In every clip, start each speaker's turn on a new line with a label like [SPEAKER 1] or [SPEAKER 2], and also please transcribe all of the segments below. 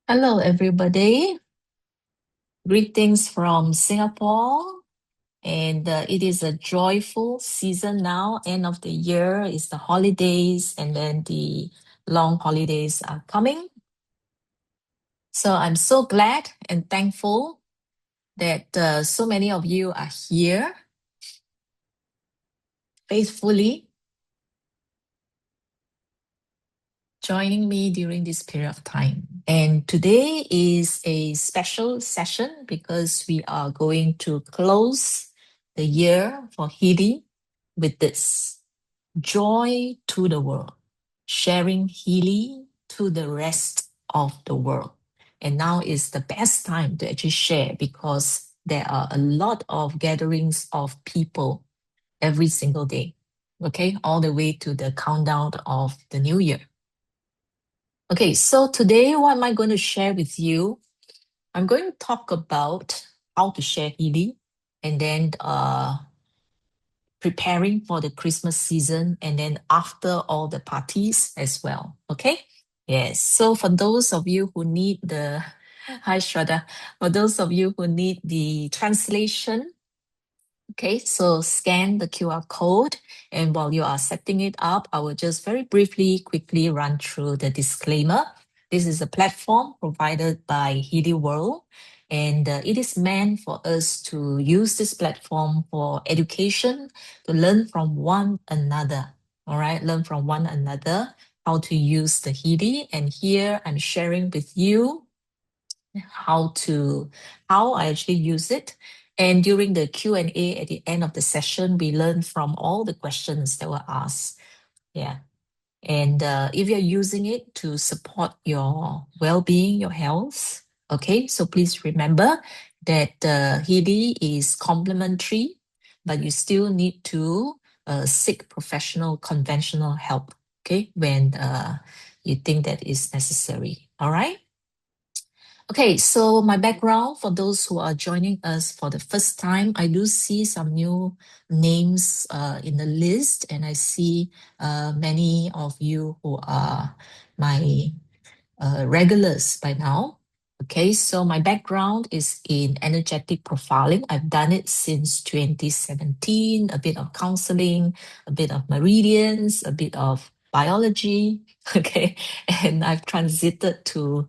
[SPEAKER 1] Hello, everybody. Greetings from Singapore. And it is a joyful season now. End of the year is the holidays, and then the long holidays are coming. So I'm so glad and thankful that so many of you are here faithfully joining me during this period of time. And today is a special session because we are going to close the year for Healy with this joy to the world, sharing Healy to the rest of the world. And now is the best time to actually share because there are a lot of gatherings of people every single day, okay, all the way to the countdown of the new year. Okay, so today, what am I going to share with you? I'm going to talk about how to share Healy and then preparing for the Christmas season and then after all the parties as well. Okay? Yes. So for those of you who need the hi Shraddha, for those of you who need the translation, okay, so scan the QR code, and while you are setting it up, I will just very briefly, quickly run through the disclaimer. This is a platform provided by Healy World, and it is meant for us to use this platform for education, to learn from one another. All right, learn from one another how to use the Healy, and here I'm sharing with you how I actually use it. And during the Q&A at the end of the session, we learn from all the questions that were asked. Yeah. And if you're using it to support your well-being, your health, okay, so please remember that Healy is complementary, but you still need to seek professional, conventional help, okay, when you think that is necessary. All right. Okay, so my background for those who are joining us for the first time, I do see some new names in the list, and I see many of you who are my regulars by now. Okay, so my background is in energetic profiling. I've done it since 2017, a bit of counseling, a bit of meridians, a bit of biology. Okay, and I've transited to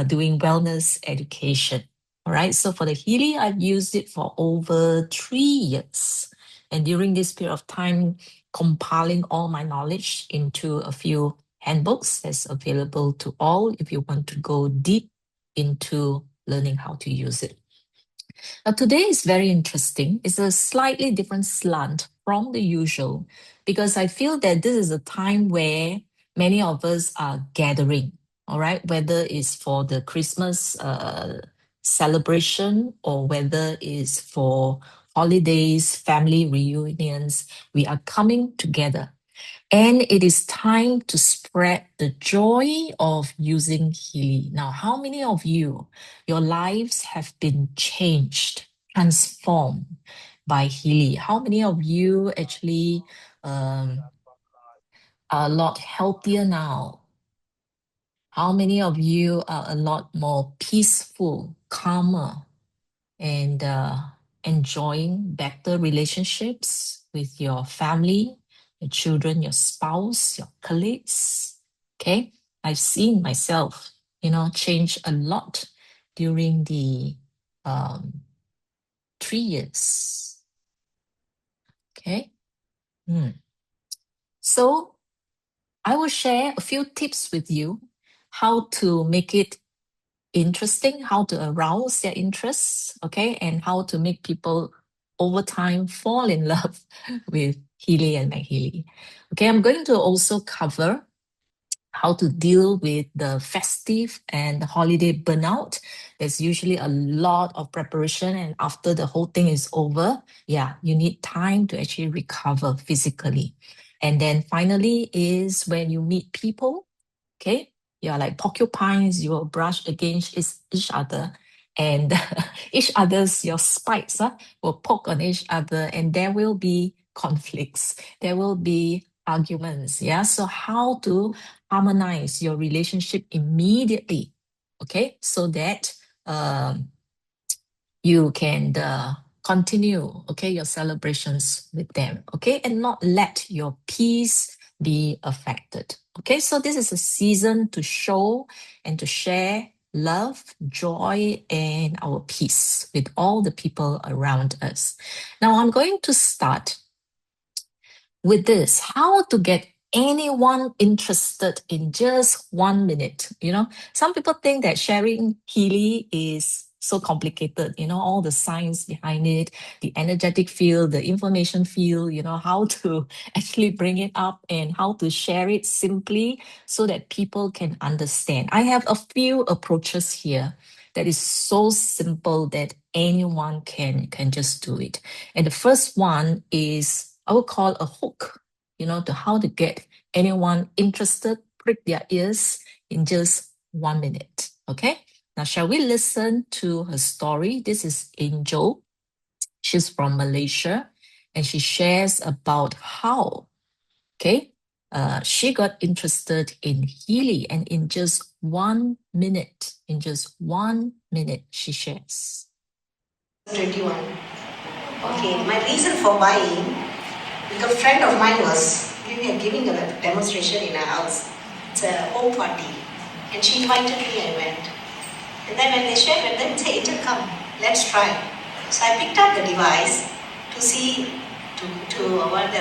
[SPEAKER 1] doing wellness education. All right, so for the Healy, I've used it for over 3 years. And during this period of time, compiling all my knowledge into a few handbooks that's available to all if you want to go deep into learning how to use it. Now, today is very interesting. It's a slightly different slant from the usual because I feel that this is a time where many of us are gathering, all right, whether it's for the Christmas celebration or whether it's for holidays, family reunions, we are coming together. And it is time to spread the joy of using Healy. Now, how many of you, your lives have been changed, transformed by Healy? How many of you actually are a lot healthier now? How many of you are a lot more peaceful, calmer, and enjoying better relationships with your family, your children, your spouse, your colleagues? Okay, I've seen myself, change a lot during the um, 3 years. Okay. So I will share a few tips with you how to make it interesting, how to arouse their interests, okay, and how to make people over time fall in love with Healy and MagHealy. Okay, I'm going to also cover how to deal with the festive and the holiday burnout. There's usually a lot of preparation, and after the whole thing is over, yeah, you need time to actually recover physically. And then finally is when you meet people, okay? You are like porcupines, you will brush against each other, and each other's, your spikes will poke on each other, and there will be conflicts, there will be arguments. Yeah. So, how to harmonize your relationship immediately? okay? So that you can continue, okay, your celebrations with them, okay? And not let your peace be affected, okay? So this is a season to show and to share love, joy, and our peace with all the people around us. Now I'm going to start with this, how to get anyone interested in just 1 minute. Some people think that sharing Healy is so complicated, all the science behind it, the energetic field, the information field, how to actually bring it up and how to share it simply so that people can understand. I have a few approaches here that is so simple that anyone can just do it. And the first one is I would call a hook, to how to get anyone interested, prick their ears in just 1 minute. Okay. Now, shall we listen to her story? This is Angel. She's from Malaysia and she shares about how, okay, she got interested in Healy, and in just 1 minute, she shares.
[SPEAKER 2] 21. Okay, my reason for buying, a friend of mine was giving a demonstration in her house. It's a home party. And she invited me, I went. And then when they shared with them, say, Angel, come, let's try. So I picked up the device to see, to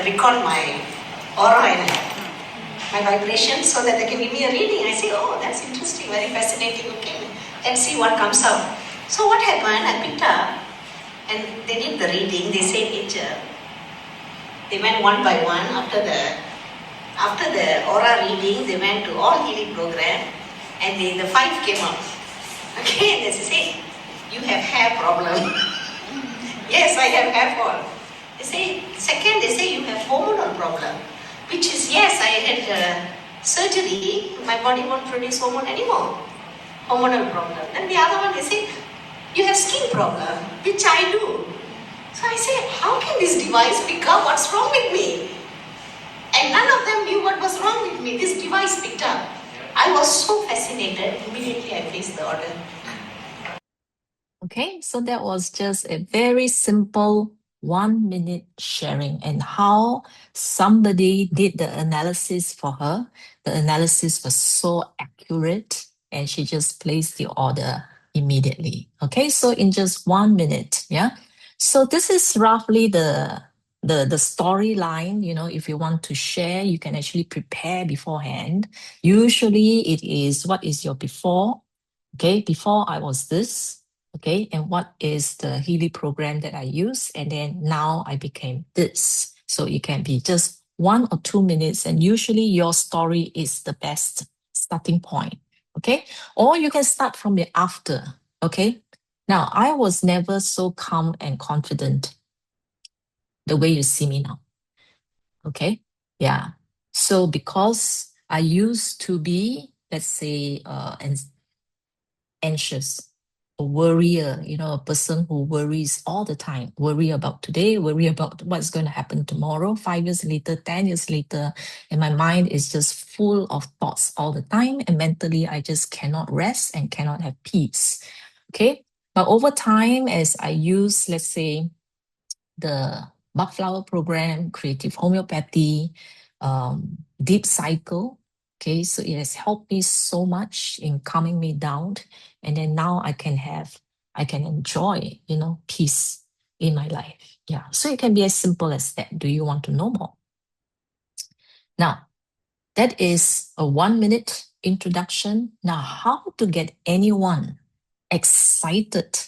[SPEAKER 2] record my aura and my vibration so that they can give me a reading. I say, oh, that's interesting, very fascinating. Okay, let's see what comes out. So what happened, I picked up and they did the reading. They said, Angel, they went one by one after the aura reading. They went to all healing program, and the 5 came up. Okay, and they say, you have hair problem. Yes, I have hair fall. They say, second, they say you have hormonal problem, which is, yes, I had surgery. My body won't produce hormone anymore. Hormonal problem. Then the other one, they say, you have skin problem, which I do. So I say, how can this device pick up what's wrong with me? And none of them knew what was wrong with me. This device picked up. I was so fascinated. Immediately I placed the order.
[SPEAKER 1] Okay, so that was just a very simple 1 minute sharing and how somebody did the analysis for her. The analysis was so accurate and she just placed the order immediately. Okay, so in just 1 minute, yeah. So this is roughly the storyline. If you want to share, you can actually prepare beforehand. Usually it is, what is your before? Okay, before I was this. Okay, and what is the Healy program that I use? And then now I became this. So it can be just 1 or 2 minutes, and usually your story is the best starting point. Okay, or you can start from the after. Okay, now I was never so calm and confident the way you see me now. Okay, yeah. So because I used to be, let's say, anxious, a worrier, a person who worries all the time, worry about today, worry about what's going to happen tomorrow, 5 years later, 10 years later. And my mind is just full of thoughts all the time. And mentally, I just cannot rest and cannot have peace. Okay. But over time, as I use, let's say, the bug flower program, creative homeopathy, deep cycle. Okay, so it has helped me so much in calming me down. And then now I can enjoy, peace in my life. Yeah, so it can be as simple as that. Do you want to know more? Now, that is a 1 minute introduction. Now, how to get anyone excited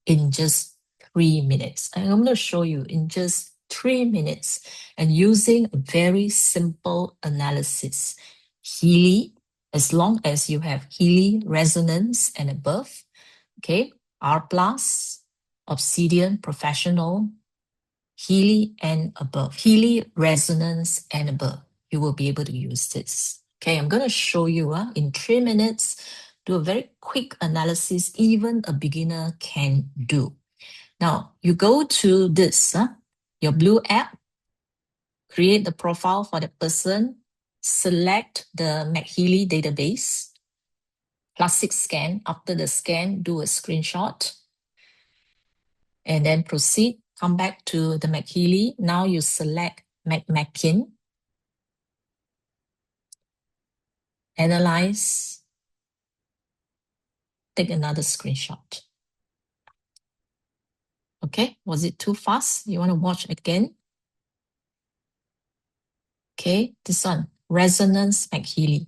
[SPEAKER 1] in just 3 minutes? And I'm going to show you in just 3 minutes and using a very simple analysis. Healy, as long as you have Healy resonance and above, okay, R+, Obsidian, Professional, Healy and above, Healy resonance and above, you will be able to use this. Okay, I'm going to show you in 3 minutes, do a very quick analysis, even a beginner can do. Now, you go to this, your blue app, create the profile for the person, select the MagHealy database. classic scan. After the scan, do a screenshot and then proceed. Come back to the MagHealy. Now you select MagMakin, Analyse, take another screenshot. Okay, was it too fast? You want to watch again? Okay, this one, Resonance MagHealy.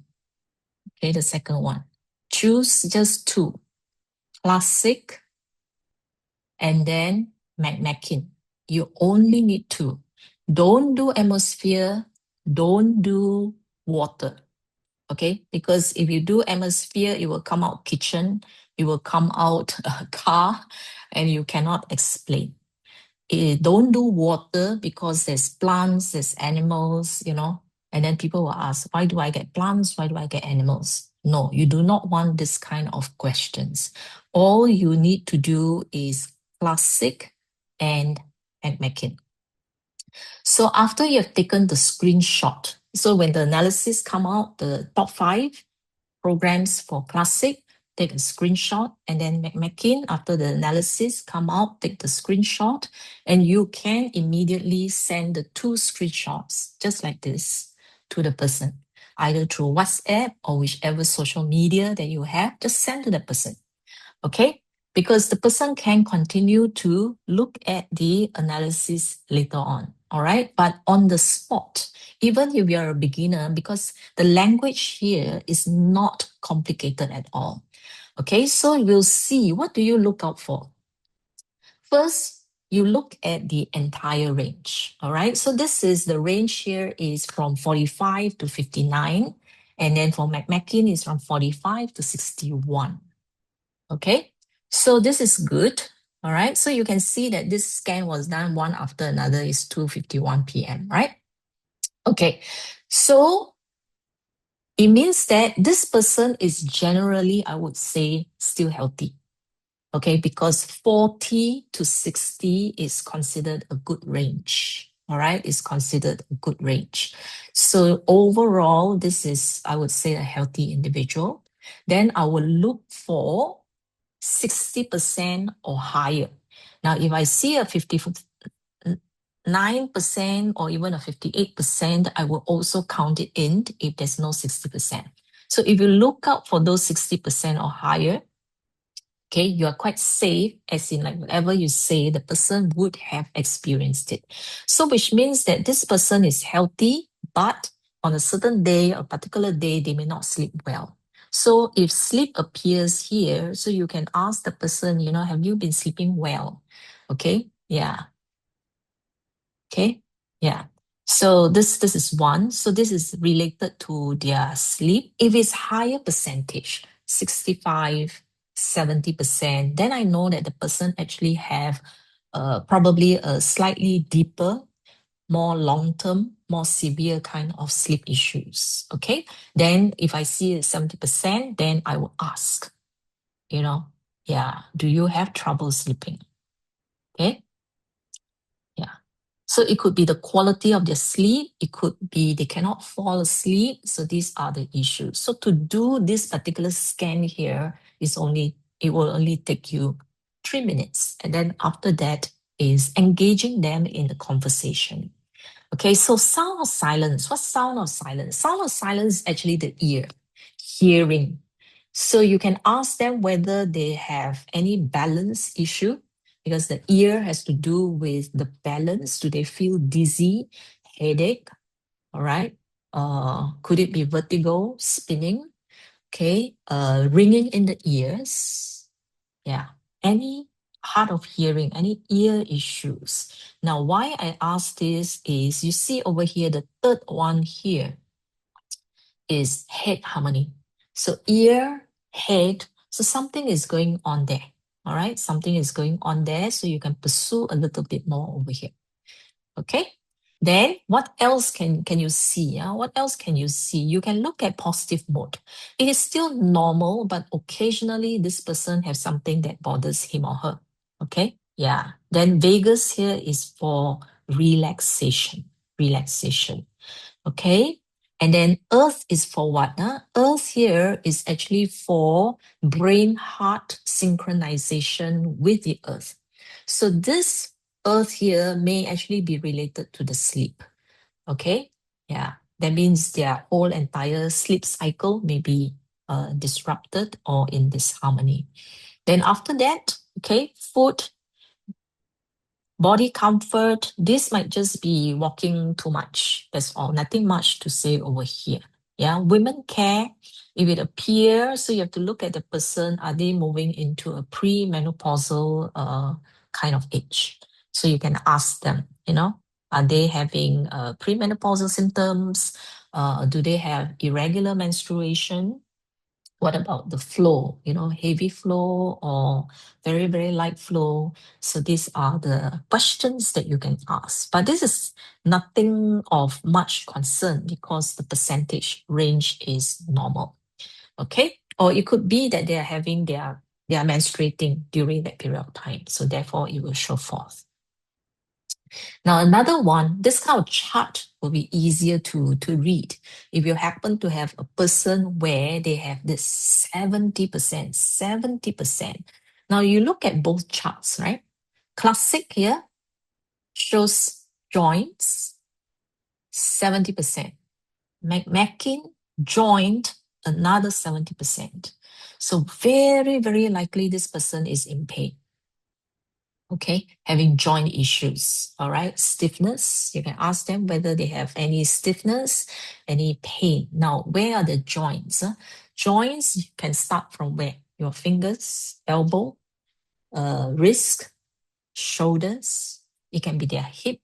[SPEAKER 1] Okay, the second one. Choose just two, classic and then MagMakin. You only need two. Don't do atmosphere, don't do water. Okay, because if you do atmosphere, it will come out kitchen, it will come out car, and you cannot explain. Don't do water because there's plants, there's animals, and then people will ask, why do I get plants? Why do I get animals? No, you do not want this kind of questions. All you need to do is classic and MagMakin. So after you have taken the screenshot, so when the analysis come out, the top 5 programs for classic, take a screenshot, and then MagMakin, after the analysis come out, take the screenshot, and you can immediately send the 2 screenshots, just like this, to the person, either through WhatsApp or whichever social media that you have, just send to the person, okay? Because the person can continue to look at the analysis later on, all right? But on the spot, even if you're a beginner, because the language here is not complicated at all. Okay, so we'll see, what do you look out for? First, you look at the entire range, all right? So this is, the range here is from 45 to 59, and then for MagMakin is from 45 to 61, okay? So this is good, all right? So you can see that this scan was done one after another, is 2:51 p.m., right? Okay, so it means that this person is generally, I would say, still healthy. Okay, because 40 to 60 is considered a good range. All right, is considered a good range. So overall, this is, I would say, a healthy individual. Then I will look for 60% or higher. Now, if I see a 59% or even a 58%, I will also count it in if there's no 60%. So if you look out for those 60% or higher, okay, you are quite safe, as in like whatever you say, the person would have experienced it. So which means that this person is healthy, but on a certain day, a particular day, they may not sleep well. So if sleep appears here, so you can ask the person, have you been sleeping well? Okay, yeah. Okay, yeah. So this is one. So this is related to their sleep. If it's higher percentage, 65, 70%, then I know that the person actually have probably a slightly deeper, more long-term, more severe kind of sleep issues. Okay, then if I see 70%, then I will ask, yeah, do you have trouble sleeping? Okay, yeah. So it could be the quality of their sleep. It could be they cannot fall asleep. So these are the issues. So to do this particular scan here it will only take you 3 minutes. And then after that is engaging them in the conversation. Okay, so sound of silence. What's sound of silence? Sound of silence is actually the ear, hearing. So you can ask them whether they have any balance issue, because the ear has to do with the balance. Do they feel dizzy, headache? All right. Could it be vertigo, spinning? Okay. Ringing in the ears. Yeah. Any hard of hearing, any ear issues. Now, why I ask this is, you see over here, the third one here is head harmony. So ear, head, so something is going on there. All right, something is going on there, so you can pursue a little bit more over here. Okay, then what else can you see? What else can you see? You can look at positive mode. It is still normal, but occasionally this person has something that bothers him or her. Okay, yeah. Then vagus here is for relaxation. Relaxation. Okay. And then earth is for what? Huh? Earth here is actually for brain-heart synchronization with the earth. So this earth here may actually be related to the sleep. Okay? Yeah. That means their whole entire sleep cycle may be disrupted or in disharmony. Then after that, okay, food, body comfort, this might just be walking too much. That's all. Nothing much to say over here. Yeah, women care. If it appears, so you have to look at the person, are they moving into a premenopausal kind of age? So you can ask them, are they having premenopausal symptoms? Do they have irregular menstruation? What about the flow, heavy flow or very, very light flow? So these are the questions that you can ask. But this is nothing of much concern because the percentage range is normal. Okay? Or it could be that they are menstruating during that period of time. So therefore it will show forth. Now, another one, this kind of chart will be easier to read. If you happen to have a person where they have this 70%. Now, you look at both charts, right? Classic here shows joints, 70%. McMackin joint, another 70%. So very, very likely this person is in pain. Okay, having joint issues, all right, stiffness. You can ask them whether they have any stiffness, any pain. Now, where are the joints? Joints can start from where? Your fingers, elbow, wrist, shoulders. It can be their hip,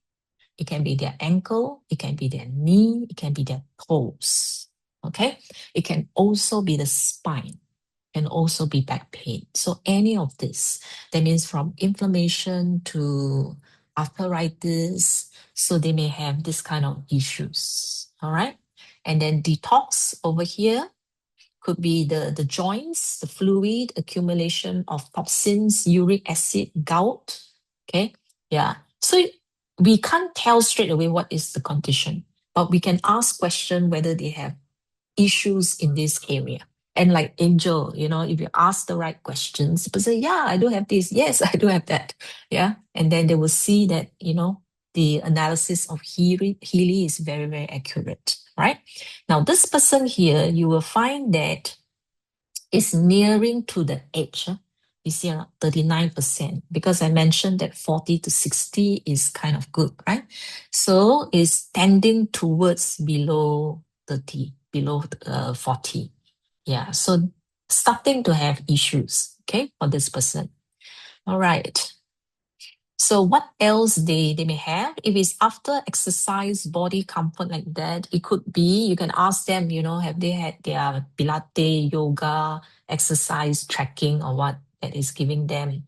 [SPEAKER 1] it can be their ankle, it can be their knee, it can be their toes. Okay, it can also be the spine, can also be back pain. So any of this, that means from inflammation to arthritis, so they may have this kind of issues, all right? And then detox over here could be the joints, the fluid, accumulation of toxins, uric acid, gout, okay? Yeah, so we can't tell straight away what is the condition, but we can ask question whether they have issues in this area. And like Angel, if you ask the right questions, people say, yeah, I do have this. Yes, I do have that. Yeah. And then they will see that, the analysis of Healy is very, very accurate, right? Now, this person here, you will find that it's nearing to the edge. You see around 39%, because I mentioned that 40 to 60 is kind of good, right? So it's tending towards below 30, below 40. Yeah, so starting to have issues, okay, for this person. All right. So what else they may have? If it's after exercise, body comfort like that, it could be, you can ask them, have they had their Pilates, yoga, exercise, tracking or what that is giving them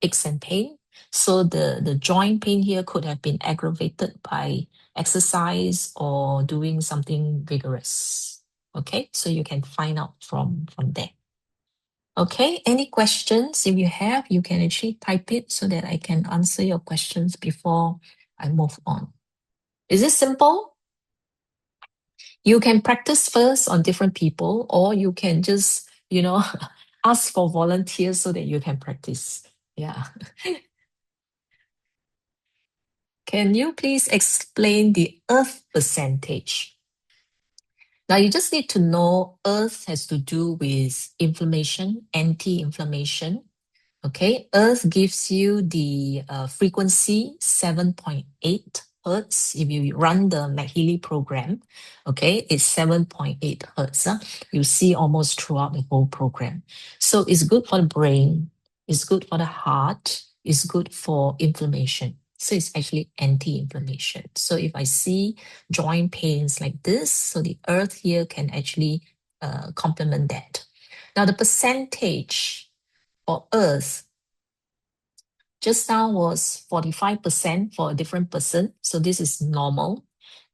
[SPEAKER 1] aches and pain. So the joint pain here could have been aggravated by exercise or doing something vigorous. Okay, so you can find out from there. Okay, any questions? If you have, you can actually type it so that I can answer your questions before I move on. Is it simple? You can practice first on different people, or you can just, ask for volunteers so that you can practice. Yeah. Can you please explain the earth percentage? Now, you just need to know earth has to do with inflammation, anti-inflammation. Okay, earth gives you the frequency 7.8 hertz. If you run the MagHealy program, okay, it's 7.8 hertz. You see almost throughout the whole program. So it's good for the brain, it's good for the heart, it's good for inflammation. So it's actually anti-inflammation. So if I see joint pains like this, so the earth here can actually complement that. Now the percentage for earth just now was 45% for a different person. So this is normal.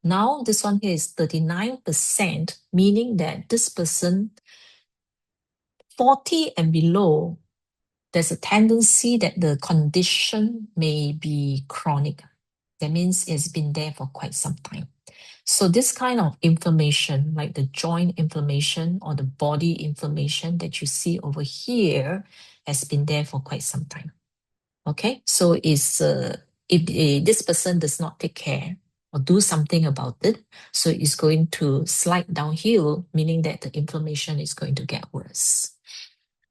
[SPEAKER 1] Now this one here is 39%, meaning that this person, 40 and below, there's a tendency that the condition may be chronic. That means it's been there for quite some time. So this kind of inflammation, like the joint inflammation or the body inflammation that you see over here, has been there for quite some time. Okay, so if this person does not take care or do something about it, so it's going to slide downhill, meaning that the inflammation is going to get worse.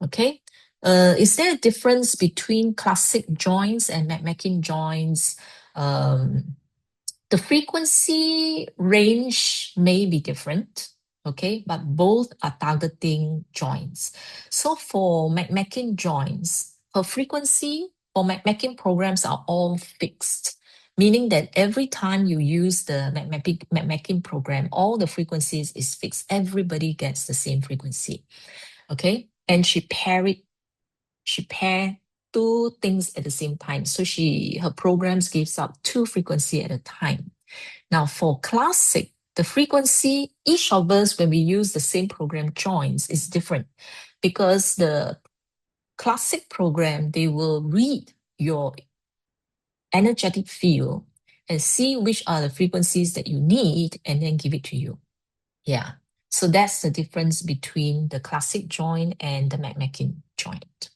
[SPEAKER 1] Okay, is there a difference between classic joints and McMakin joints? The frequency range may be different, okay, but both are targeting joints. So for McMakin joints, her frequency for McMakin programs are all fixed, meaning that every time you use the McMakin program, all the frequencies is fixed. Everybody gets the same frequency, okay? And she pair two things at the same time. So her programs gives up two frequency at a time. Now for classic, the frequency, each of us, when we use the same program joins, is different because the classic program, they will read your energetic field and see which are the frequencies that you need and then give it to you. Yeah. So that's the difference between the classic joint and the McMakin joint.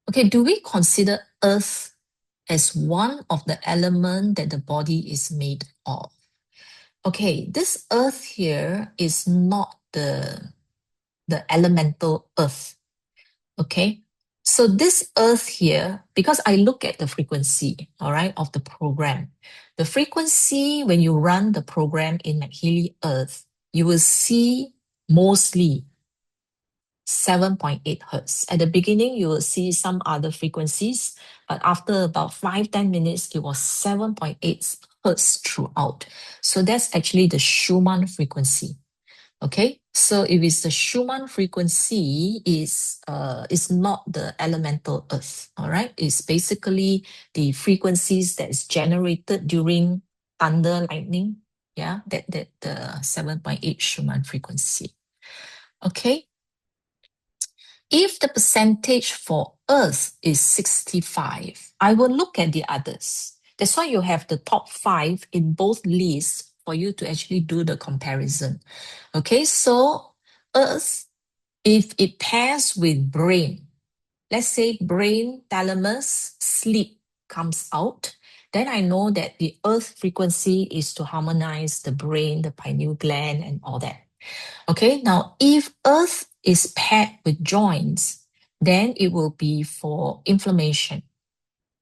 [SPEAKER 1] Okay, do we consider earth as one of the elements that the body is made of? Okay, this earth here is not the elemental earth. Okay, so this earth here, because I look at the frequency, all right, of the program. The frequency when you run the program in MagHealy Earth, you will see mostly 7.8 hertz. At the beginning, you will see some other frequencies, but after about 5-10 minutes, it was 7.8 hertz throughout. So that's actually the Schumann frequency. Okay, so if it's the Schumann frequency, is not the elemental earth. All right, it's basically the frequencies that is generated during thunder, lightning. Yeah, that the 7.8 Schumann frequency. Okay, if the percentage for Earth is 65, I will look at the others. That's why you have the top 5 in both lists for you to actually do the comparison. Okay, so Earth, if it pairs with brain, let's say brain, thalamus, sleep comes out, then I know that the Earth frequency is to harmonize the brain, the pineal gland, and all that. Okay, now if earth is paired with joints, then it will be for inflammation.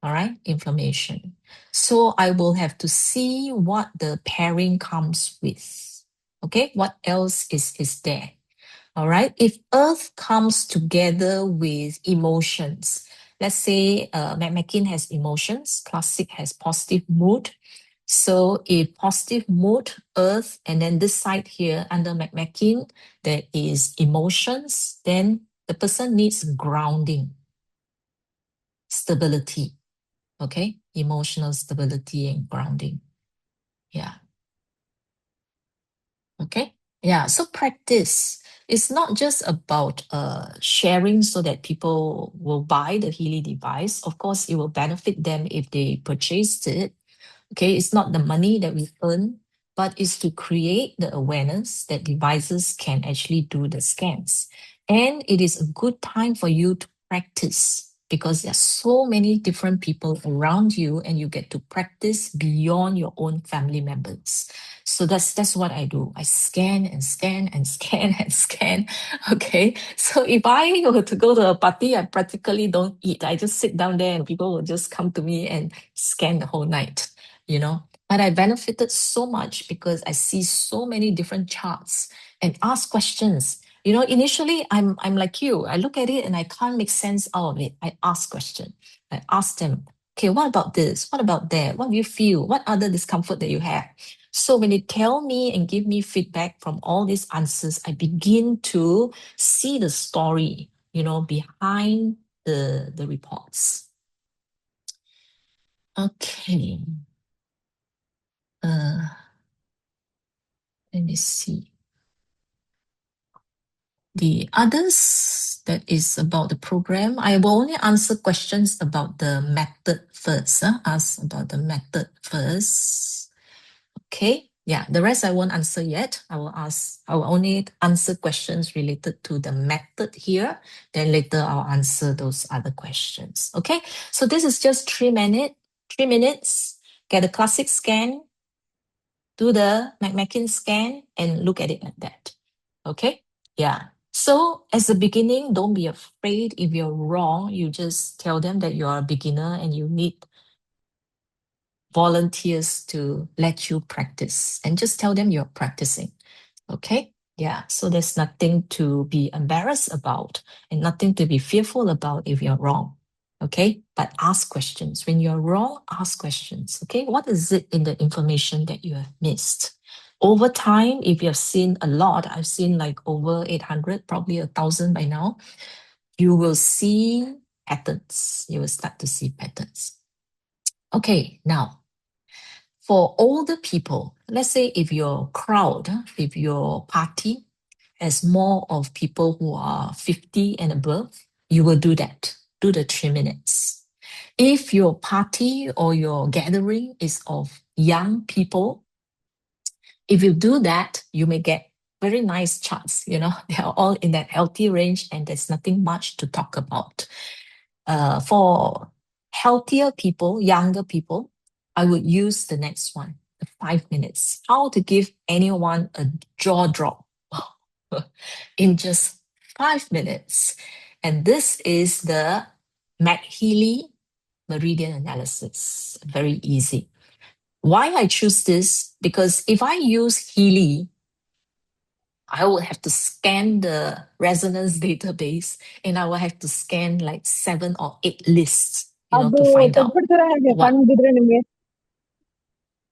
[SPEAKER 1] All right, inflammation. So I will have to see what the pairing comes with. Okay, what else is there? All right, if earth comes together with emotions, let's say McMakin has emotions, classic has positive mood. So if positive mood, earth, and then this side here under McMakin, there is emotions, then the person needs grounding, stability. Okay, emotional stability and grounding. Yeah. Okay. Yeah. So practice. It's not just about sharing so that people will buy the Healy device. Of course, it will benefit them if they purchased it. Okay, it's not the money that we earn, but it's to create the awareness that devices can actually do the scans. And it is a good time for you to practice because there's so many different people around you and you get to practice beyond your own family members. So that's what I do. I scan and scan and scan and scan. Okay. So if I were to go to a party, I practically don't eat. I just sit down there and people will just come to me and scan the whole night, you know. But I benefited so much because I see so many different charts and ask questions. You know, initially I'm like you. I look at it and I can't make sense out of it. I ask questions. I ask them, okay, what about this? What about that? What do you feel? What other discomfort that you have? So when they tell me and give me feedback from all these answers, I begin to see the story, you know, behind the reports. Okay. Let me see. The others that is about the program, I will only answer questions about the method first. Ask about the method first. Okay. Yeah, the rest I won't answer yet. I will only answer questions related to the method here. Then later I'll answer those other questions. Okay. So this is just 3 minutes. Get a classic scan, do the McMakin scan, and look at it like that. Okay. Yeah. So as a beginning, don't be afraid if you're wrong. You just tell them that you are a beginner and you need volunteers to let you practice, and just tell them you're practicing. Okay. Yeah. So there's nothing to be embarrassed about and nothing to be fearful about if you're wrong. Okay. But ask questions. When you're wrong, ask questions. Okay. What is it in the information that you have missed? Over time, if you have seen a lot, I've seen like over 800, probably 1,000 by now, you will see patterns. You will start to see patterns. Okay. Now, for older people, let's say if your crowd, if your party has more of people who are 50 and above, you will do that. Do the 3 minutes. If your party or your gathering is of young people, if you do that, you may get very nice charts. They are all in that healthy range and there's nothing much to talk about. For healthier people, younger people, I would use the next one, the 5 minutes. How to give anyone a jaw drop in just 5 minutes. And this is the MagHealy meridian analysis. Very easy. Why I choose this? Because if I use Healy, I will have to scan the resonance database and I will have to scan like 7 or 8 lists, to find out what.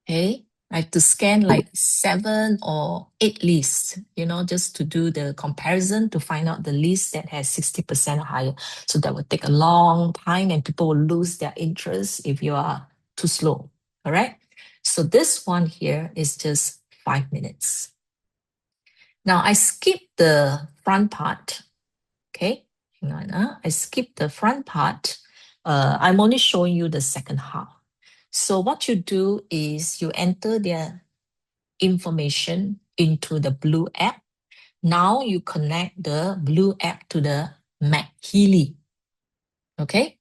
[SPEAKER 1] Okay. I have to scan like 7 or 8 lists, just to do the comparison to find out the list that has 60% higher. So that would take a long time and people will lose their interest if you are too slow. All right. So this one here is just 5 minutes. Now I skip the front part. Okay. Hang on. I skip the front part. I'm only showing you the second half. So what you do is you enter their information into the blue app. Now you connect the blue app to the MagHealy. Okay.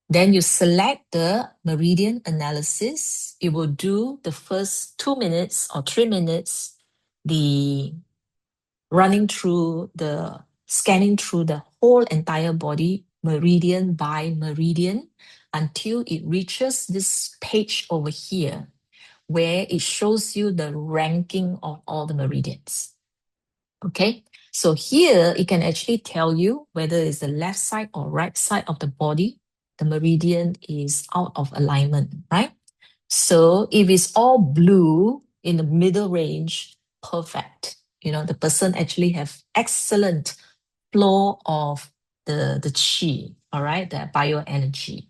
[SPEAKER 1] Then you select the meridian analysis. It will do the first 2 minutes or 3 minutes, the scanning through the whole entire body, meridian by meridian, until it reaches this page over here, where it shows you the ranking of all the meridians. Okay, so here it can actually tell you whether it's the left side or right side of the body, the meridian is out of alignment, right? So if it's all blue in the middle range, perfect. The person actually have excellent flow of the chi, all right, the bioenergy.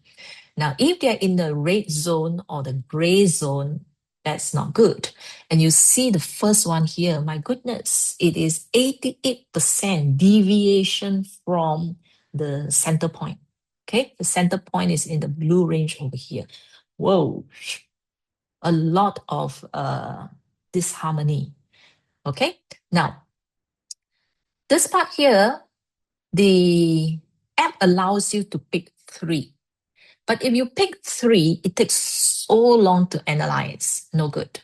[SPEAKER 1] Now, if they're in the red zone or the gray zone, that's not good. And you see the first one here, my goodness, it is 88% deviation from the center point. Okay, the center point is in the blue range over here. Whoa, a lot of disharmony. Okay, now this part here, the app allows you to pick 3. But if you pick 3, it takes so long to analyze. No good.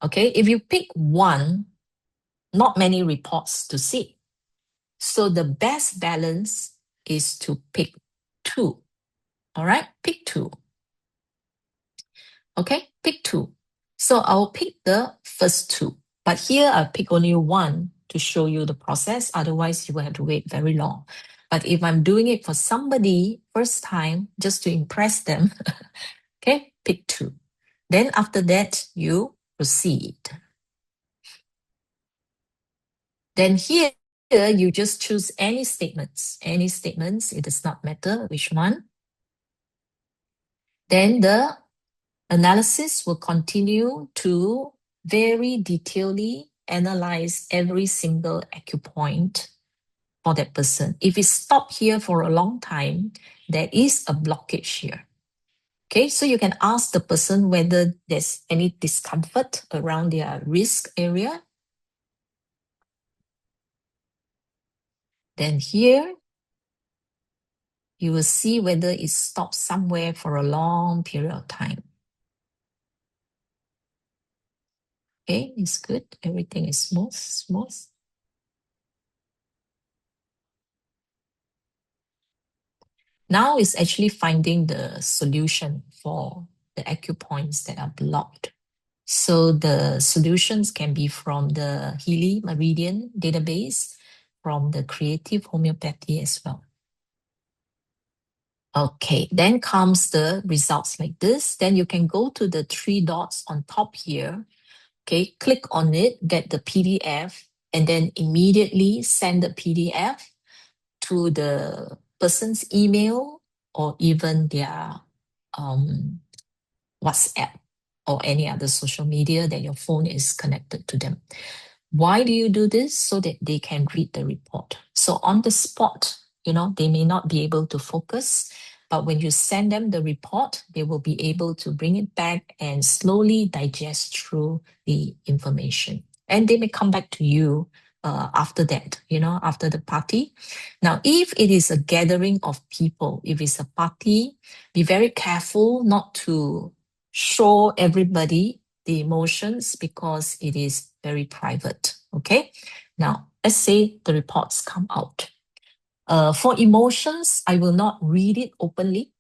[SPEAKER 1] Okay, if you pick 1, not many reports to see. So the best balance is to pick 2. All right, pick 2. Okay, pick 2. So I'll pick the first 2. But here I'll pick only 1 to show you the process. Otherwise, you will have to wait very long. But if I'm doing it for somebody first time, just to impress them, okay, pick 2. Then after that, you proceed. Then here, you just choose any statements. Any statements, it does not matter which one. Then the analysis will continue to very detailedly analyze every single acupoint for that person. If it stopped here for a long time, there is a blockage here. Okay, so you can ask the person whether there's any discomfort around their wrist area. Then here, you will see whether it stops somewhere for a long period of time. Okay, it's good. Everything is smooth. Now it's actually finding the solution for the acupoints that are blocked. So the solutions can be from the Healy Meridian database, from the creative homeopathy as well. Okay, then comes the results like this. Then you can go to the 3 dots on top here. Okay, click on it, get the PDF, and then immediately send the PDF to the person's email or even their WhatsApp or any other social media that your phone is connected to them. Why do you do this? So that they can read the report. So on the spot, they may not be able to focus, but when you send them the report, they will be able to bring it back and slowly digest through the information. And they may come back to you after that, after the party. Now, if it is a gathering of people, if it's a party, be very careful not to show everybody the emotions because it is very private. Okay. Now, let's say the reports come out. For emotions, I will not read it openly.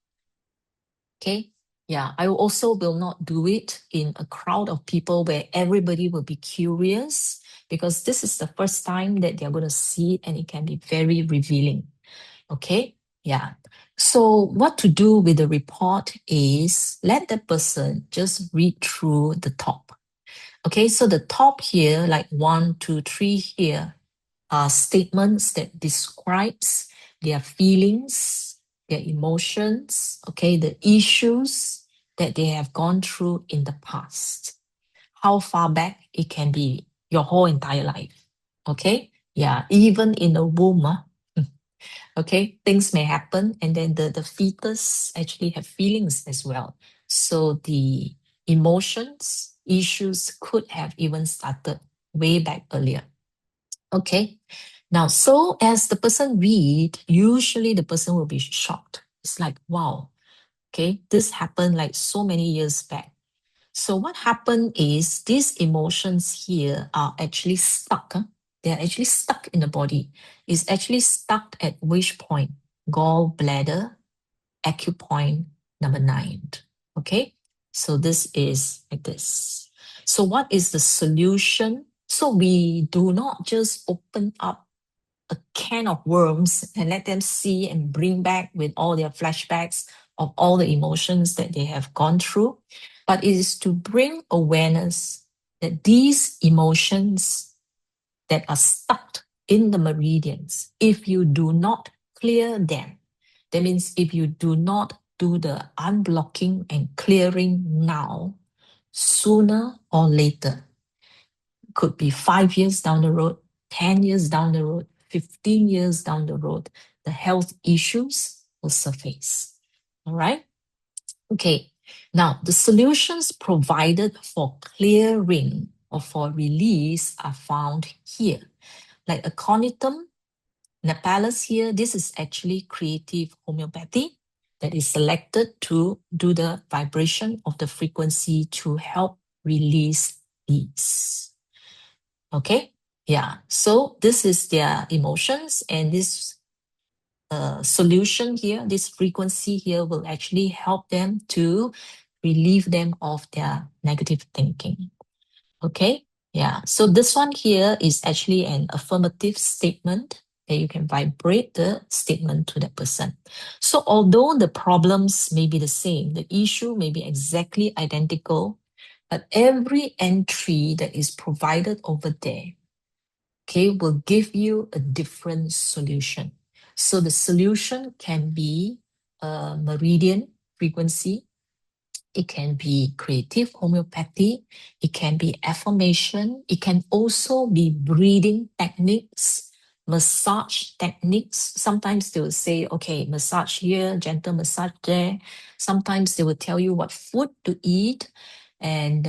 [SPEAKER 1] Okay. Yeah, I also will not do it in a crowd of people where everybody will be curious because this is the first time that they're going to see it and it can be very revealing. Okay. Yeah. So what to do with the report is let the person just read through the top. Okay, so the top here, like 1, 2, 3 here, are statements that describes their feelings, their emotions, okay, the issues that they have gone through in the past. How far back it can be your whole entire life. Okay, yeah, even in the womb, okay, things may happen, and then the fetus actually have feelings as well. So the emotions, issues could have even started way back earlier. Okay, now, so as the person read, usually the person will be shocked. It's like, wow, okay, this happened like so many years back. So what happened is these emotions here are actually stuck. They're actually stuck in the body. It's actually stuck at which point? Gallbladder, acupoint number 9. Okay, so this is like this. So what is the solution? So we do not just open up a can of worms and let them see and bring back with all their flashbacks of all the emotions that they have gone through, but it is to bring awareness that these emotions that are stuck in the meridians, if you do not clear them, that means if you do not do the unblocking and clearing now, sooner or later, could be 5 years down the road, 10 years down the road, 15 years down the road, the health issues will surface. All right? Okay. Now, the solutions provided for clearing or for release are found here. Like aconitum, Nepalis here, this is actually creative homeopathy that is selected to do the vibration of the frequency to help release these. Okay, yeah, so this is their emotions, and this solution here, this frequency here will actually help them to relieve them of their negative thinking. Okay, yeah, so this one here is actually an affirmative statement that you can vibrate the statement to that person. So although the problems may be the same, the issue may be exactly identical, but every entry that is provided over there, okay, will give you a different solution. So the solution can be a meridian frequency, it can be creative homeopathy, it can be affirmation, it can also be breathing techniques massage techniques. Sometimes they will say, okay, massage here, gentle massage there. Sometimes they will tell you what food to eat. And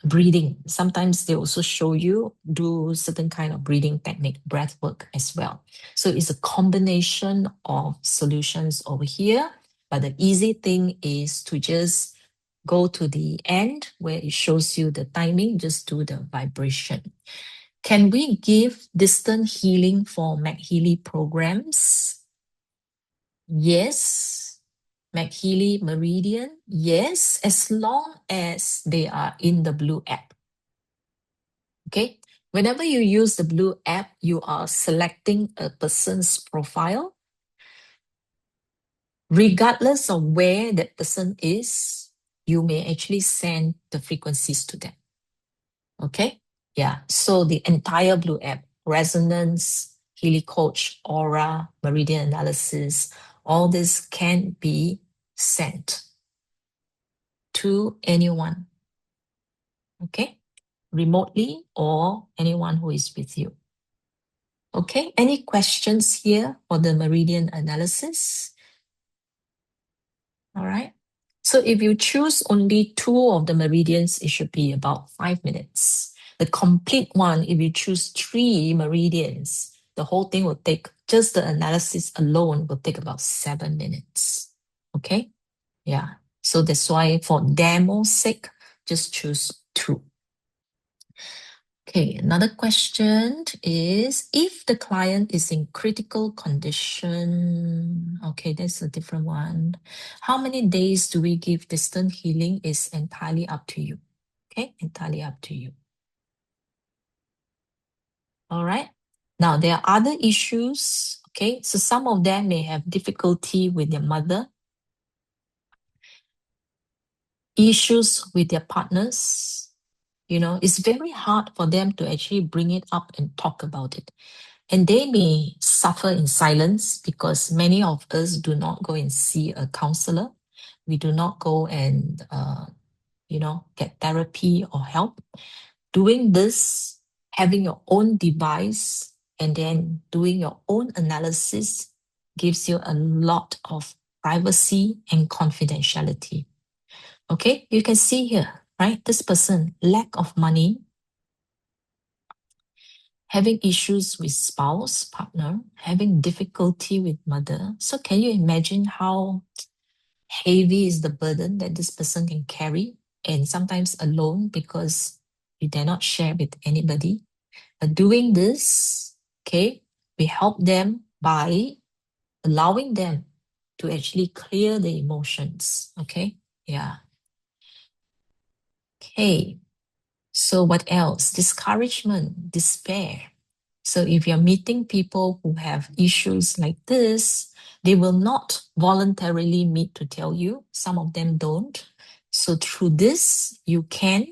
[SPEAKER 1] breathing. Sometimes they also show you do certain kind of breathing technique, breath work as well. So it's a combination of solutions over here. But the easy thing is to just go to the end where it shows you the timing, just do the vibration. Can we give distant healing for MagHealy programs? Yes. MagHealy Meridian? Yes, as long as they are in the Blue app. Okay? Whenever you use the Blue app, you are selecting a person's profile. Regardless of where that person is, you may actually send the frequencies to them. Okay? Yeah. So the entire Blue app, Resonance, Healy Coach, Aura, Meridian Analysis, all this can be sent to anyone. Okay? Remotely or anyone who is with you. Okay, any questions here for the meridian analysis? All right. So if you choose only 2 of the meridians, it should be about 5 minutes. The complete one, if you choose 3 meridians, the whole thing will take, just the analysis alone will take about 7 minutes. Okay? Yeah. So that's why for demo's sake, just choose 2. Okay, another question is, if the client is in critical condition, okay, that's a different one. How many days do we give distant healing is entirely up to you. Okay, entirely up to you. All right. Now, there are other issues. Okay, so some of them may have difficulty with their mother, issues with their partners. You know, it's very hard for them to actually bring it up and talk about it. And they may suffer in silence because many of us do not go and see a counselor. We do not go and, get therapy or help. Doing this, having your own device, and then doing your own analysis gives you a lot of privacy and confidentiality. Okay, you can see here, right? This person, lack of money, having issues with spouse, partner, having difficulty with mother. So can you imagine how heavy is the burden that this person can carry, and sometimes alone because you dare not share with anybody? But doing this, okay, we help them by allowing them to actually clear the emotions. Okay. Yeah. Okay. So what else? Discouragement, despair. So if you're meeting people who have issues like this, they will not voluntarily meet to tell you. Some of them don't. So through this, you can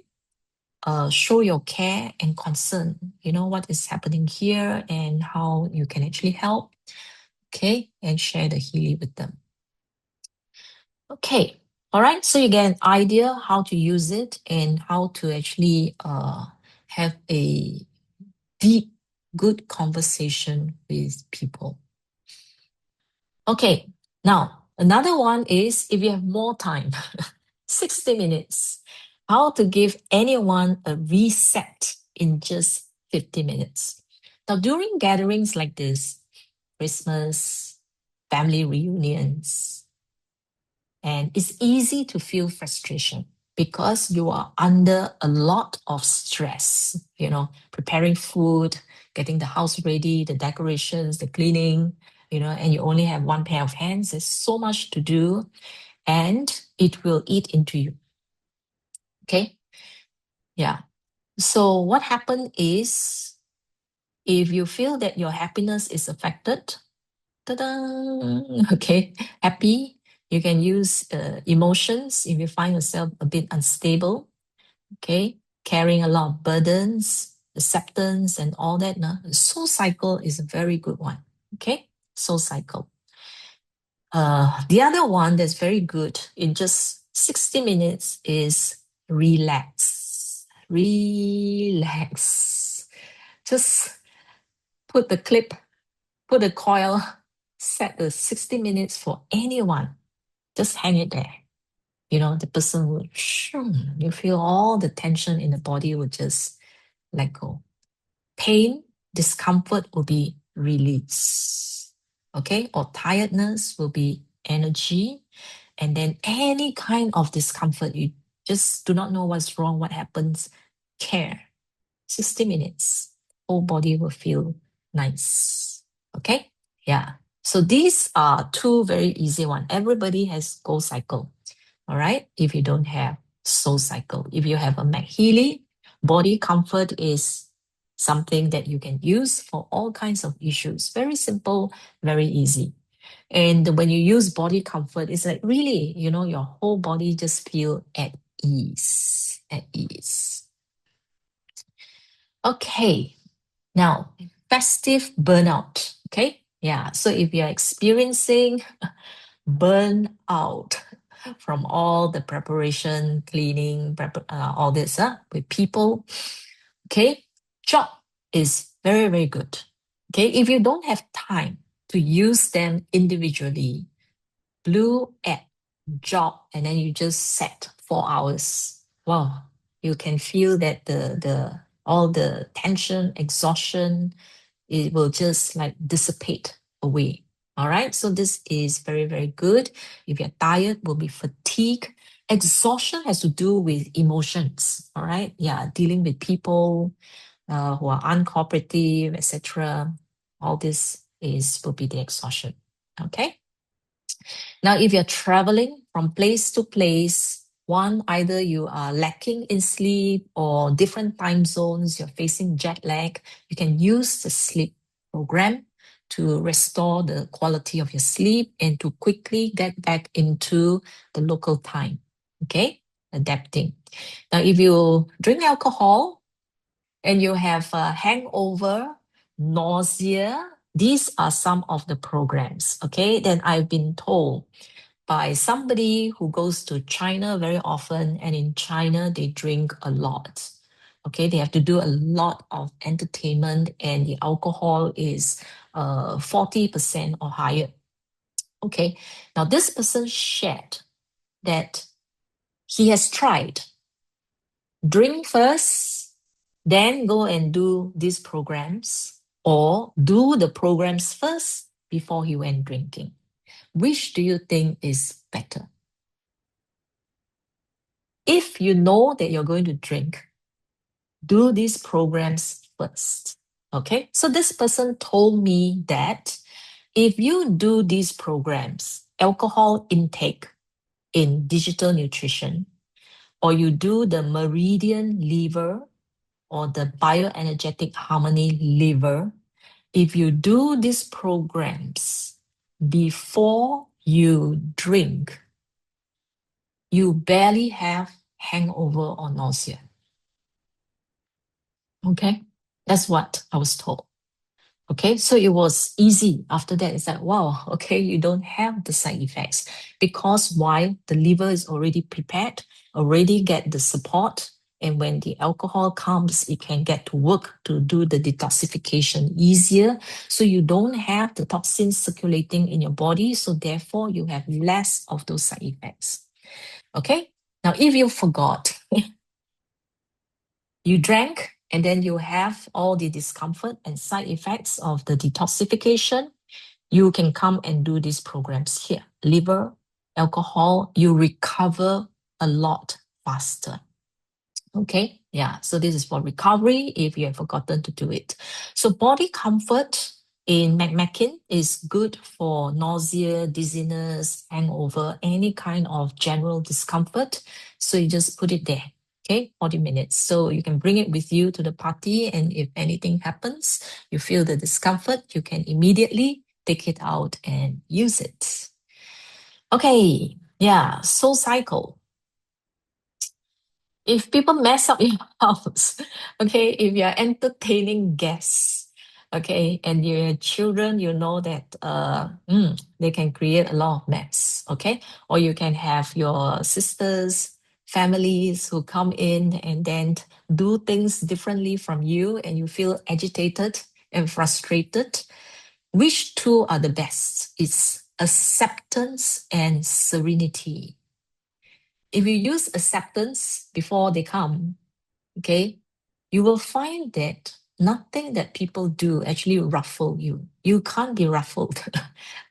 [SPEAKER 1] show your care and concern. You know what is happening here and how you can actually help. Okay, and share the Healy with them. Okay, all right. So you get an idea how to use it and how to actually have a deep, good conversation with people. Okay, now another one is if you have more time, 60 minutes, how to give anyone a reset in just 50 minutes. Now, during gatherings like this, Christmas, family reunions, and it's easy to feel frustration because you are under a lot of stress, preparing food, getting the house ready, the decorations, the cleaning, and you only have one pair of hands. There's so much to do and it will eat into you. Okay? Yeah. So what happened is if you feel that your happiness is affected, ta-da, okay, happy, you can use emotions if you find yourself a bit unstable, okay, carrying a lot of burdens, acceptance and all that. Soul cycle is a very good one, okay, soul cycle. The other one that's very good in just 60 minutes is relax. Relax. Just put the clip, put the coil, set the 60 minutes for anyone. Just hang it there. The person will, you feel all the tension in the body will just let go. Pain, discomfort will be released. Okay? Or tiredness will be energy. And then any kind of discomfort, you just do not know what's wrong, what happens, care. 60 minutes, whole body will feel nice. Okay? Yeah. So these are two very easy ones. Everybody has Go Cycle. All right? If you don't have Soul Cycle. If you have a MagHealy, body comfort is something that you can use for all kinds of issues. Very simple, very easy. And when you use body comfort, it's like really, your whole body just feel at ease, at ease. Okay, now, festive burnout, okay? Yeah, so if you're experiencing burnout from all the preparation, cleaning, all this with people, okay? Job is very, very good. Okay, if you don't have time to use them individually, blue app, job, and then you just set 4 hours. Wow, you can feel that the all the tension, exhaustion, it will just like dissipate away. All right, so this is very, very good. If you're tired, will be fatigue. Exhaustion has to do with emotions. All right, yeah, dealing with people who are uncooperative, etc. All this will be the exhaustion. Okay. Now, if you're traveling from place to place, either you are lacking in sleep or different time zones, you're facing jet lag, you can use the sleep program to restore the quality of your sleep and to quickly get back into the local time. Okay, adapting. Now, if you drink alcohol and you have a hangover, nausea, these are some of the programs. Okay, then I've been told by somebody who goes to China very often, and in China, they drink a lot. Okay, they have to do a lot of entertainment, and the alcohol is 40% or higher. Okay, now this person shared that he has tried drink first, then go and do these programs, or do the programs first before he went drinking. Which do you think is better? If you know that you're going to drink, do these programs first. Okay, so this person told me that if you do these programs, alcohol intake in digital nutrition, or you do the meridian liver or the bioenergetic harmony liver, if you do these programs before you drink, you barely have hangover or nausea. Okay, that's what I was told. Okay, so it was easy. After that, it's like, wow, okay, you don't have the side effects. Because why? The liver is already prepared, already get the support. And when the alcohol comes, it can get to work to do the detoxification easier. So you don't have the toxins circulating in your body. So therefore, you have less of those side effects. Okay, now if you forgot, you drank, and then you have all the discomfort and side effects of the detoxification, you can come and do these programs here. Liver, alcohol, you recover a lot faster. Okay, yeah, so this is for recovery if you have forgotten to do it. So body comfort in MagMakin is good for nausea, dizziness, hangover, any kind of general discomfort. So you just put it there. Okay, 40 minutes. So you can bring it with you to the party, and if anything happens, you feel the discomfort, you can immediately take it out and use it. Okay, yeah, Soul Cycle. If people mess up your house, okay, if you're entertaining guests, okay, and your children, you know that they can create a lot of mess, okay? Or you can have your sisters, families who come in and then do things differently from you, and you feel agitated and frustrated, which two are the best? It's acceptance and serenity. If you use acceptance before they come, okay, you will find that nothing that people do actually ruffle you. You can't be ruffled.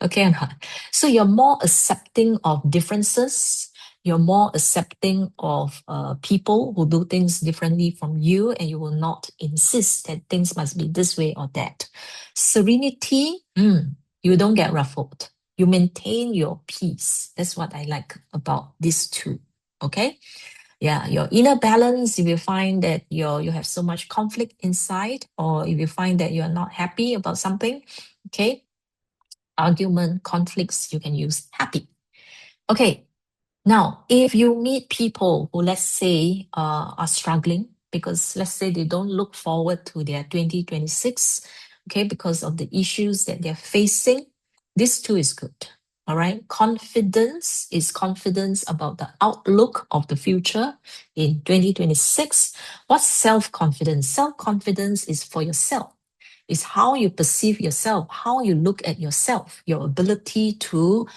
[SPEAKER 1] Okay or not? So you're more accepting of differences. You're more accepting of people who do things differently from you, and you will not insist that things must be this way or that. Serenity, you don't get ruffled. You maintain your peace. That's what I like about these two. Okay? Yeah, your inner balance, if you find that you have so much conflict inside, or if you find that you're not happy about something, okay, argument, conflicts, you can use happy. Okay, now if you meet people who, let's say, are struggling because, let's say, they don't look forward to their 2026, okay, because of the issues that they're facing, this too is good. All right. Confidence is confidence about the outlook of the future in 2026. What's self-confidence? Self-confidence is for yourself. It's how you perceive yourself, how you look at yourself, your ability to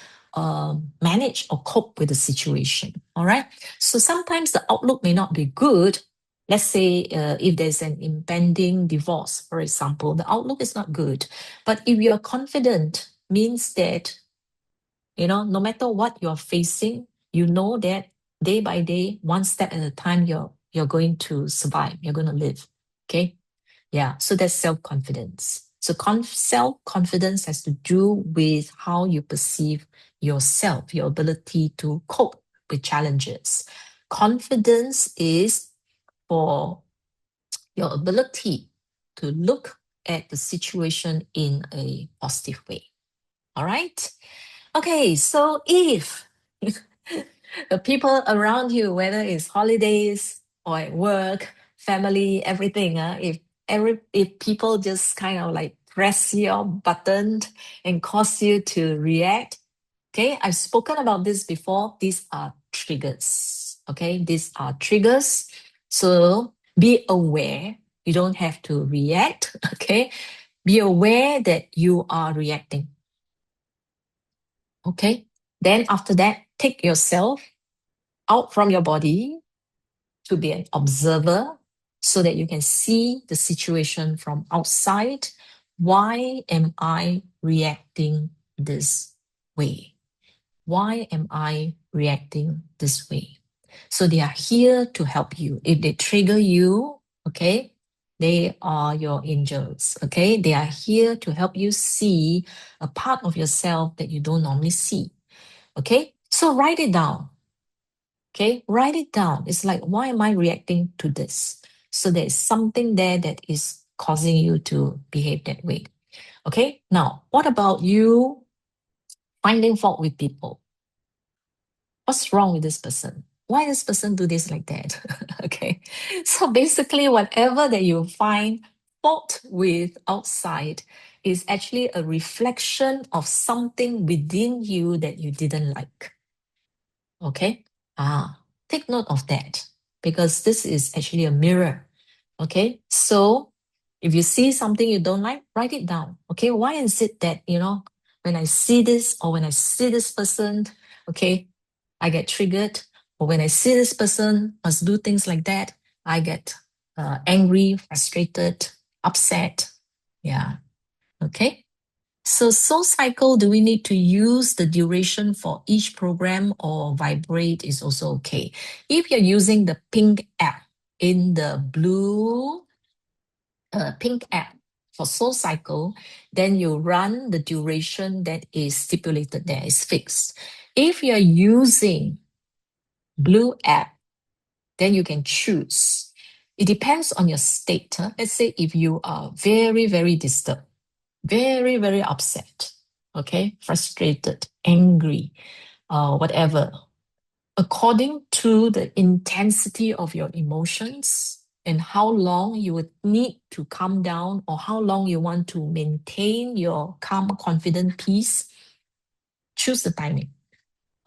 [SPEAKER 1] manage or cope with the situation. All right. So sometimes the outlook may not be good. Let's say if there's an impending divorce, for example, the outlook is not good. But if you're confident, means that no matter what you're facing, you know that day by day, one step at a time, you're going to survive. You're going to live. Okay. Yeah. So that's self-confidence. So self-confidence has to do with how you perceive yourself, your ability to cope with challenges. Confidence is for your ability to look at the situation in a positive way. All right. Okay, so if the people around you, whether it's holidays or at work, family, everything, if people just kind of like press your button and cause you to react, okay, I've spoken about this before. These are triggers. Okay, these are triggers. So be aware. You don't have to react. Okay, be aware that you are reacting. Okay. Then after that, take yourself out from your body to be an observer so that you can see the situation from outside. Why am I reacting this way? Why am I reacting this way? So they are here to help you. If they trigger you, okay, they are your angels, okay? They are here to help you see a part of yourself that you don't normally see. Okay, so write it down. Okay, write it down. It's like, why am I reacting to this? So there's something there that is causing you to behave that way. Okay, now what about you finding fault with people? What's wrong with this person? Why this person do this like that? Okay, so basically, whatever that you find fault with outside is actually a reflection of something within you that you didn't like. Okay. Take note of that because this is actually a mirror. Okay. So if you see something you don't like, write it down. Okay. Why is it that, when I see this or when I see this person, okay, I get triggered? Or when I see this person must do things like that, I get angry, frustrated, upset. Yeah. Okay. So Soul Cycle, do we need to use the duration for each program or vibrate is also okay? If you're using the pink app in the blue pink app for Soul Cycle, then you run the duration that is stipulated there, is fixed. If you're using blue app, then you can choose. It depends on your state. Huh? Let's say if you are very, very disturbed, very, very upset, okay, frustrated, angry, whatever. According to the intensity of your emotions and how long you would need to calm down or how long you want to maintain your calm, confident peace, choose the timing,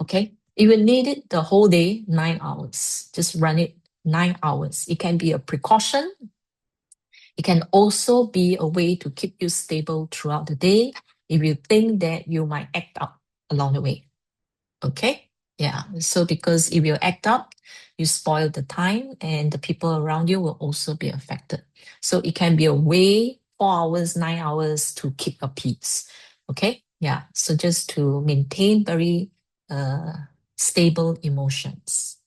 [SPEAKER 1] okay? If you need it the whole day, 9 hours. Just run it 9 hours. It can be a precaution. It can also be a way to keep you stable throughout the day if you think that you might act up along the way. Okay? Yeah. So because if you act up, you spoil the time and the people around you will also be affected. So it can be a way, 4 hours, 9 hours to keep your peace. Okay? Yeah. So just to maintain very stable emotions.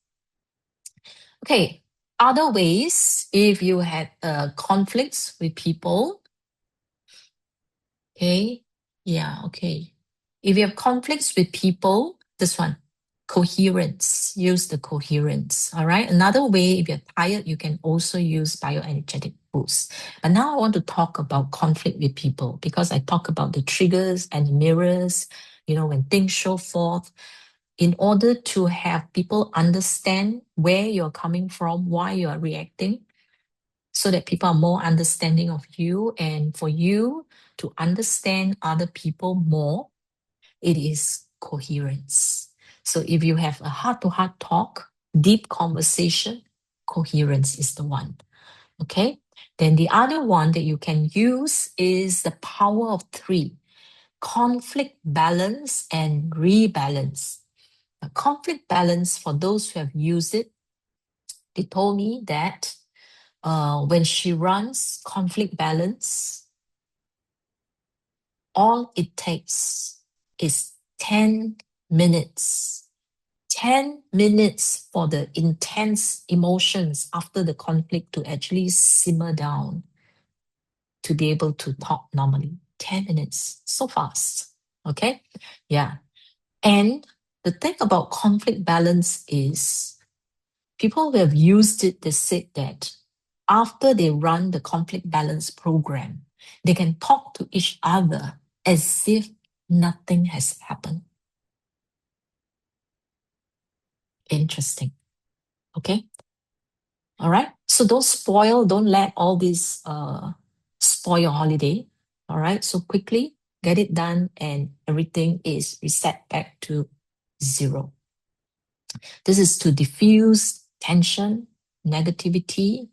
[SPEAKER 1] Okay. Other ways, if you had conflicts with people, okay. Yeah, okay. If you have conflicts with people, this one, coherence. Use the coherence. All right. Another way, if you're tired, you can also use bioenergetic boost. But now I want to talk about conflict with people because I talk about the triggers and the mirrors, when things show forth. In order to have people understand where you're coming from, why you are reacting, so that people are more understanding of you, and for you to understand other people more, it is coherence. So if you have a heart-to-heart talk, deep conversation, coherence is the one. Okay? Then the other one that you can use is the power of 3, conflict balance and rebalance. The conflict balance, for those who have used it, they told me that when she runs conflict balance, all it takes is 10 minutes. 10 minutes for the intense emotions after the conflict to actually simmer down to be able to talk normally. 10 minutes, so fast. Okay? Yeah. And the thing about conflict balance is people who have used it, they said that after they run the conflict balance program, they can talk to each other as if nothing has happened. Interesting. Okay. All right. So don't let all this spoil your holiday. All right. So quickly get it done and everything is reset back to 0. This is to diffuse tension, negativity.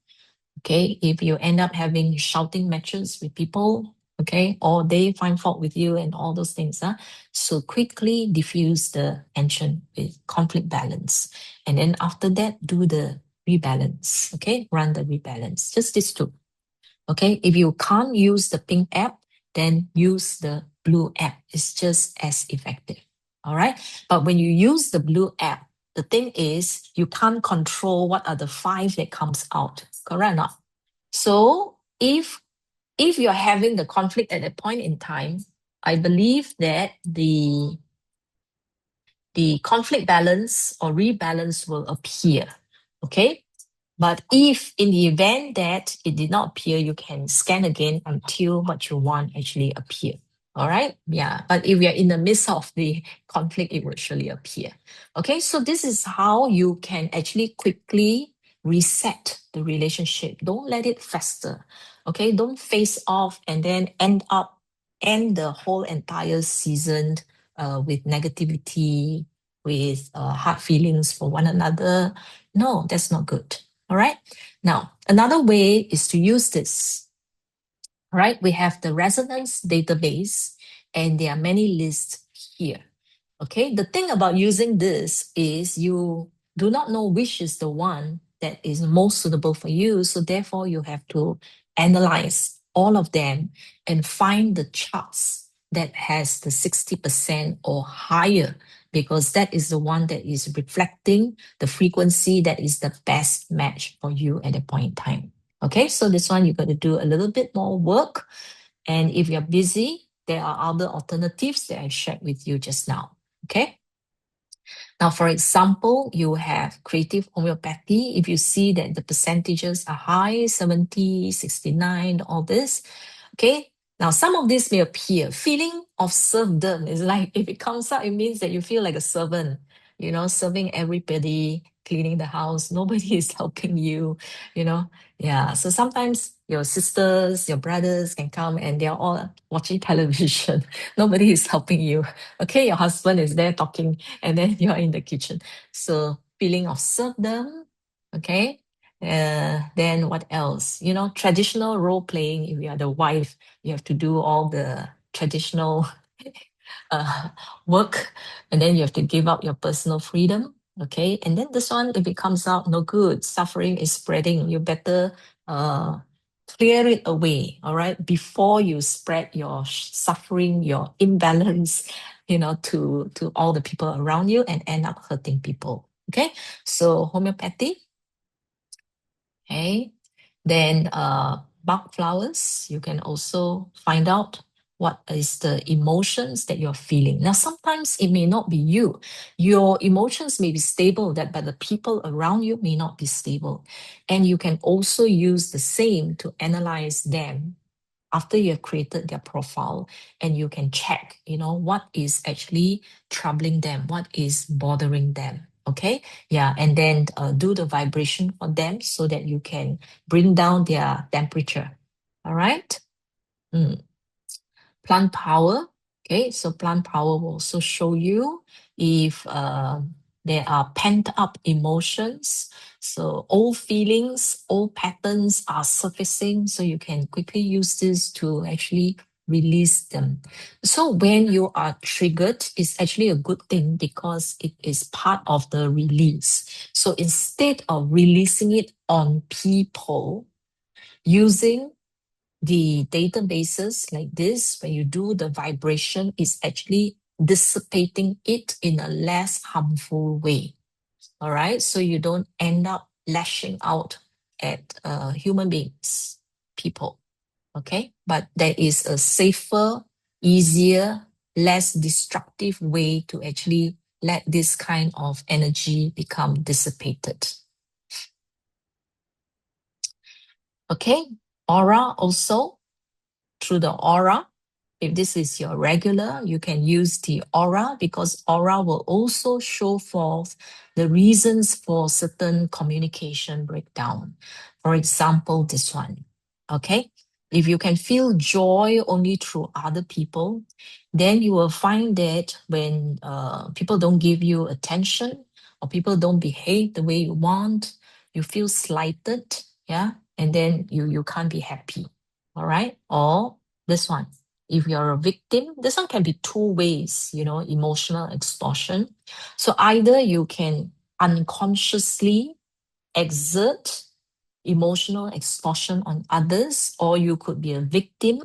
[SPEAKER 1] Okay, if you end up having shouting matches with people, okay, or they find fault with you and all those things, so quickly diffuse the tension with conflict balance. And then after that, do the rebalance, okay, run the rebalance, just these 2. Okay, if you can't use the pink app, then use the blue app. It's just as effective. All right. But when you use the blue app, the thing is you can't control what are the 5 that comes out. Correct or not? So if you're having the conflict at that point in time, I believe that the conflict balance or rebalance will appear. Okay. But if in the event that it did not appear, you can scan again until what you want actually appear. All right. Yeah. But if we are in the midst of the conflict, it will surely appear. Okay. So this is how you can actually quickly reset the relationship. Don't let it fester. Okay. Don't face off and then end the whole entire season with negativity, with hard feelings for one another. No, that's not good. All right. Now, another way is to use this. All right. We have the resonance database, and there are many lists here. Okay. The thing about using this is you do not know which is the one that is most suitable for you. So therefore, you have to analyze all of them and find the charts that has the 60% or higher, because that is the one that is reflecting the frequency that is the best match for you at that point in time. Okay, so this one you got to do a little bit more work. And if you're busy, there are other alternatives that I shared with you just now. Okay. Now, for example, you have creative homeopathy. If you see that the percentages are high, 70, 69, all this, okay? Now, some of this may appear. Feeling of serfdom is like, if it comes up, it means that you feel like a servant, serving everybody, cleaning the house. Nobody is helping you, Yeah, so sometimes your sisters, your brothers can come and they're all watching television. Nobody is helping you. Okay, your husband is there talking and then you're in the kitchen. So feeling of serfdom, okay? Then what else? Traditional role playing. If you are the wife, you have to do all the traditional uh, work, and then you have to give up your personal freedom. Okay, and then this one, if it comes out no good, suffering is spreading. You better clear it away. All right, before you spread your suffering, your imbalance, to all the people around you and end up hurting people. Okay, so homeopathy. Okay, then bug flowers, you can also find out what is the emotions that you're feeling. Now, sometimes it may not be you. Your emotions may be stable, but the people around you may not be stable. And you can also use the same to analyze them after you have created their profile, and you can check, what is actually troubling them, what is bothering them. Okay, yeah, and then do the vibration for them so that you can bring down their temperature. All right. Mm. Plant power. Okay, so plant power will also show you if there are pent up emotions. So old feelings, old patterns are surfacing. So you can quickly use this to actually release them. So when you are triggered, it's actually a good thing because it is part of the release. So instead of releasing it on people, using the databases like this, when you do the vibration, is actually dissipating it in a less harmful way. All right. So you don't end up lashing out at human beings, people. Okay. But there is a safer, easier, less destructive way to actually let this kind of energy become dissipated. Okay. Aura also, through the aura. If this is your regular, you can use the aura because aura will also show forth the reasons for certain communication breakdown. For example, this one. Okay. If you can feel joy only through other people, then you will find that when people don't give you attention or people don't behave the way you want, you feel slighted. Yeah. And then you can't be happy. All right. Or this one, if you're a victim, this one can be two ways, emotional extortion. So either you can unconsciously exert emotional extortion on others, or you could be a victim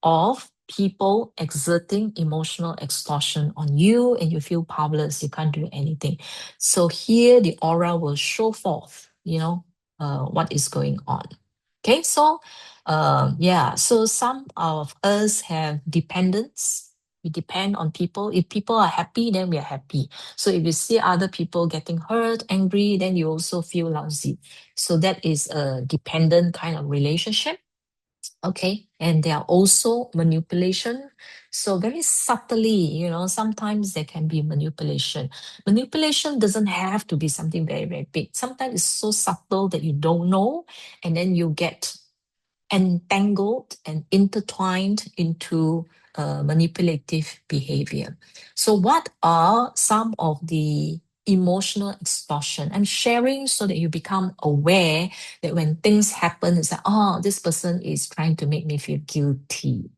[SPEAKER 1] of people exerting emotional extortion on you and you feel powerless, you can't do anything. So here the aura will show forth, what is going on. Okay, so so some of us have dependence. We depend on people. If people are happy, then we are happy. So if you see other people getting hurt, angry, then you also feel lousy. So that is a dependent kind of relationship. Okay, and there are also manipulation. So very subtly, sometimes there can be manipulation. Manipulation doesn't have to be something very, very big. Sometimes it's so subtle that you don't know, and then you get entangled and intertwined into manipulative behavior. So what are some of the emotional extortion? I'm sharing so that you become aware that when things happen, it's like, oh, this person is trying to make me feel guilty.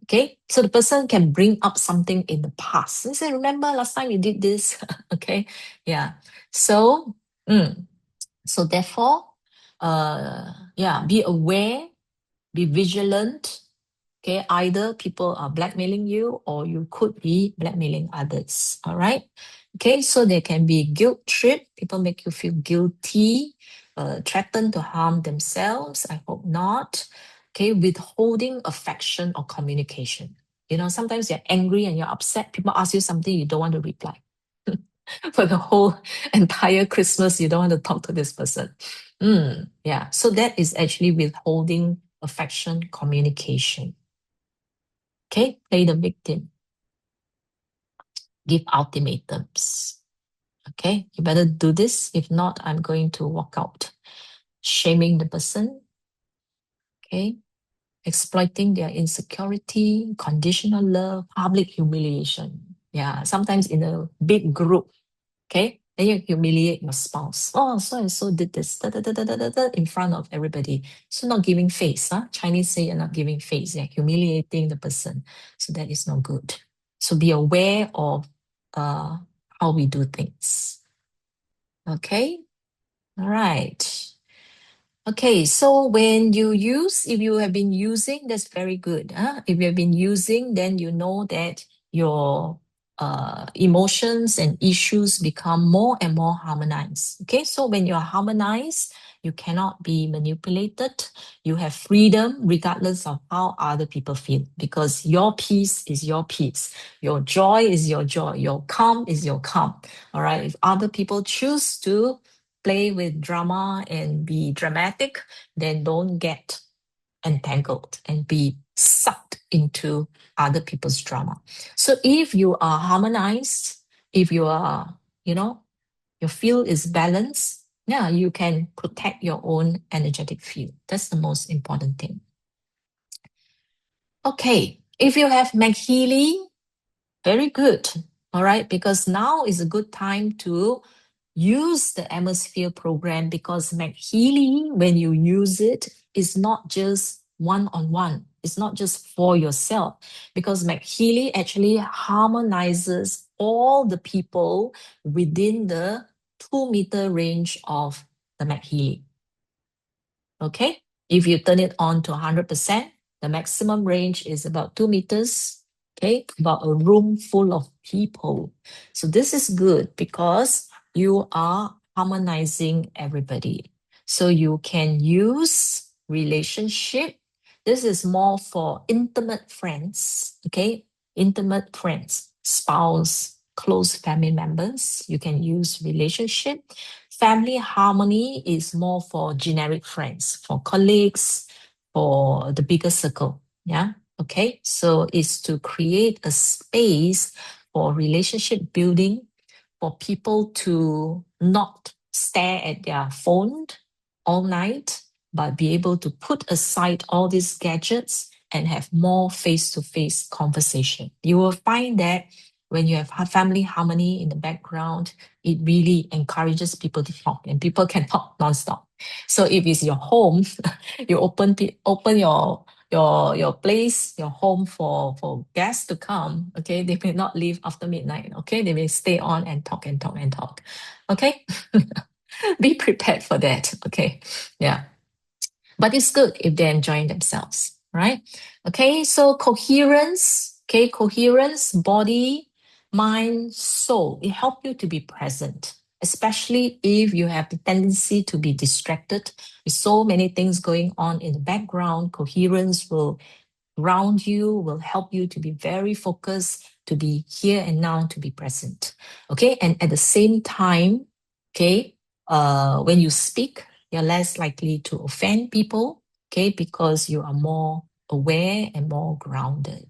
[SPEAKER 1] Okay, so the person can bring up something in the past and say, remember last time you did this. Okay, yeah. So, so therefore, be aware, be vigilant. Okay, either people are blackmailing you or you could be blackmailing others. All right. Okay, so there can be guilt trip. People make you feel guilty, threaten to harm themselves. I hope not. Okay, withholding affection or communication. Sometimes you're angry and you're upset. People ask you something, you don't want to reply. For the whole entire Christmas, you don't want to talk to this person. Yeah, so that is actually withholding affection, communication. Okay, play the victim. Give ultimatums. Okay, you better do this. If not, I'm going to walk out. Shaming the person. Okay, exploiting their insecurity, conditional love, public humiliation. Yeah, sometimes in a big group. Okay, Then you humiliate your spouse. Oh, so and so did this in front of everybody. So not giving face. Chinese say you're not giving face. You're humiliating the person. So that is not good. So be aware of how we do things. Okay. All right. Okay, so when you use, if you have been using, that's very good. If you have been using, then you know that your emotions and issues become more and more harmonized. Okay, so when you're harmonized, you cannot be manipulated. You have freedom regardless of how other people feel, because your peace is your peace. Your joy is your joy. Your calm is your calm. All right, if other people choose to play with drama and be dramatic, then don't get entangled and be sucked into other people's drama. So if you are harmonized, if you are, your field is balanced, yeah, you can protect your own energetic field. That's the most important thing. Okay, if you have MagHealy, very good. All right, because now is a good time to use the atmosphere program, because MagHealy, when you use it, is not just one-on-one. It's not just for yourself, because MagHealy actually harmonizes all the people within the 2-meter range of the MagHealy. Okay, if you turn it on to 100%, the maximum range is about 2 meters. Okay, about a room full of people. So this is good because you are harmonizing everybody. So you can use relationship. This is more for intimate friends. Okay, intimate friends, spouse, close family members. You can use relationship. Family harmony is more for generic friends, for colleagues, for the bigger circle. Yeah. Okay. So it's to create a space for relationship building, for people to not stare at their phone all night, but be able to put aside all these gadgets and have more face-to-face conversation. You will find that when you have family harmony in the background, it really encourages people to talk, and people can talk nonstop. So if it's your home, you open your place, your home for guests to come. Okay, they may not leave after midnight. Okay, they may stay on and talk and talk and talk. Okay, be prepared for that. Okay, yeah. But it's good if they're enjoying themselves, right? Okay, so coherence, body, mind, soul, it helps you to be present, especially if you have the tendency to be distracted with so many things going on in the background. Coherence will ground you, will help you to be very focused, to be here and now, to be present. Okay, and at the same time, okay, when you speak, you're less likely to offend people, okay, because you are more aware and more grounded.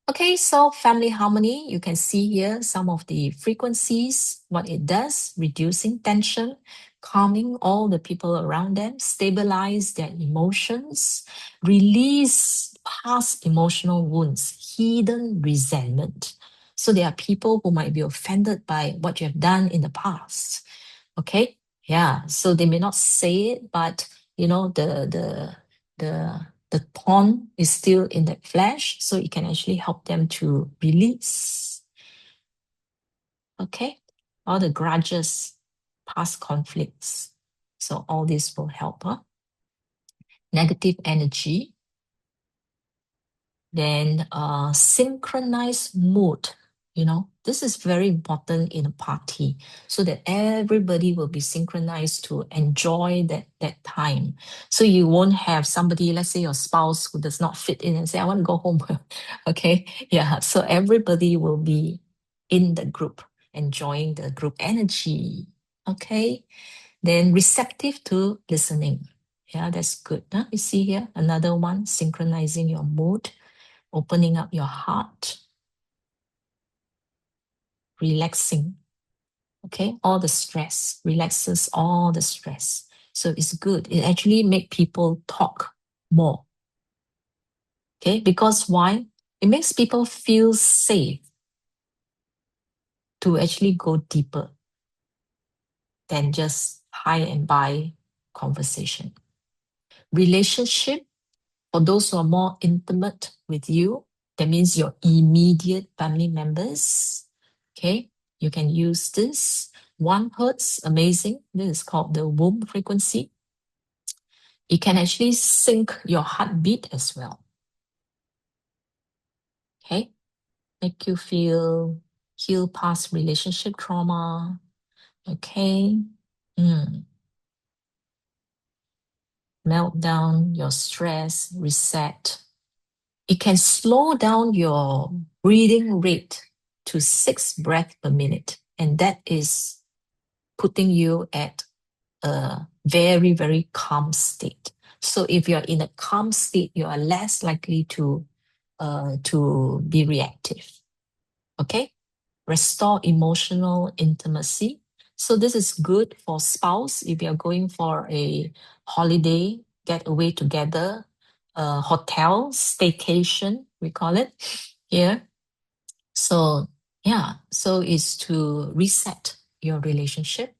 [SPEAKER 1] Okay, so family harmony, you can see here some of the frequencies, what it does, reducing tension, calming all the people around them, stabilize their emotions, release past emotional wounds, hidden resentment. So there are people who might be offended by what you have done in the past. Okay, yeah, so they may not say it, but the thorn is still in that flesh, so it can actually help them to release. Okay, all the grudges, past conflicts. So all this will help. Negative energy. Then synchronized mood. This is very important in a party, so that everybody will be synchronized to enjoy that time. So you won't have somebody, let's say your spouse, who does not fit in and say, I want to go home. Okay, yeah. So everybody will be in the group, enjoying the group energy. Okay, then receptive to listening. Yeah, that's good. You see here, another one, synchronizing your mood, opening up your heart, relaxing. Okay, all the stress, relaxes all the stress. So it's good. It actually makes people talk more. Okay, because why? It makes people feel safe. to actually go deeper than just hi and bye conversation. Relationship, for those who are more intimate with you, that means your immediate family members. Okay, you can use this. 1 hertz, amazing. This is called the womb frequency. It can actually sync your heartbeat as well. Okay, make you heal past relationship trauma. Okay, melt down your stress, reset. It can slow down your breathing rate to 6 breaths per minute. And that is putting you at a very, very calm state. So if you're in a calm state, you are less likely to be reactive. Okay? Restore emotional intimacy. So this is good for spouse if you're going for a holiday, get away together, hotel, staycation, we call it here. So yeah, so it's to reset your relationship.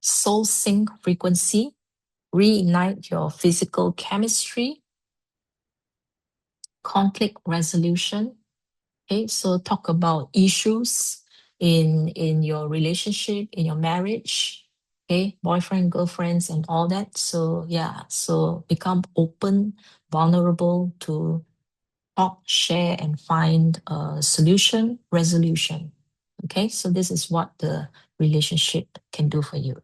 [SPEAKER 1] Soul sync frequency, reignite your physical chemistry, conflict resolution. Okay, so talk about issues in your relationship, in your marriage, okay, boyfriend, girlfriends, and all that. So yeah, so become open, vulnerable to talk, share, and find a solution, resolution. Okay, so this is what the relationship can do for you.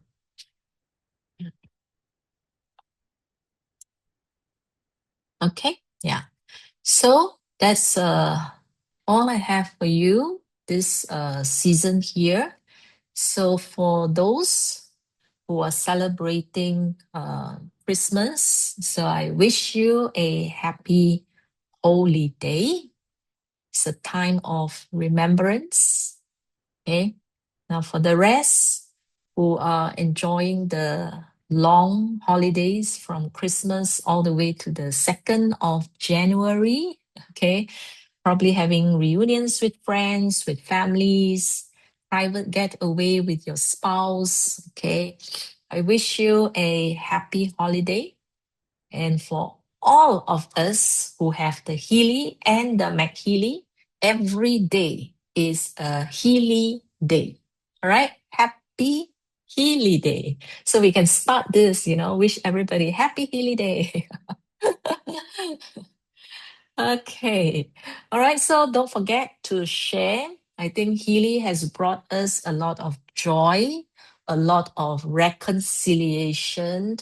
[SPEAKER 1] Okay, yeah. So that's all I have for you this season here. So for those who are celebrating Christmas, so I wish you a happy holy day. It's a time of remembrance. Okay. Now for the rest who are enjoying the long holidays from Christmas all the way to the 2nd of January, okay, probably having reunions with friends, with families, private getaway with your spouse, okay. I wish you a happy holiday. And for all of us who have the Healy and the MagHealy, every day is a Healy day. All right? Happy Healy Day. So we can start this, wish everybody happy Healy Day. Okay. All right. So don't forget to share. I think Healy has brought us a lot of joy, a lot of reconciliation.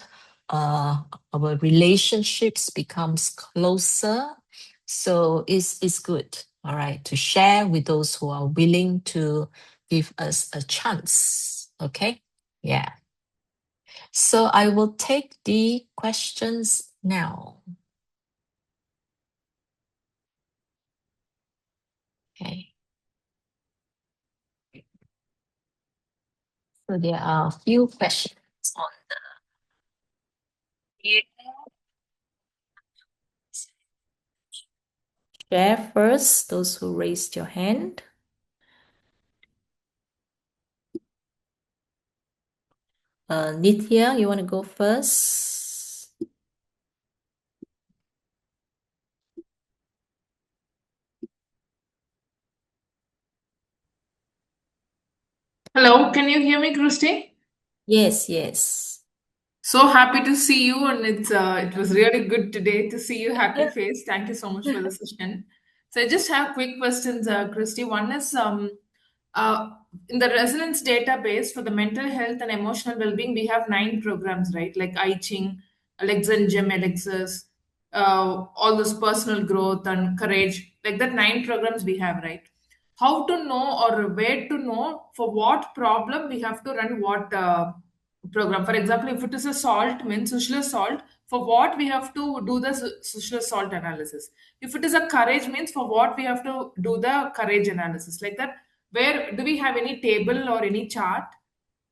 [SPEAKER 1] Our relationships becomes closer. So it's good. All right. To share with those who are willing to give us a chance. Okay. Yeah. So I will take the questions now. Okay. So there are a few questions on here. Share first, those who raised your hand. Nithya, you want to go first?
[SPEAKER 3] Hello, can you hear me, Christi?
[SPEAKER 1] Yes, yes.
[SPEAKER 3] So happy to see you, and it was really good today to see you happy face. Thank you so much for the session. So I just have quick questions, Christy. One is uh, in the resonance database for the mental health and emotional well-being, we have 9 programs, right? Like I Ching, Alexa and Gem Elixirs, all this personal growth and courage, like that 9 programs we have, right? How to know or where to know for what problem we have to run what program. For example, if it is a salt means social salt, for what we have to do the social salt analysis. If it is a courage means for what we have to do the courage analysis, like that. Where do we have any table or any chart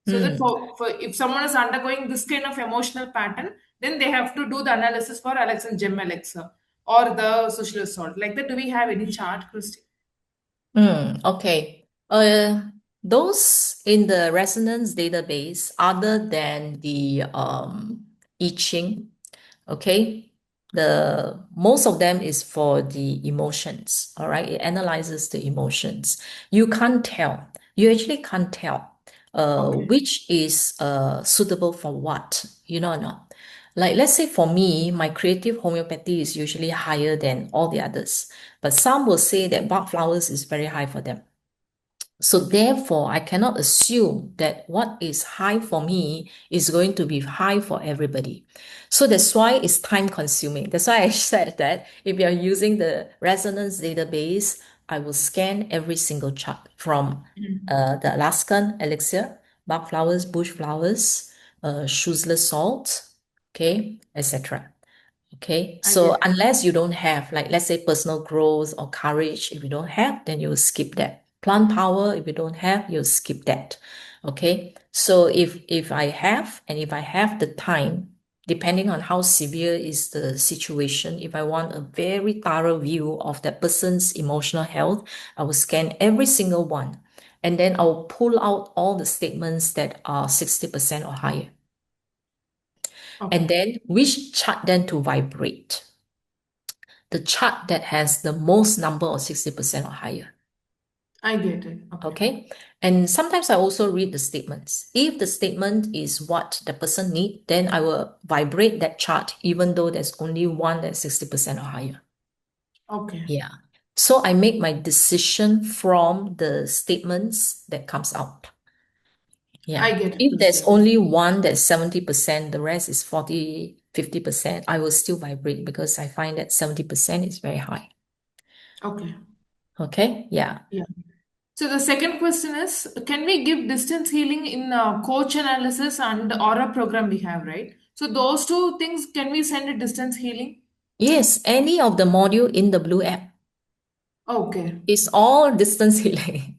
[SPEAKER 3] so that for if someone is undergoing this kind of emotional pattern, then they have to do the analysis for Alex and Gem Alexa or the social assault, like that. Do we have any chart, Christy?
[SPEAKER 1] Okay. Those in the resonance database, other than the I Ching, okay, the most of them is for the emotions. All right, it analyzes the emotions. You can't tell. You actually can't tell
[SPEAKER 3] Okay.
[SPEAKER 1] which is suitable for what. You know or not? Like, let's say for me, my creative homeopathy is usually higher than all the others, but some will say that Bach flowers is very high for them. So therefore, I cannot assume that what is high for me is going to be high for everybody. So that's why it's time consuming. That's why I said that if you're using the resonance database, I will scan every single chart from the Alaskan elixir, Bach flowers, bush flowers, Schussler salt, okay, etc. Okay,
[SPEAKER 3] I
[SPEAKER 1] so
[SPEAKER 3] get it.
[SPEAKER 1] unless you don't have, like, let's say personal growth or courage, if you don't have, then you will skip that. Plant power, if you don't have, you'll skip that. Okay, so if I have, and if I have the time, depending on how severe is the situation, if I want a very thorough view of that person's emotional health, I will scan every single one. And then I'll pull out all the statements that are 60% or higher.
[SPEAKER 3] Okay.
[SPEAKER 1] And then which chart then to vibrate? The chart that has the most number of 60% or higher.
[SPEAKER 3] I get it. Okay.
[SPEAKER 1] Okay. And sometimes I also read the statements. If the statement is what the person need, then I will vibrate that chart, even though there's only one that's 60% or higher.
[SPEAKER 3] Okay.
[SPEAKER 1] Yeah. So I make my decision from the statements that comes out. Yeah.
[SPEAKER 3] I get it,
[SPEAKER 1] If there's
[SPEAKER 3] Christi.
[SPEAKER 1] only one that's 70%, the rest is 40, 50%, I will still vibrate because I find that 70% is very high.
[SPEAKER 3] Okay.
[SPEAKER 1] Okay. Yeah.
[SPEAKER 3] Yeah. So the second question is, can we give distance healing in coach analysis and aura program we have, right? So those two things, can we send a distance healing?
[SPEAKER 1] Yes, any of the module in the Blue app
[SPEAKER 3] Okay.
[SPEAKER 1] is all distance healing.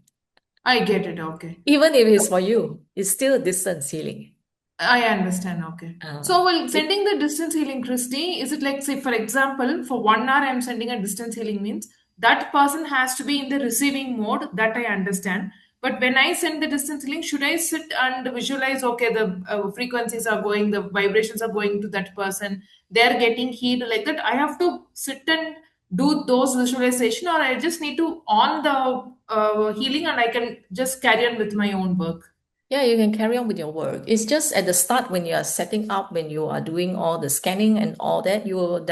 [SPEAKER 3] I get it. Okay.
[SPEAKER 1] Even if it's for you, it's still distance healing.
[SPEAKER 3] I understand. Okay.
[SPEAKER 1] Uh,
[SPEAKER 3] So while
[SPEAKER 1] it-
[SPEAKER 3] sending the distance healing, Christy, is it like, say, for example, for 1 hour, I'm sending a distance healing means that person has to be in the receiving mode. That I understand. But when I send the distance healing, should I sit and visualize, okay, the frequencies are going, the vibrations are going to that person, they're getting healed like that? I have to sit and do those visualization, or I just need to on the healing and I can just carry on with my own work?
[SPEAKER 1] yeah, you can carry on with your work. It's just at the start when you are setting up, when you are doing all the scanning and all that, you will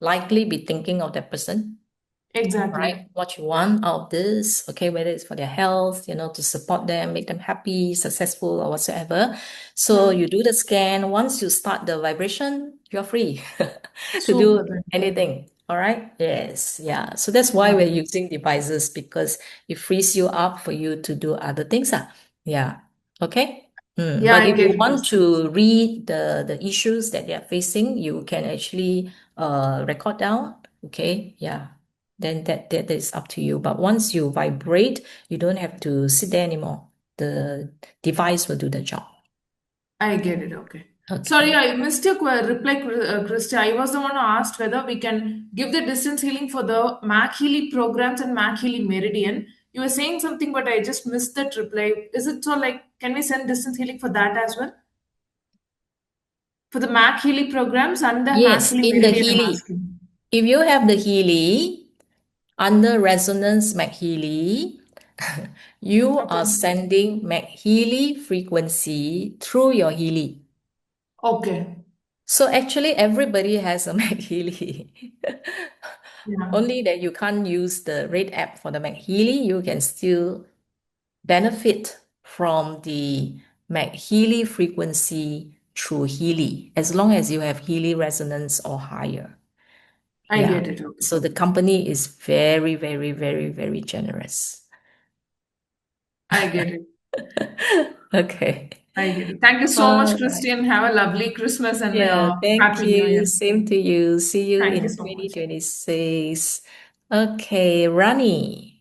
[SPEAKER 1] likely be thinking of that person.
[SPEAKER 3] Exactly.
[SPEAKER 1] Right? What you want out of this, okay, whether it's for their health, to support them, make them happy, successful, or whatsoever. So
[SPEAKER 3] Hmm.
[SPEAKER 1] you do the scan. Once you start the vibration, you're free to do
[SPEAKER 3] Super then.
[SPEAKER 1] anything. All right? Yes. Yeah. So that's why
[SPEAKER 3] Yeah.
[SPEAKER 1] we're using devices because it frees you up for you to do other things. Yeah. Okay.
[SPEAKER 3] Yeah,
[SPEAKER 1] But
[SPEAKER 3] I
[SPEAKER 1] if you
[SPEAKER 3] get it,
[SPEAKER 1] want
[SPEAKER 3] Christy.
[SPEAKER 1] to read the issues that they're facing, you can actually record down. Okay. Yeah, then that is up to you. But once you vibrate, you don't have to sit there anymore. The device will do the job.
[SPEAKER 3] I get it. Okay. Sorry,
[SPEAKER 1] Okay.
[SPEAKER 3] I missed your reply, Christy. I was the one who asked whether we can give the distance healing for the MagHealy programs and MagHealy Meridian. You were saying something, but I just missed that reply. Is it so like, can we send distance healing for that as well? For the MagHealy programs and the
[SPEAKER 1] Yes,
[SPEAKER 3] MagHealy
[SPEAKER 1] in the
[SPEAKER 3] Meridian, I'm
[SPEAKER 1] Healy.
[SPEAKER 3] asking.
[SPEAKER 1] If you have the Healy under resonance MagHealy, you are
[SPEAKER 3] Okay.
[SPEAKER 1] sending MagHealy frequency through your Healy.
[SPEAKER 3] Okay.
[SPEAKER 1] So actually, everybody has a MagHealy.
[SPEAKER 3] Yeah.
[SPEAKER 1] Only that you can't use the Red app for the MagHealy. You can still benefit from the MagHealy frequency through Healy, as long as you have Healy resonance or higher.
[SPEAKER 3] I
[SPEAKER 1] Yeah.
[SPEAKER 3] get it. Okay.
[SPEAKER 1] So the company is very, very, very, very generous.
[SPEAKER 3] I get it.
[SPEAKER 1] Okay.
[SPEAKER 3] I get it. Thank you so
[SPEAKER 1] All
[SPEAKER 3] much,
[SPEAKER 1] right.
[SPEAKER 3] Christian. Have a lovely Christmas and
[SPEAKER 1] Yeah, thank
[SPEAKER 3] Happy New
[SPEAKER 1] you.
[SPEAKER 3] Year.
[SPEAKER 1] Same to you. See you
[SPEAKER 3] Thank you
[SPEAKER 1] in
[SPEAKER 3] so much.
[SPEAKER 1] 2026. Okay, Rani.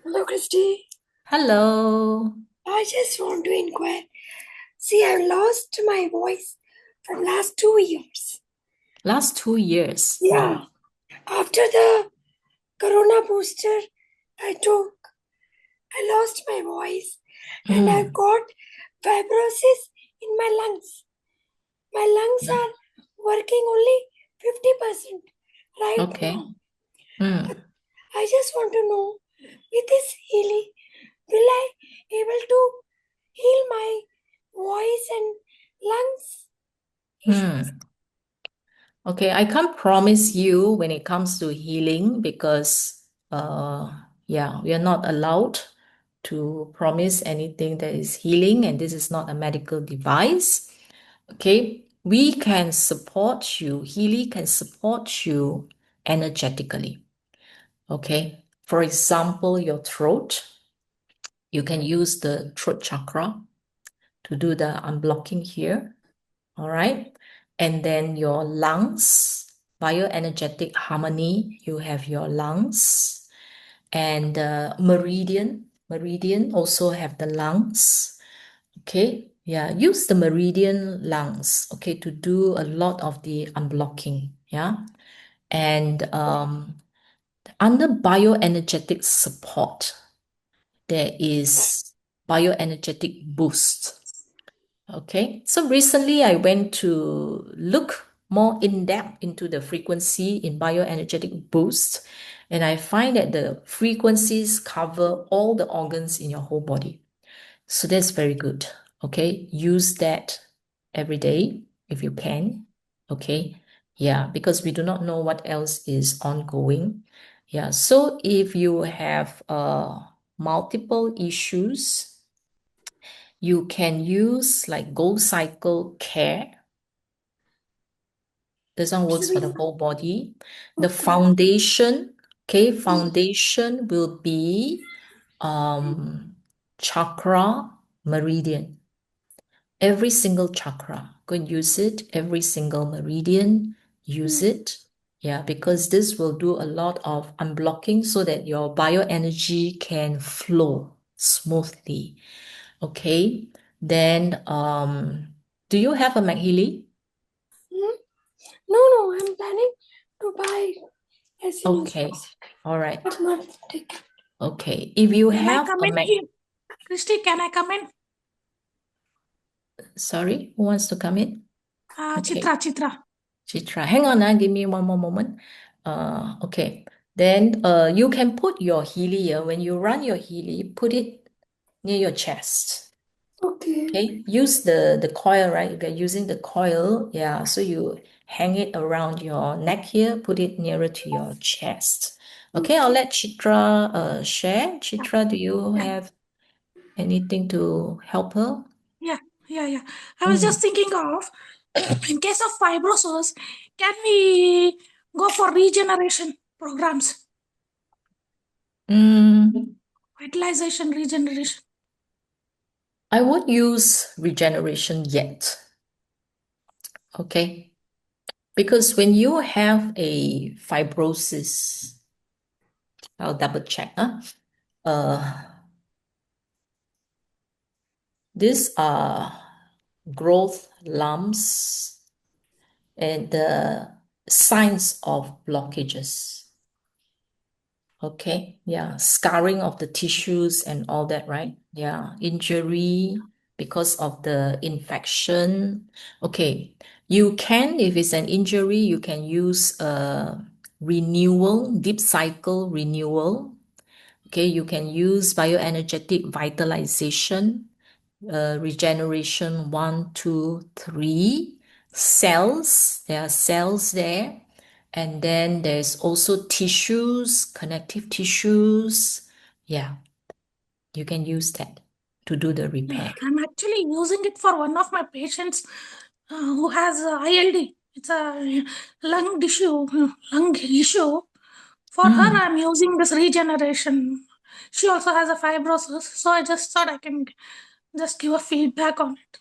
[SPEAKER 4] Hello, Christy.
[SPEAKER 1] Hello.
[SPEAKER 4] I just want to inquire. See, I lost my voice for last 2 years.
[SPEAKER 1] Last 2 years.
[SPEAKER 4] Yeah. After the corona booster I took, I lost my voice and I've got fibrosis in my lungs. My lungs are working only 50% right
[SPEAKER 1] Okay.
[SPEAKER 4] now.
[SPEAKER 1] Mm.
[SPEAKER 4] I just want to know, with this healing, will I able to heal my voice and lungs issues?
[SPEAKER 1] Okay, I can't promise you when it comes to healing because yeah, we are not allowed to promise anything that is healing, and this is not a medical device. Okay, we can support you, Healy can support you energetically. Okay, for example, your throat, you can use the throat chakra to do the unblocking here. All right. And then your lungs, bioenergetic harmony, you have your lungs. And meridian also have the lungs. Okay. Yeah. Use the meridian lungs, okay, to do a lot of the unblocking. Yeah. And under bioenergetic support, there is bioenergetic boost. Okay, so recently I went to look more in depth into the frequency in bioenergetic boost, and I find that the frequencies cover all the organs in your whole body. So that's very good. Okay, use that every day if you can. Okay, yeah, because we do not know what else is ongoing. Yeah, so if you have multiple issues, you can use like Gold Cycle Care. This one works for the whole body. The foundation, okay, foundation will be chakra meridian. Every single chakra, go and use it. Every single meridian, use it. Yeah, because this will do a lot of unblocking so that your bioenergy can flow smoothly. Okay, then do you have a MagHealy?
[SPEAKER 4] No, I'm planning to buy as soon as
[SPEAKER 1] Okay,
[SPEAKER 4] possible.
[SPEAKER 1] all right.
[SPEAKER 4] But not take.
[SPEAKER 1] Okay, if you
[SPEAKER 4] Can I
[SPEAKER 1] have
[SPEAKER 4] come
[SPEAKER 1] a
[SPEAKER 4] in here? Christi, can I come in?
[SPEAKER 1] sorry, who wants to come in? Okay,
[SPEAKER 4] Chitra.
[SPEAKER 1] Chitra, hang on, give me one more moment. Okay, then you can put your Healy, when you run your Healy, put it near your chest.
[SPEAKER 4] Okay.
[SPEAKER 1] Okay, use the coil, right? If you're using the coil, yeah, so you hang it around your neck here, put it nearer to your chest. Okay, I'll let Chitra share. Chitra, do you have anything to help her?
[SPEAKER 4] Yeah. I was just thinking of, in case of fibrosis, can we go for regeneration programs?
[SPEAKER 1] Mm,
[SPEAKER 4] Vitalization, regeneration.
[SPEAKER 1] I won't use regeneration yet. Okay, because when you have a fibrosis, I'll double check. Uh, these are growth lumps and the signs of blockages. Okay, yeah, scarring of the tissues and all that, right? Yeah, injury because of the infection. Okay, you can, if it's an injury, you can use renewal, deep cycle renewal. Okay, you can use bioenergetic vitalization, regeneration 1, 2, 3, cells. There are cells there. And then there's also tissues, connective tissues. Yeah, you can use that to do the repair.
[SPEAKER 4] I'm actually using it for one of my patients who has ILD. It's a lung issue. For her, I'm using this regeneration. She also has a fibrosis, so I just thought I can just give a feedback on it.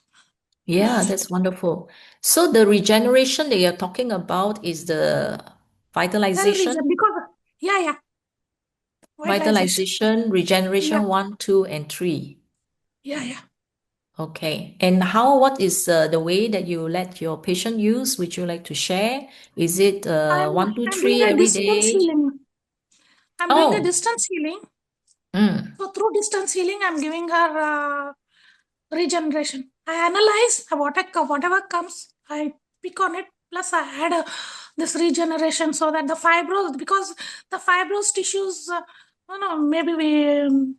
[SPEAKER 1] Yeah, that's wonderful. So the regeneration that you're talking about is the
[SPEAKER 4] Cell regeneration,
[SPEAKER 1] vitalization,
[SPEAKER 4] because vitalization.
[SPEAKER 1] vitalization,
[SPEAKER 4] Yeah,
[SPEAKER 1] regeneration 1, 2, and 3.
[SPEAKER 4] yeah.
[SPEAKER 1] Okay. And what is the way that you let your patient use? Would you like to share? Is it
[SPEAKER 4] I'm
[SPEAKER 1] 1, 2,
[SPEAKER 4] I'm doing
[SPEAKER 1] 3
[SPEAKER 4] a
[SPEAKER 1] every
[SPEAKER 4] distance
[SPEAKER 1] day?
[SPEAKER 4] healing. I'm doing a
[SPEAKER 1] Oh,
[SPEAKER 4] distance healing.
[SPEAKER 1] mm,
[SPEAKER 4] So through distance healing, I'm giving her regeneration. I analyze whatever comes. I pick on it. Plus, I add this regeneration so that the fibros, because the fibrous tissues, maybe we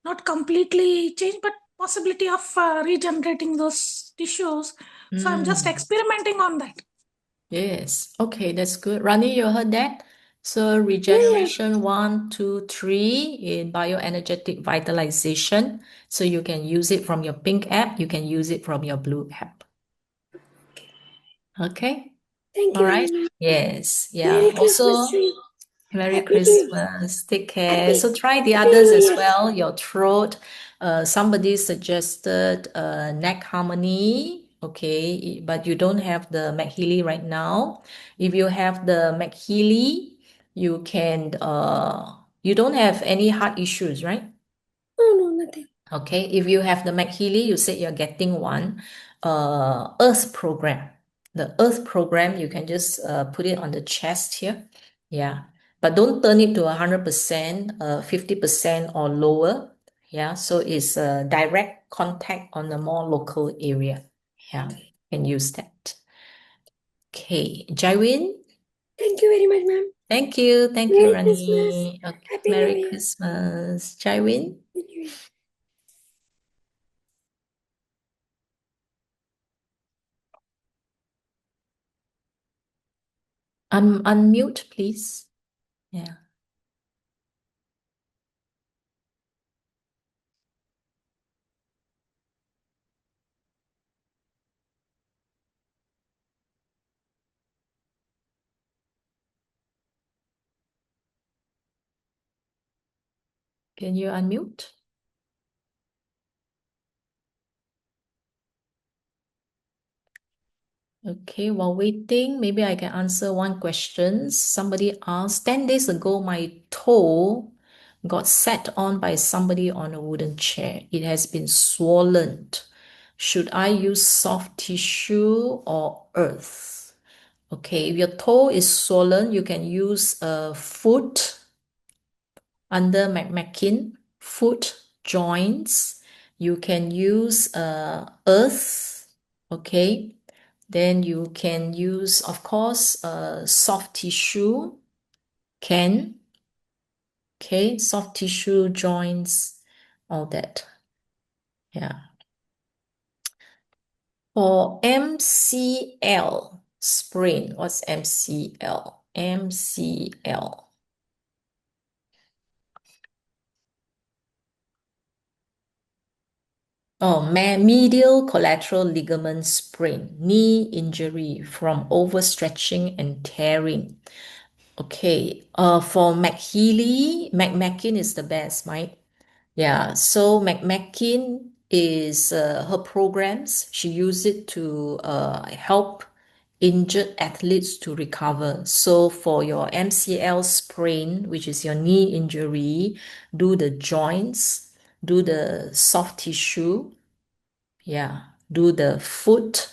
[SPEAKER 4] not completely change, but possibility of regenerating those tissues. So I'm just
[SPEAKER 1] mm.
[SPEAKER 4] experimenting on that.
[SPEAKER 1] Yes. Okay, that's good. Rani, you heard that? So regeneration 1, 2, 3 in bioenergetic vitalization. So you can use it from your pink app. You can use it from your blue app. Okay.
[SPEAKER 5] Thank
[SPEAKER 1] All
[SPEAKER 5] you,
[SPEAKER 1] right.
[SPEAKER 5] Anima.
[SPEAKER 1] Yes. Yeah.
[SPEAKER 5] Merry Christmas
[SPEAKER 1] Also,
[SPEAKER 5] tree.
[SPEAKER 1] Merry
[SPEAKER 5] Happy New Year.
[SPEAKER 1] Christmas. Take care.
[SPEAKER 5] Happy,
[SPEAKER 1] So try the
[SPEAKER 5] Happy
[SPEAKER 1] others
[SPEAKER 5] New
[SPEAKER 1] as
[SPEAKER 5] Year.
[SPEAKER 1] well. Your throat. Somebody suggested neck harmony. Okay, but you don't have the MagHealy right now. If you have the MagHealy, you can you don't have any heart issues, right?
[SPEAKER 5] Oh, no, nothing.
[SPEAKER 1] Okay, if you have the MagHealy, you said you're getting one. Earth program. The Earth program, you can just put it on the chest here. Yeah, but don't turn it to 100%, 50% or lower. Yeah, so it's direct contact on a more local area. Yeah, you can use that. Okay, Jaiwin,
[SPEAKER 5] Thank you very much, ma'am.
[SPEAKER 1] thank you. Thank you,
[SPEAKER 5] Merry Christmas.
[SPEAKER 1] Rani. Okay,
[SPEAKER 5] Happy New
[SPEAKER 1] Merry
[SPEAKER 5] Year.
[SPEAKER 1] Christmas. Jaiwin,
[SPEAKER 5] Happy New Year.
[SPEAKER 1] unmute, please. Yeah. Can you unmute? Okay, while waiting, maybe I can answer one question. Somebody asked, 10 days ago, my toe got sat on by somebody on a wooden chair. It has been swollen. Should I use soft tissue or earth? Okay, if your toe is swollen, you can use a foot under McMakin, foot joints. You can use earth, okay? Then you can use, of course, soft tissue, can, okay? Soft tissue, joints, all that. Yeah. For MCL, sprain, what's MCL? MCL. Oh, medial collateral ligament sprain, knee injury from overstretching and tearing. Okay, for McMakin is the best, right? Yeah, so McMakin is her programs. She used it to help injured athletes to recover. So for your MCL sprain, which is your knee injury, do the joints, do the soft tissue, yeah, do the foot,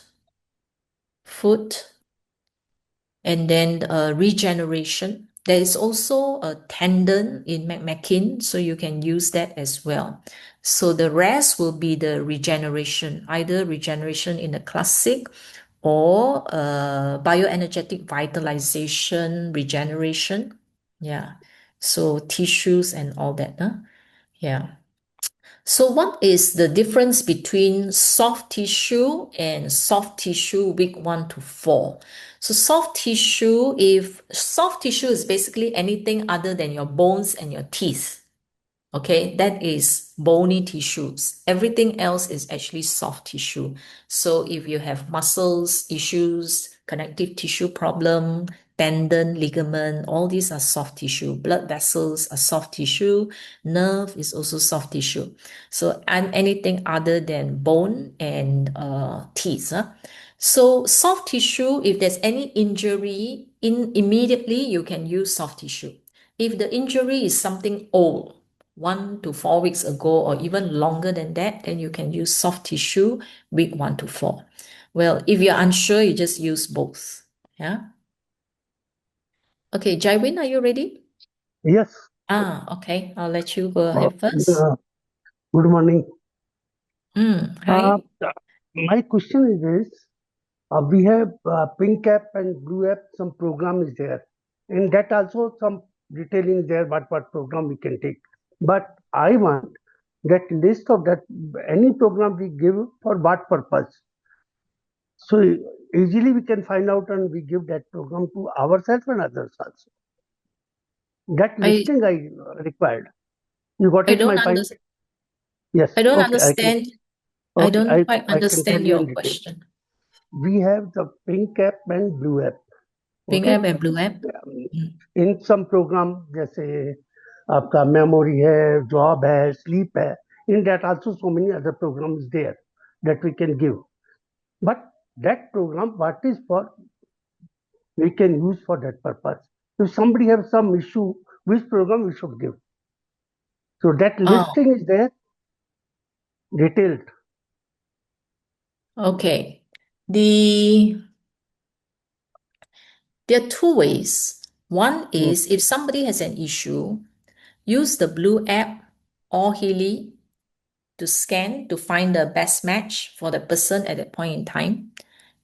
[SPEAKER 1] and then regeneration. There is also a tendon in McMakin, so you can use that as well. So the rest will be the regeneration, either regeneration in the classic or bioenergetic vitalization, regeneration. Yeah. So tissues and all that. Huh? Yeah. So what is the difference between soft tissue and soft tissue week 1 to 4? So if soft tissue is basically anything other than your bones and your teeth. Okay, that is bony tissues. Everything else is actually soft tissue. So if you have muscles issues, connective tissue problem, tendon, ligament, all these are soft tissue. Blood vessels are soft tissue. Nerve is also soft tissue. So and anything other than bone and teeth. Huh? So soft tissue, if there's any injury, immediately you can use soft tissue. If the injury is something old, 1 to 4 weeks ago or even longer than that, then you can use soft tissue week 1 to 4. Well, if you're unsure, you just use both. Yeah. Okay, Jaiwin, are you ready?
[SPEAKER 6] Yes.
[SPEAKER 1] Okay. I'll let you go ahead first.
[SPEAKER 6] Good morning.
[SPEAKER 1] Hi.
[SPEAKER 6] My question is this. We have pink app and blue app, some program is there. In that also some detailing is there, what program we can take. But I want that list of that, any program we give for what purpose. So easily we can find out and we give that program to ourselves and others also. That listing I required. You got
[SPEAKER 1] I
[SPEAKER 6] it,
[SPEAKER 1] don't
[SPEAKER 6] my point?
[SPEAKER 1] understand.
[SPEAKER 6] Yes.
[SPEAKER 1] I don't
[SPEAKER 6] Okay.
[SPEAKER 1] understand. I
[SPEAKER 6] Okay,
[SPEAKER 1] don't quite
[SPEAKER 6] I can tell
[SPEAKER 1] understand
[SPEAKER 6] you
[SPEAKER 1] your
[SPEAKER 6] in detail.
[SPEAKER 1] question.
[SPEAKER 6] We have the pink app and blue app.
[SPEAKER 1] Pink
[SPEAKER 6] Okay?
[SPEAKER 1] app and blue app.
[SPEAKER 6] In some program जैसे आपका memory है, job है, sleep है, in that also so many other programs there that we can give. But that program, what is for, we can use for that purpose. If somebody has some issue, which program we should give? So that listing is there, detailed.
[SPEAKER 1] Okay. There are two ways. One is if somebody has an issue, use the blue app or Healy to scan to find the best match for the person at that point in time.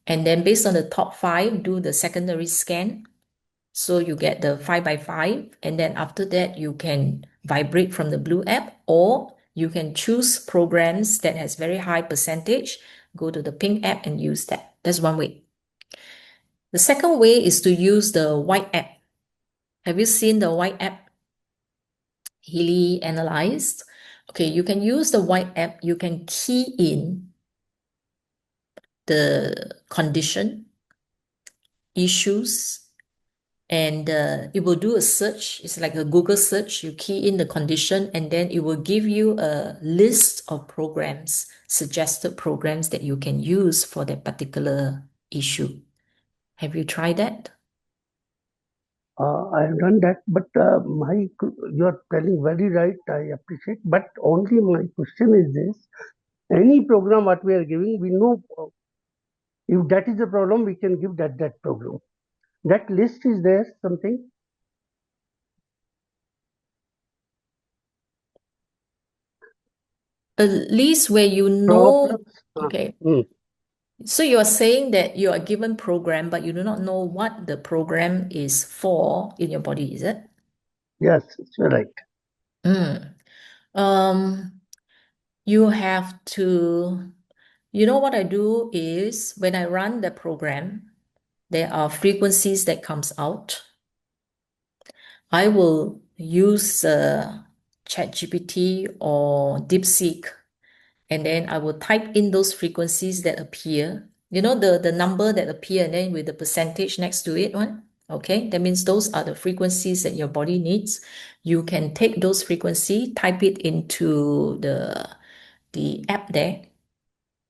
[SPEAKER 1] And then based on the top 5, do the secondary scan. So you get the 5 by 5. And then after that, you can vibrate from the blue app, or you can choose programs that has very high percentage, go to the pink app and use that. That's one way. The second way is to use the white app. Have you seen the white app? Healy Analyse. Okay, you can use the white app. You can key in the condition, issues, and it will do a search. It's like a Google search. You key in the condition, and then it will give you a list of programs, suggested programs that you can use for that particular issue. Have you tried that?
[SPEAKER 6] I have done that, but you are telling very right. I appreciate, but only my question is this: any program what we are giving, we know if that is the problem, we can give that program. That list is there something.
[SPEAKER 1] A list where you know. Okay.
[SPEAKER 6] Mm.
[SPEAKER 1] So you are saying that you are given program, but you do not know what the program is for in your body, is it?
[SPEAKER 6] Yes, you're right.
[SPEAKER 1] You have to, you know what I do is when I run the program, there are frequencies that comes out. I will use ChatGPT or DeepSeek, and then I will type in those frequencies that appear. You know, the number that appear and then with the percentage next to it, one. Okay, that means those are the frequencies that your body needs. You can take those frequency, type it into the app there.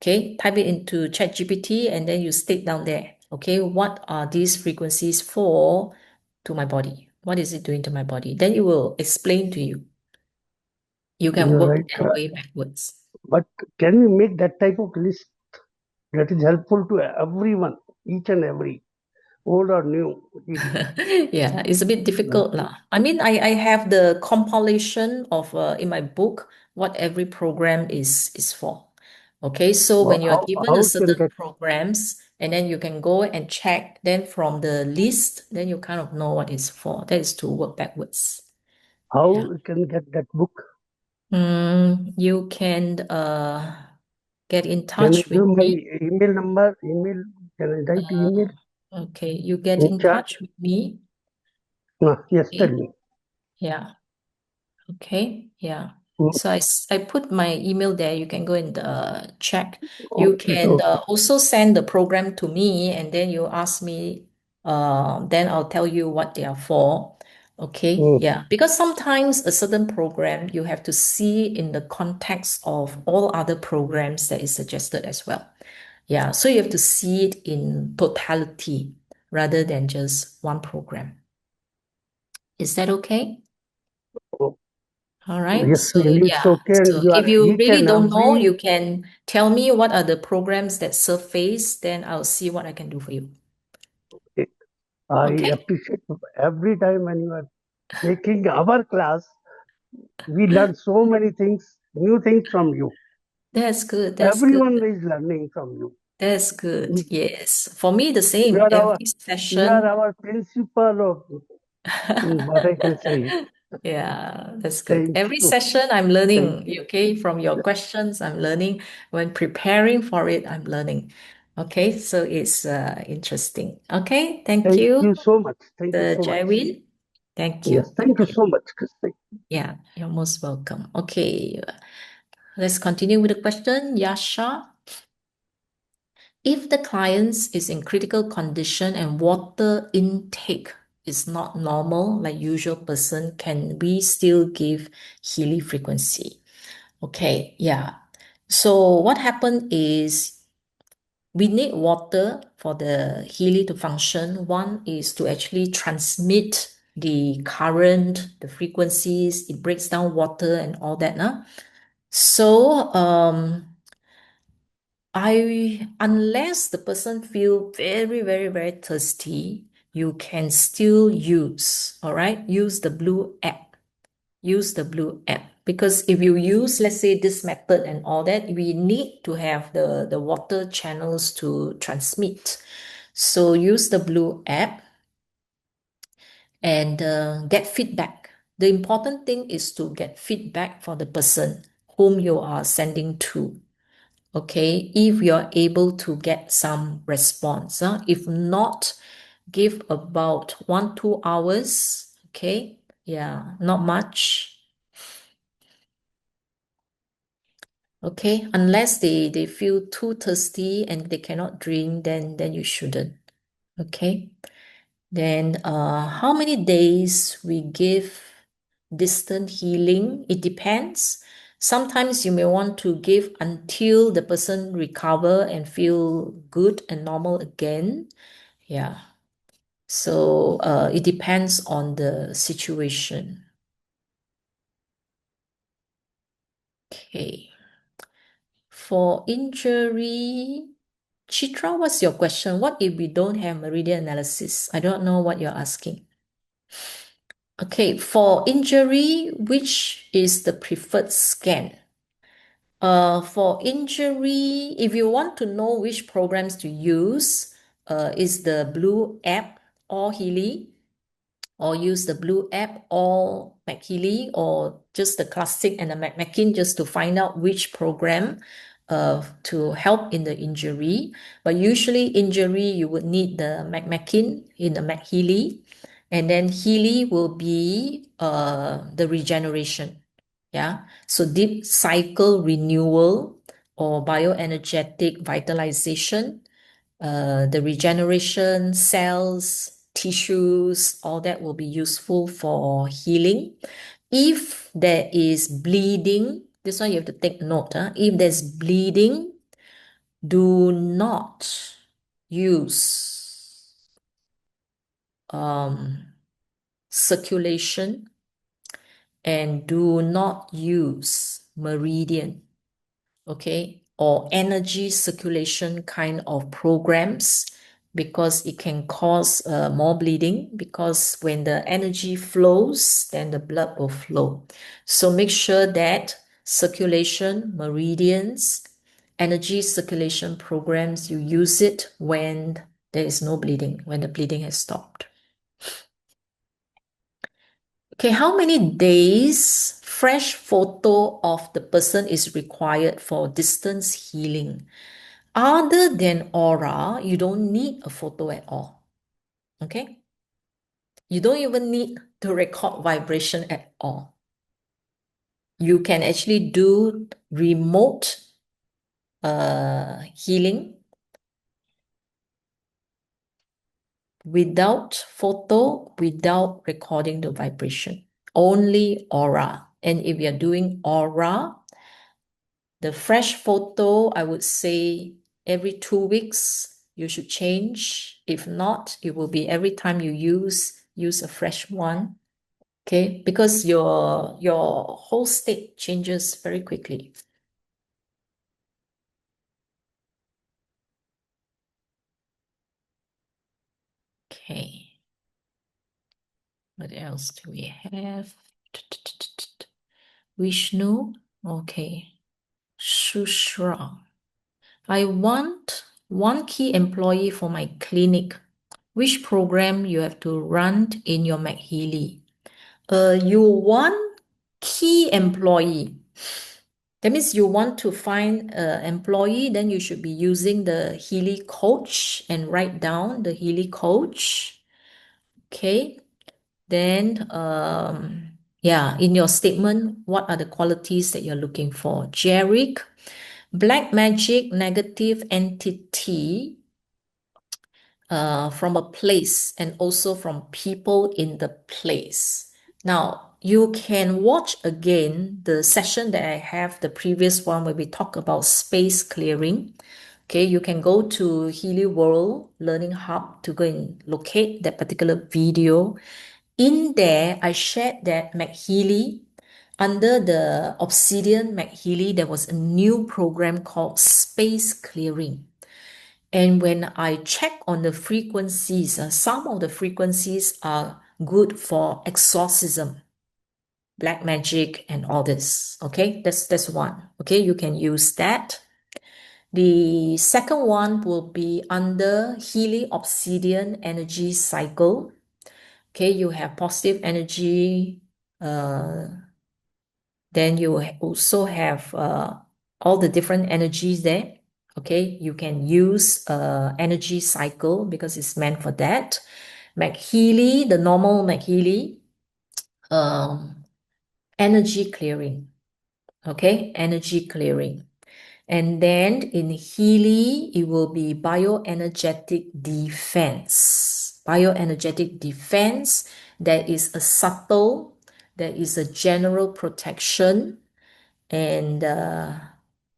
[SPEAKER 1] Okay, type it into ChatGPT and then you state down there. Okay, what are these frequencies for to my body? What is it doing to my body? Then it will explain to you. You can
[SPEAKER 6] You're
[SPEAKER 1] work
[SPEAKER 6] right.
[SPEAKER 1] that way backwards.
[SPEAKER 6] But can we make that type of list that is helpful to everyone, each and every, old or new?
[SPEAKER 1] Yeah, it's a bit difficult lah. I mean, I have the compilation of in my book what every program is for. Okay, so when you're given a
[SPEAKER 6] How can
[SPEAKER 1] certain
[SPEAKER 6] get
[SPEAKER 1] programs and then you can go and check, then from the list, then you kind of know what it's for. That is to work backwards.
[SPEAKER 6] how
[SPEAKER 1] Yeah.
[SPEAKER 6] we can get that book?
[SPEAKER 1] You can get in
[SPEAKER 6] Can I
[SPEAKER 1] touch with
[SPEAKER 6] give my
[SPEAKER 1] me.
[SPEAKER 6] email number? Email? Can I write email
[SPEAKER 1] Okay, you get
[SPEAKER 6] in
[SPEAKER 1] in
[SPEAKER 6] chat?
[SPEAKER 1] touch with me.
[SPEAKER 6] Yes, tell
[SPEAKER 1] Okay.
[SPEAKER 6] me.
[SPEAKER 1] Yeah. Okay. Yeah.
[SPEAKER 6] Mm.
[SPEAKER 1] So I put my email there. You can go and check. You can
[SPEAKER 6] Okay.
[SPEAKER 1] also send the program to me, and then you ask me. Then I'll tell you what they are for. Okay.
[SPEAKER 6] Mm.
[SPEAKER 1] Yeah. Because sometimes a certain program you have to see in the context of all other programs that is suggested as well. Yeah. So you have to see it in totality rather than just one program. Is that okay?
[SPEAKER 6] Oh,
[SPEAKER 1] All right.
[SPEAKER 6] Yes,
[SPEAKER 1] So
[SPEAKER 6] really, it's
[SPEAKER 1] yeah.
[SPEAKER 6] okay. And
[SPEAKER 1] So
[SPEAKER 6] you
[SPEAKER 1] if
[SPEAKER 6] are
[SPEAKER 1] you
[SPEAKER 6] each
[SPEAKER 1] really
[SPEAKER 6] and
[SPEAKER 1] don't know,
[SPEAKER 6] every,
[SPEAKER 1] you can tell me what are the programs that surface, then I'll see what I can do for you.
[SPEAKER 6] I
[SPEAKER 1] Okay.
[SPEAKER 6] appreciate every time when you are taking our class, we learn so many things, new things from you.
[SPEAKER 1] That's good. That's good.
[SPEAKER 6] Everyone is learning from you.
[SPEAKER 1] That's good. Yes. For me, the same.
[SPEAKER 6] You are
[SPEAKER 1] Every
[SPEAKER 6] you are
[SPEAKER 1] session.
[SPEAKER 6] our principal of what I can say.
[SPEAKER 1] Yeah, that's good.
[SPEAKER 6] Thank
[SPEAKER 1] Every
[SPEAKER 6] you.
[SPEAKER 1] session I'm
[SPEAKER 6] Thank
[SPEAKER 1] learning,
[SPEAKER 6] you.
[SPEAKER 1] okay? From your questions, I'm learning. When preparing for it, I'm learning. Okay, so it's interesting. Okay, thank
[SPEAKER 6] Thank
[SPEAKER 1] you,
[SPEAKER 6] you so much. Thank you
[SPEAKER 1] the
[SPEAKER 6] so much.
[SPEAKER 1] Jaiwin. Thank you.
[SPEAKER 6] Yes, thank you
[SPEAKER 1] you.
[SPEAKER 6] so much, Christi.
[SPEAKER 1] Yeah, you're most welcome. Okay, let's continue with the question. Yasha. If the client is in critical condition and water intake is not normal, like usual person, can we still give Healy frequency? Okay, yeah. So what happened is we need water for the Healy to function. One is to actually transmit the current, the frequencies, it breaks down water and all that. So unless the person feel very, very, very thirsty, you can still use, all right? Use the blue app. Use the blue app. Because if you use, let's say, this method and all that, we need to have the water channels to transmit. So use the blue app and get feedback. The important thing is to get feedback for the person whom you are sending to. Okay, if you're able to get some response. If not, give about 1-2 hours. Okay, yeah, not much. Okay, unless they feel too thirsty and they cannot drink, then you shouldn't. Okay, then how many days we give distant healing? It depends. Sometimes you may want to give until the person recover and feel good and normal again. Yeah. So it depends on the situation. Okay. For injury, Chitra, what's your question? What if we don't have meridian analysis? I don't know what you're asking. Okay, for injury, which is the preferred scan? For injury, if you want to know which programs to use, is the Blue app or Healy, or use the Blue app or MagHealy, or just the classic and the MagMakin, just to find out which program to help in the injury. But usually injury, you would need the MagMakin in the MagHealy, and then Healy will be the regeneration. Yeah, so deep cycle renewal or bioenergetic vitalization, the regeneration, cells, tissues, all that will be useful for healing. If there is bleeding, this one you have to take note. If there's bleeding, do not use circulation, and do not use meridian, okay, or energy circulation kind of programs, because it can cause more bleeding, because when the energy flows, then the blood will flow. So make sure that circulation, meridians, energy circulation programs, you use it when there is no bleeding, when the bleeding has stopped. Okay, how many days fresh photo of the person is required for distance healing? Other than aura, you don't need a photo at all. Okay? You don't even need to record vibration at all. You can actually do remote healing without photo, without recording the vibration. Only aura. And if you're doing aura, the fresh photo, I would say every 2 weeks, you should change. If not, it will be every time you use a fresh one. Okay, because your whole state changes very quickly. Okay. What else do we have? Vishnu. Okay. Shushra. I want one key employee for my clinic. Which program you have to run in your MagHealy? You want key employee. That means you want to find an employee, then you should be using the Healy coach and write down the Healy coach. Okay. Then, yeah, in your statement, what are the qualities that you're looking for? Jeric, black magic, negative entity from a place and also from people in the place. Now, you can watch again the session that I have, the previous one where we talk about space clearing. Okay, you can go to Healy World Learning Hub to go and locate that particular video. In there, I shared that MagHealy, under the Obsidian MagHealy, there was a new program called Space Clearing. And when I check on the frequencies, some of the frequencies are good for exorcism, black magic, and all this. Okay, that's one. Okay, you can use that. The second one will be under Healy Obsidian Energy Cycle. Okay, you have positive energy. Then you also have all the different energies there. Okay, you can use energy cycle because it's meant for that. MagHealy, the normal MagHealy, energy clearing. Okay, energy clearing. And then in Healy, it will be bioenergetic defense. Bioenergetic defense, there is a subtle, there is a general protection, and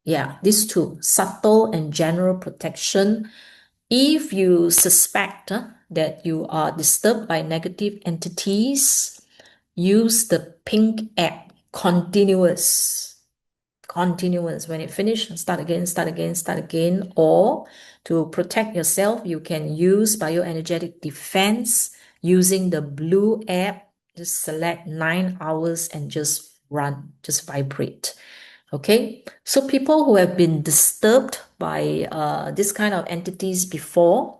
[SPEAKER 1] yeah, these two, subtle and general protection. If you suspect that you are disturbed by negative entities, use the pink app, continuous. When it finishes, start again. Or to protect yourself, you can use bioenergetic defense using the blue app. Just select 9 hours and just run, just vibrate. Okay, so people who have been disturbed by this kind of entities before,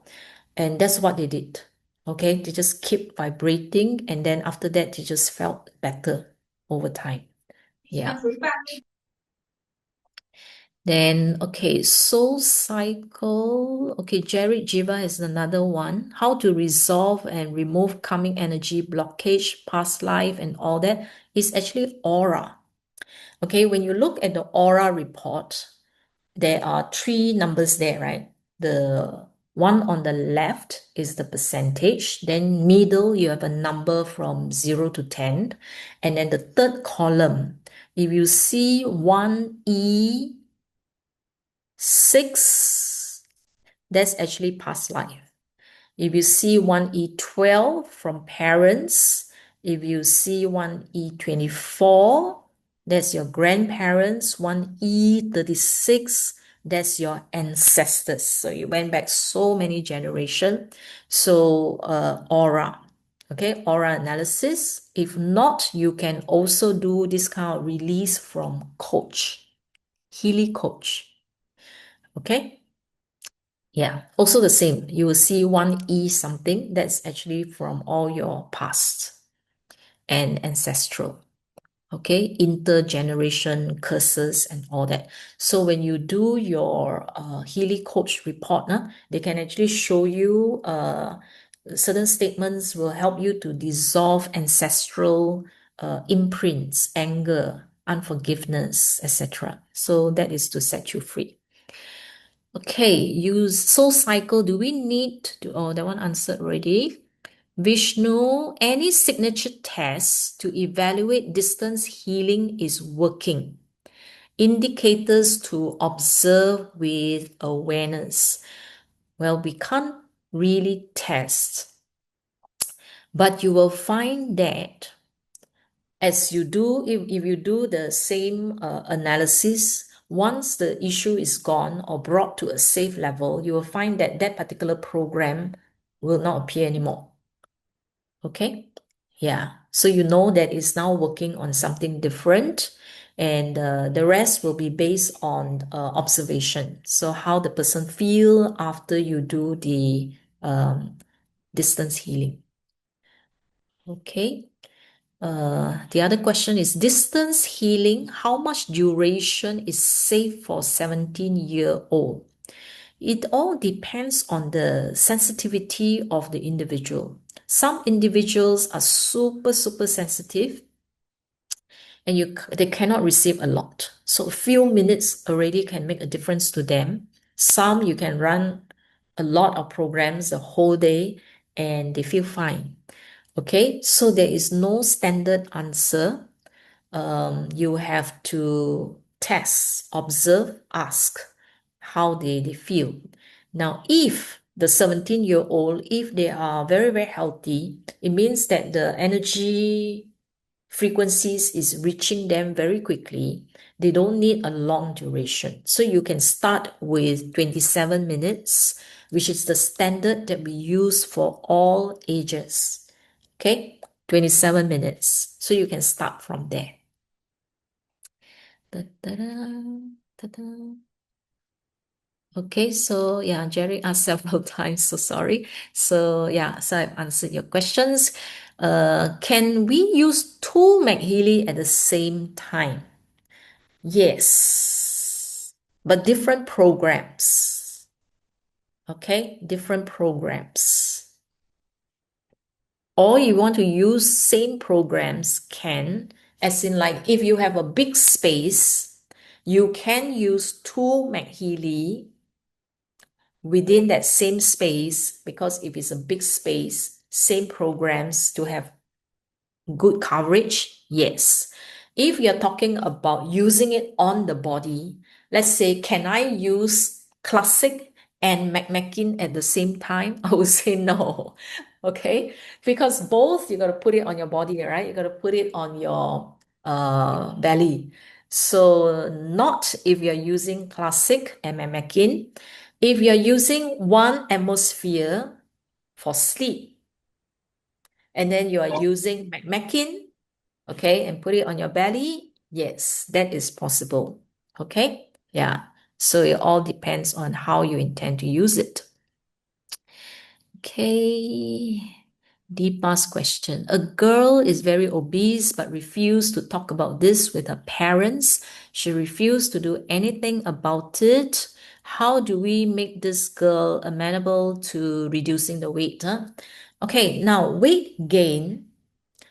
[SPEAKER 1] and that's what they did. Okay, they just keep vibrating, and then after that, they just felt better over time. Yeah. Then, okay, soul cycle. Okay, Jared Jiva is another one. How to resolve and remove karmic energy, blockage, past life, and all that is actually aura. Okay, when you look at the aura report, there are 3 numbers there, right? The one on the left is the percentage. Then middle, you have a number from 0 to 10. And then the third column, if you see 1E6, that's actually past life. If you see 1E12 from parents, if you see 1E24, that's your grandparents. 1E36, that's your ancestors. So you went back so many generations. So aura, okay, aura analysis. If not, you can also do this kind of release from coach, Healy coach. Okay. Yeah, also the same. You will see 1E something that's actually from all your past and ancestral. Okay, intergeneration curses and all that. So when you do your Healy coach report, they can actually show you certain statements will help you to dissolve ancestral imprints, anger, unforgiveness, etc. So that is to set you free. Okay, use soul cycle. Do we need to, oh, that one answered already. Vishnu, any signature tests to evaluate distance healing is working. Indicators to observe with awareness. Well, we can't really test, but you will find that as you do, if you do the same analysis, once the issue is gone or brought to a safe level, you will find that that particular program will not appear anymore. Okay? Yeah. So you know that it's now working on something different, and the rest will be based on observation. So how the person feel after you do the distance healing. Okay. The other question is distance healing. How much duration is safe for 17-year-old? It all depends on the sensitivity of the individual. Some individuals are super sensitive, and they cannot receive a lot. So a few minutes already can make a difference to them. Some you can run a lot of programs the whole day and they feel fine. Okay, so there is no standard answer. You have to test, observe, ask how they feel. Now, if the 17-year-old, if they are very healthy, it means that the energy frequencies is reaching them very quickly. They don't need a long duration. So you can start with 27 minutes, which is the standard that we use for all ages. Okay, 27 minutes. So you can start from there. Okay, so yeah, Jerry asked several times, so sorry. So yeah, so I've answered your questions. Can we use two MagHealy at the same time? Yes, but different programs. Okay, different programs. Or you want to use same programs, can, as in like if you have a big space, you can use two MagHealy within that same space, because if it's a big space, same programs to have good coverage, yes. If you're talking about using it on the body, let's say, can I use classic and McMakin at the same time? I would say no. Okay, because both you got to put it on your body, right? You got to put it on your belly. So not if you're using classic and McMakin. If you're using one atmosphere for sleep, and then you are using McMakin, okay, and put it on your belly, yes, that is possible. Okay, yeah. So it all depends on how you intend to use it. Okay. Deepa's question. A girl is very obese but refused to talk about this with her parents. She refused to do anything about it. How do we make this girl amenable to reducing the weight? Huh? Okay, now weight gain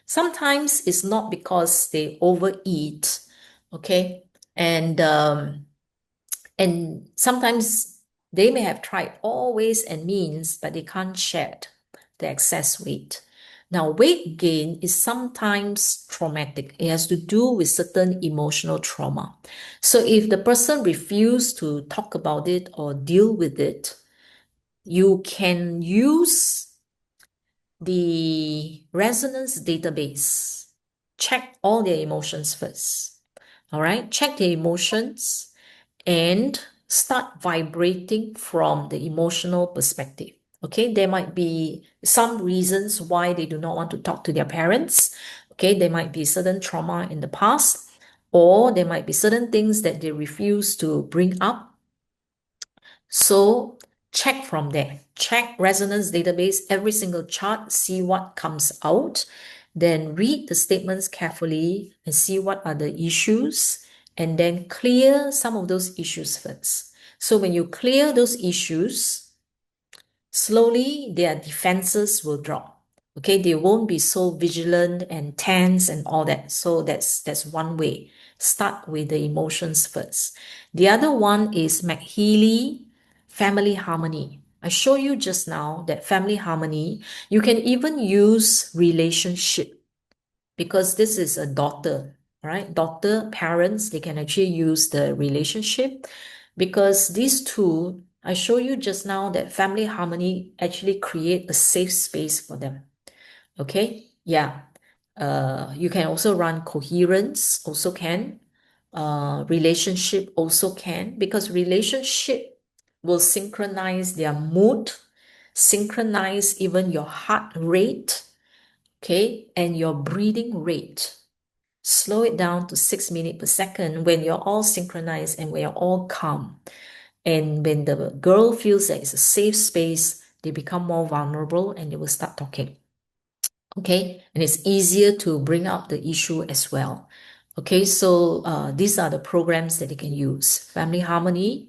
[SPEAKER 1] sometimes it's not because they overeat, okay? And sometimes they may have tried all ways and means, but they can't shed the excess weight. Now, weight gain is sometimes traumatic. It has to do with certain emotional trauma. So if the person refuses to talk about it or deal with it, you can use the resonance database. Check all their emotions first. All right, check their emotions and start vibrating from the emotional perspective. Okay, there might be some reasons why they do not want to talk to their parents. Okay, there might be certain trauma in the past, or there might be certain things that they refuse to bring up. So check from there. Check resonance database, every single chart, see what comes out. Then read the statements carefully and see what are the issues, and then clear some of those issues first. So when you clear those issues, slowly their defenses will drop. Okay, they won't be so vigilant and tense and all that. So that's one way. Start with the emotions first. The other one is MagHealy Family Harmony. I showed you just now that family harmony, you can even use relationship, because this is a daughter, right? Daughter, parents, they can actually use the relationship, because these two, I show you just now that family harmony actually create a safe space for them. Okay, yeah. You can also run coherence, also can. Relationship also can, because relationship will synchronize their mood, synchronize even your heart rate, okay, and your breathing rate. Slow it down to 6 minutes per second when you're all synchronized and when you're all calm. And when the girl feels that it's a safe space, they become more vulnerable and they will start talking. Okay, and it's easier to bring up the issue as well. Okay, so these are the programs that they can use: family harmony,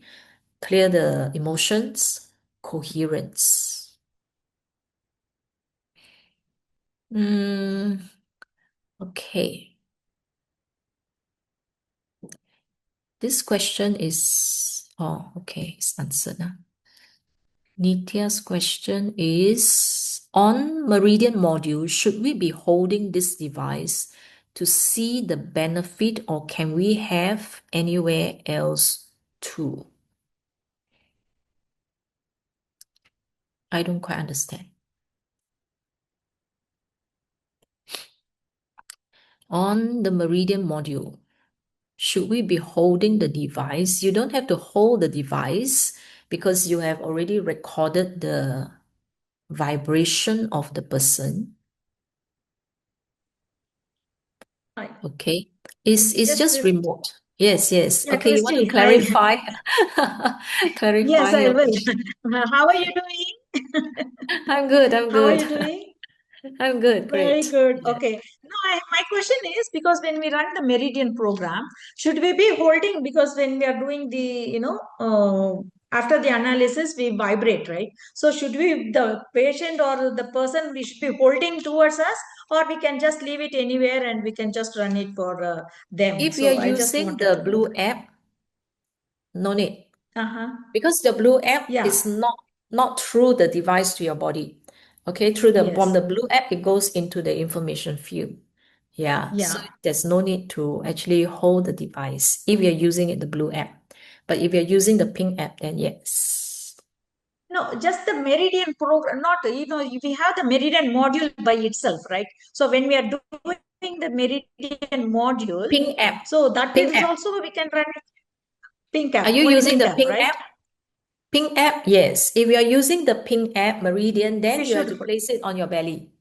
[SPEAKER 1] clear the emotions, coherence. Okay. This question is, oh, okay, it's answered. Nitya's question is, on Meridian module, should we be holding this device to see the benefit, or can we have anywhere else too? I don't quite understand. On the Meridian module, should we be holding the device? You don't have to hold the device because you have already recorded the vibration of the person.
[SPEAKER 7] Hi.
[SPEAKER 1] Okay. It's
[SPEAKER 7] Yes,
[SPEAKER 1] just
[SPEAKER 7] Chris.
[SPEAKER 1] remote. Yes, yes.
[SPEAKER 7] Yeah,
[SPEAKER 1] Okay, you want to
[SPEAKER 7] Christy, hi.
[SPEAKER 1] clarify? Clarify
[SPEAKER 7] Yes, I
[SPEAKER 1] your
[SPEAKER 7] will.
[SPEAKER 1] question.
[SPEAKER 7] How are you doing?
[SPEAKER 1] I'm good, I'm
[SPEAKER 7] How are
[SPEAKER 1] good.
[SPEAKER 7] you doing?
[SPEAKER 1] I'm good,
[SPEAKER 7] Very
[SPEAKER 1] great.
[SPEAKER 7] good.
[SPEAKER 1] Yeah.
[SPEAKER 7] Okay. No, my question is, because when we run the Meridian program, should we be holding, because when we are doing the, after the analysis, we vibrate, right? So should we, the patient or the person, we should be holding towards us, or we can just leave it anywhere and we can just run it for them?
[SPEAKER 1] If
[SPEAKER 7] So
[SPEAKER 1] you're
[SPEAKER 7] I just
[SPEAKER 1] using
[SPEAKER 7] wanted
[SPEAKER 1] the
[SPEAKER 7] to know
[SPEAKER 1] blue app, no need.
[SPEAKER 7] that.
[SPEAKER 1] Because the blue app
[SPEAKER 7] Yeah.
[SPEAKER 1] is not through the device to your body. Okay, from
[SPEAKER 7] Yes.
[SPEAKER 1] the blue app, it goes into the information field. Yeah, so
[SPEAKER 7] Yeah.
[SPEAKER 1] there's no need to actually hold the device if you're using it, the blue app. But if you're using the pink app, then yes.
[SPEAKER 7] No, just the Meridian program, not, we have the Meridian module by itself, right? So when we are doing the Meridian module,
[SPEAKER 1] Pink app.
[SPEAKER 7] so that
[SPEAKER 1] Pink
[SPEAKER 7] is
[SPEAKER 1] app.
[SPEAKER 7] also we can run it. Pink
[SPEAKER 1] Are
[SPEAKER 7] app,
[SPEAKER 1] you
[SPEAKER 7] only
[SPEAKER 1] using
[SPEAKER 7] pink
[SPEAKER 1] the
[SPEAKER 7] app,
[SPEAKER 1] pink
[SPEAKER 7] right?
[SPEAKER 1] app? Pink app, yes. If you're using the pink app, Meridian, then
[SPEAKER 7] We
[SPEAKER 1] you have
[SPEAKER 7] should.
[SPEAKER 1] to place it on your belly.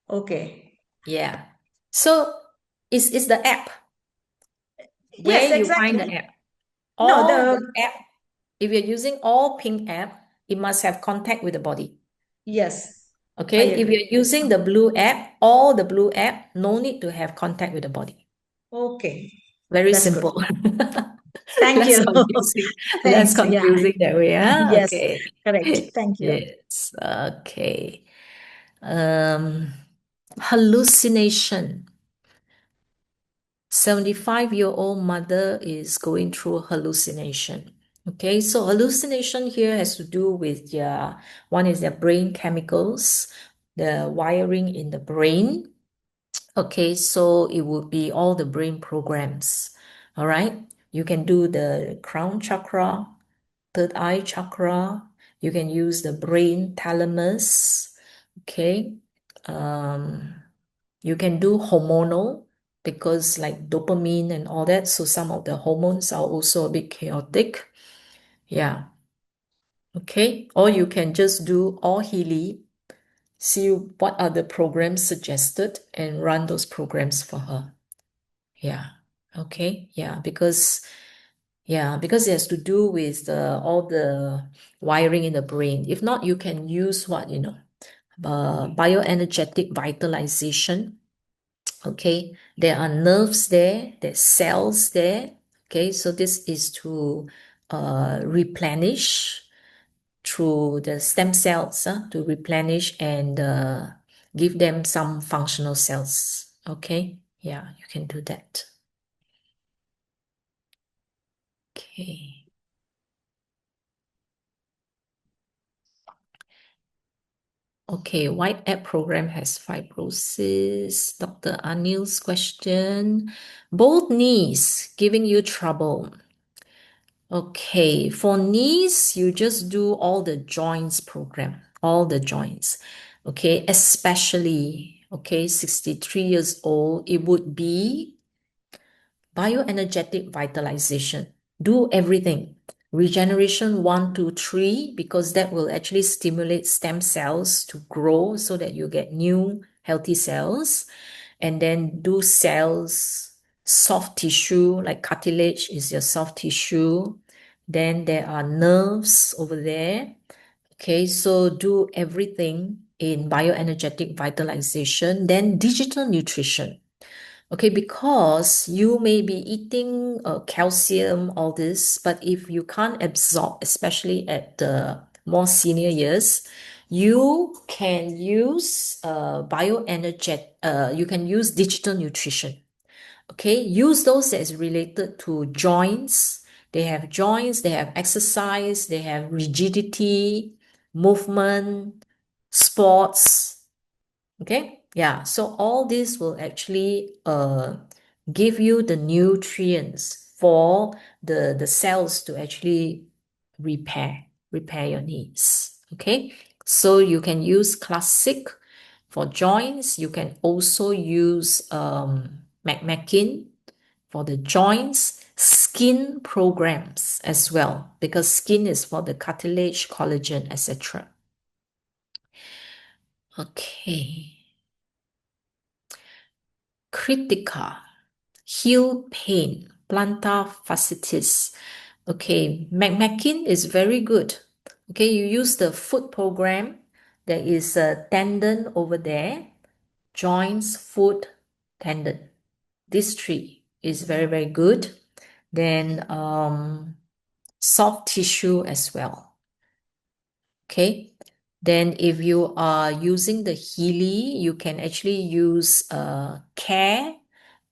[SPEAKER 7] Okay.
[SPEAKER 1] Yeah. So it's the app. Where
[SPEAKER 7] Yes,
[SPEAKER 1] you find the
[SPEAKER 7] exactly.
[SPEAKER 1] app.
[SPEAKER 7] No,
[SPEAKER 1] All the app, if you're using all pink app, it must have contact with the body.
[SPEAKER 7] yes, I
[SPEAKER 1] Okay, if
[SPEAKER 7] agree.
[SPEAKER 1] you're using the blue app, all the blue app, no need to have contact with the body.
[SPEAKER 7] Okay,
[SPEAKER 1] Very
[SPEAKER 7] that's good.
[SPEAKER 1] simple.
[SPEAKER 7] Thank
[SPEAKER 1] Less
[SPEAKER 7] you.
[SPEAKER 1] confusing. Less
[SPEAKER 7] Thanks. Yeah.
[SPEAKER 1] confusing that way.
[SPEAKER 7] Yes,
[SPEAKER 1] Okay.
[SPEAKER 7] correct. Thank you.
[SPEAKER 1] Yes. Okay. Hallucination. 75-year-old mother is going through hallucination. Okay, so hallucination here has to do with one is their brain chemicals, the wiring in the brain. Okay, so it would be all the brain programs. All right, you can do the crown chakra, third eye chakra. You can use the brain thalamus. Okay, you can do hormonal because like dopamine and all that. So some of the hormones are also a bit chaotic. Yeah. Okay. Or you can just do all Healy, see what are the programs suggested and run those programs for her. Yeah. Okay. Because it has to do with all the wiring in the brain. If not, you can use bioenergetic vitalization. Okay, there are nerves there, there's cells there. Okay, so this is to replenish through the stem cells, to replenish and give them some functional cells. Okay, yeah, you can do that. Okay. Okay, white app program has fibrosis. Dr. Anil's question. Both knees giving you trouble. Okay, for knees, you just do all the joints program, all the joints. Okay, especially okay, 63 years old, it would be bioenergetic vitalization. Do everything. Regeneration 1, 2, 3, because that will actually stimulate stem cells to grow so that you get new healthy cells. And then do cells, soft tissue, like cartilage is your soft tissue. Then there are nerves over there. Okay, so do everything in bioenergetic vitalization. Then digital nutrition. Okay, because you may be eating calcium, all this, but if you can't absorb, especially at the more senior years, you can use you can use digital nutrition. Okay, use those that is related to joints. They have joints, they have exercise, they have rigidity, movement, sports. Okay, yeah, so all this will actually give you the nutrients for the cells to actually repair your needs. Okay, so you can use classic for joints. You can also use MagHealy for the joints, skin programs as well, because skin is for the cartilage, collagen, etc. Okay. Critica, heel pain, plantar fasciitis. Okay, McMakin is very good. Okay, you use the foot program. There is a tendon over there, joints, foot, tendon. This three is very, very good. Then soft tissue as well. Okay. Then if you are using the Healy, you can actually use care,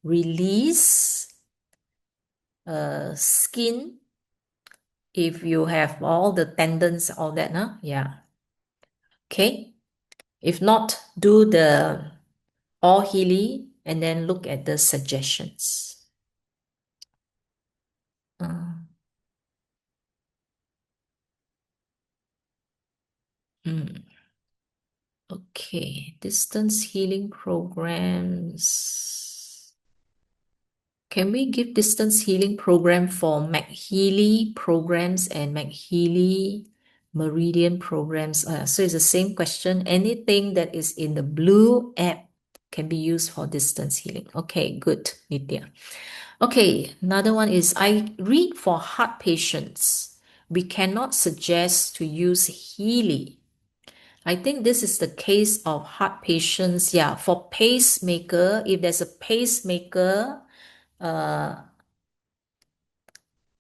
[SPEAKER 1] release, skin. If you have all the tendons, all that, huh? Yeah. Okay. If not, do the all Healy and then look at the suggestions. Okay, distance healing programs. Can we give distance healing program for MagHealy programs and MagHealy Meridian programs? So it's the same question. Anything that is in the blue app can be used for distance healing. Okay, good, Nitya. Okay, another one is I read for heart patients. We cannot suggest to use Healy. I think this is the case of heart patients. Yeah, for pacemaker, if there's a pacemaker,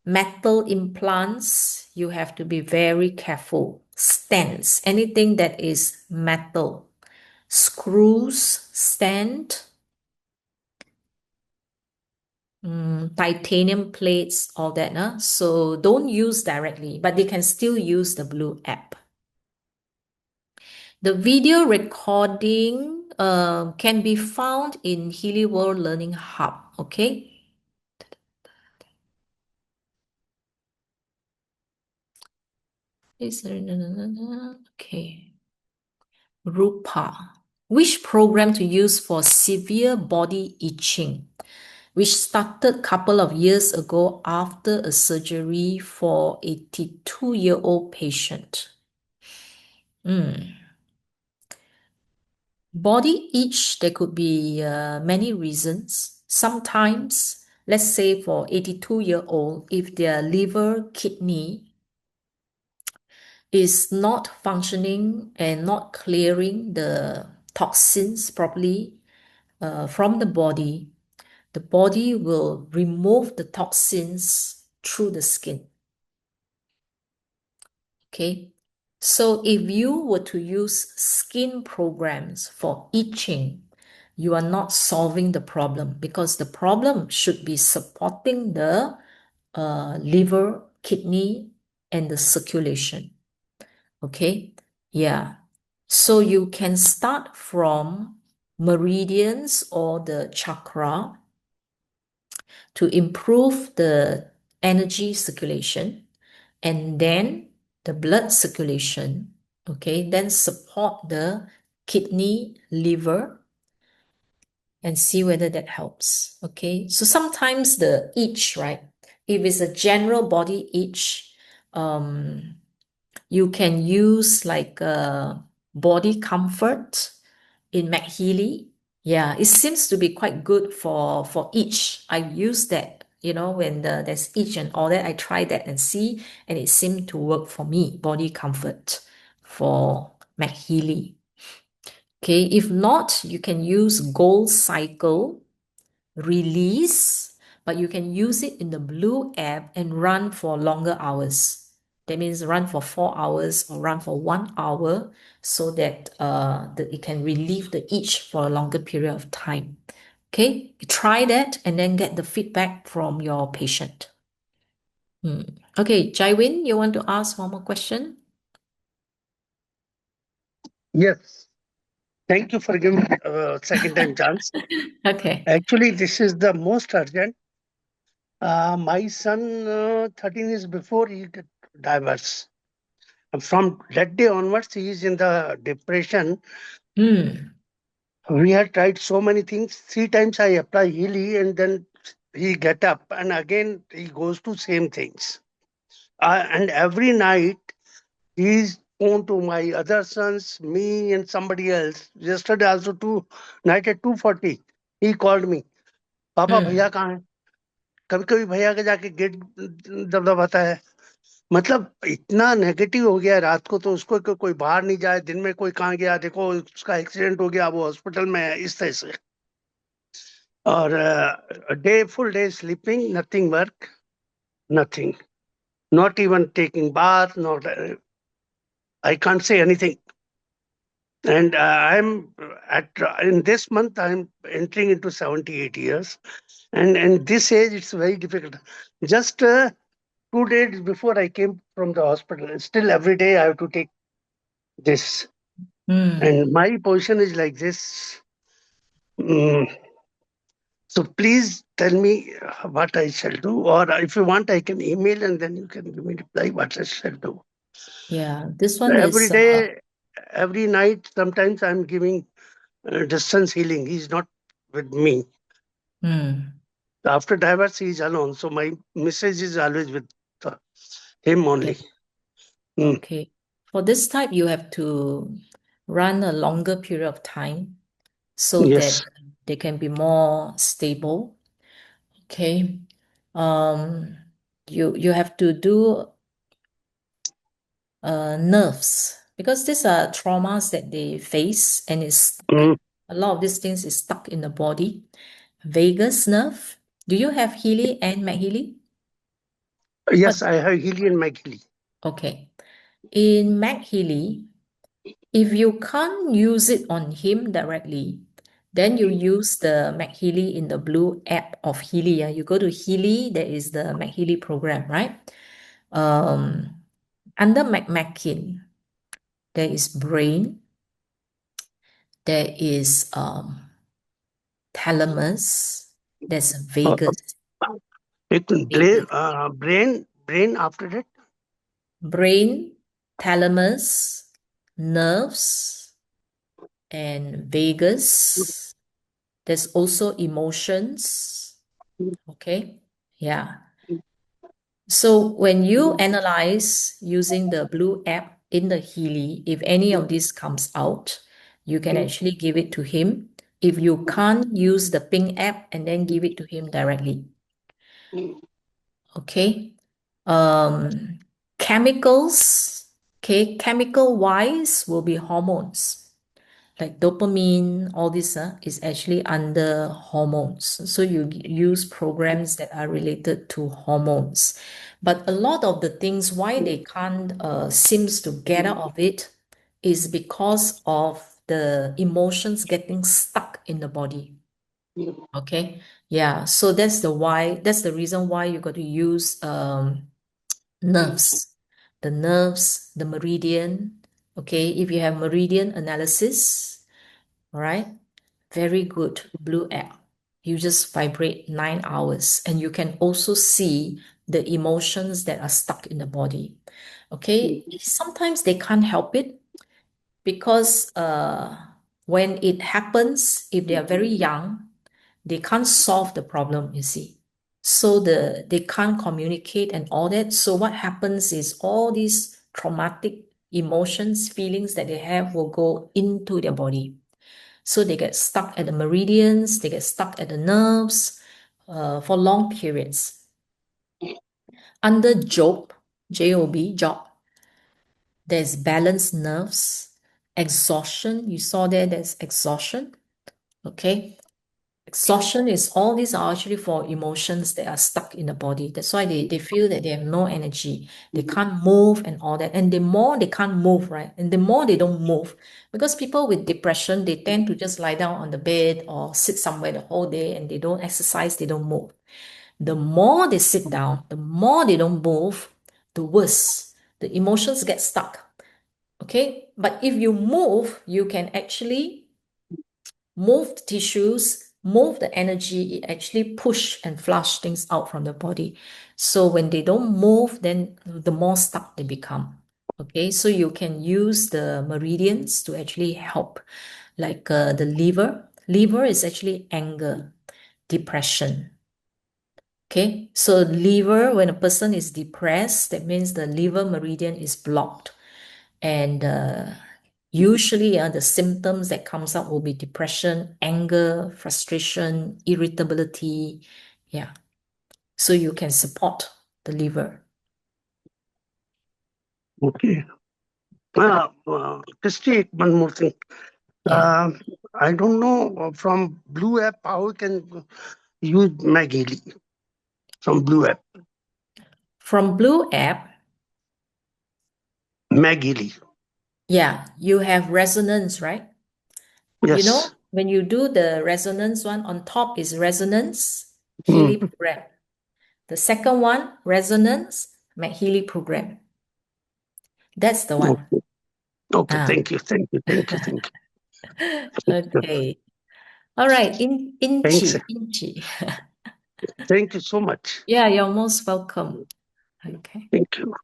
[SPEAKER 1] metal implants, you have to be very careful. Stents, anything that is metal. Screws, stent, titanium plates, all that. So don't use directly, but they can still use the Blue app. The video recording can be found in Healy World Learning Hub, okay? Okay. Rupa. Which program to use for severe body itching, which started a couple of years ago after a surgery for a 82-year-old patient? Body itch, there could be many reasons. Sometimes, let's say for 82-year-old, if their liver, kidney is not functioning and not clearing the toxins properly from the body will remove the toxins through the skin. Okay, so if you were to use skin programs for itching, you are not solving the problem, because the problem should be supporting the liver, kidney, and the circulation. Okay, yeah. So you can start from meridians or the chakra to improve the energy circulation, and then the blood circulation, okay, then support the kidney, liver, and see whether that helps. Okay, so sometimes the itch, right? If it's a general body itch, you can use like body comfort in MagHealy. Yeah, it seems to be quite good for itch. I use that, when there's itch and all that. I try that and see, and it seemed to work for me. Body comfort for MagHealy. Okay, if not, you can use Gold Cycle Release, but you can use it in the Blue app and run for longer hours. That means run for 4 hours or run for 1 hour so that it can relieve the itch for a longer period of time. Okay, try that and then get the feedback from your patient. Okay, Jaiwin, you want to ask one more question?
[SPEAKER 6] Yes. Thank you for giving second time chance.
[SPEAKER 1] Okay.
[SPEAKER 6] Actually, this is the most urgent. My son, 13 years before, he got divorced. From that day onwards, he is in the depression. We had tried so many things. 3 times I apply Healy and then he get up and again he goes to same things. And every night he's phone to my other sons, me and somebody else. Yesterday also night at 2:40, he called me. पापा भैया कहाँ है? कभी कभी भैया के जाके gate दबदबाता है. मतलब इतना नेगेटिव हो गया रात को तो उसको कोई बाहर नहीं जाए, दिन में कोई कहाँ गया, देखो उसका एक्सीडेंट हो गया, वो हॉस्पिटल में है, इस तरह से. और full day sleeping, nothing work, nothing, not even taking bath, not I can't say anything. And I'm in this month I'm entering into 78 years, and this age it's very difficult. Just 2 days before I came from the hospital, still every day I have to take this, and my position is like this. So please tell me what I shall do, or if you want, I can email and then you can give me reply what I shall do.
[SPEAKER 1] Yeah, this one
[SPEAKER 6] Every
[SPEAKER 1] is
[SPEAKER 6] day, every night, sometimes I'm giving distance healing. He's not with me. After divorce, he's alone. So my message is always with him only.
[SPEAKER 1] Okay. For this type, you have to run a longer period of time so
[SPEAKER 6] Yes.
[SPEAKER 1] that they can be more stable. Okay. You have to do nerves because these are traumas that they face and a lot of these things is stuck in the body. Vagus nerve. Do you have Healy and MagHealy?
[SPEAKER 6] Yes, I have Healy and MagHealy.
[SPEAKER 1] Okay. In MagHealy, if you can't use it on him directly, then you use the MagHealy in the Blue app of Healy. You go to Healy, there is the MagHealy program, right? Under McMakin, there is brain, there is thalamus, there's vagus.
[SPEAKER 6] Brain after that?
[SPEAKER 1] Brain, thalamus, nerves, and vagus. There's also emotions. Okay. Yeah. So when you analyze using the Blue app in the Healy, if any of this comes out, you can actually give it to him. If you can't use the Ping app and then give it to him directly. Okay. Chemicals, okay, chemical wise will be hormones. Like dopamine, all this is actually under hormones. So you use programs that are related to hormones. But a lot of the things, why they can't seems to get out of it is because of the emotions getting stuck in the body. Okay. Yeah. So that's the reason why you got to use nerves. The nerves, the meridian. Okay. If you have meridian analysis, all right, very good Blue app. You just vibrate 9 hours and you can also see the emotions that are stuck in the body. Okay. Sometimes they can't help it because when it happens, if they are very young, they can't solve the problem, you see. So they can't communicate and all that. So what happens is all these traumatic emotions, feelings that they have will go into their body. So they get stuck at the meridians, they get stuck at the nerves for long periods. Under job, J-O-B, job, there's balanced nerves, exhaustion. You saw there's exhaustion. Okay. Exhaustion is all these are actually for emotions that are stuck in the body. That's why they feel that they have no energy. They can't move and all that. And the more they can't move, right? And the more they don't move, because people with depression, they tend to just lie down on the bed or sit somewhere the whole day and they don't exercise, they don't move. The more they sit down, the more they don't move, the worse. The emotions get stuck. Okay. But if you move, you can actually move the tissues, move the energy, it actually push and flush things out from the body. So when they don't move, then the more stuck they become. Okay, so you can use the meridians to actually help, like the liver. Liver is actually anger, depression. Okay, so liver, when a person is depressed, that means the liver meridian is blocked. And usually the symptoms that comes up will be depression, anger, frustration, irritability. Yeah. So you can support the liver.
[SPEAKER 6] Okay. Christi, one more thing.
[SPEAKER 1] Yeah.
[SPEAKER 6] I don't know from Blue app how you can use MagHealy from Blue app.
[SPEAKER 1] From Blue app,
[SPEAKER 6] MagHealy.
[SPEAKER 1] yeah, you have resonance, right? You know,
[SPEAKER 6] Yes.
[SPEAKER 1] when you do the resonance one, on top is resonance, Healy
[SPEAKER 6] Mm.
[SPEAKER 1] program. The second one, resonance, MagHealy program. That's the one.
[SPEAKER 6] Okay. Okay.
[SPEAKER 1] Ah.
[SPEAKER 6] Thank you. Thank you. Thank you. Thank you.
[SPEAKER 1] Okay. All right.
[SPEAKER 6] Thanks.
[SPEAKER 1] Inchi.
[SPEAKER 6] Thank you so much.
[SPEAKER 1] Yeah, you're most welcome. Okay.
[SPEAKER 6] Thank you.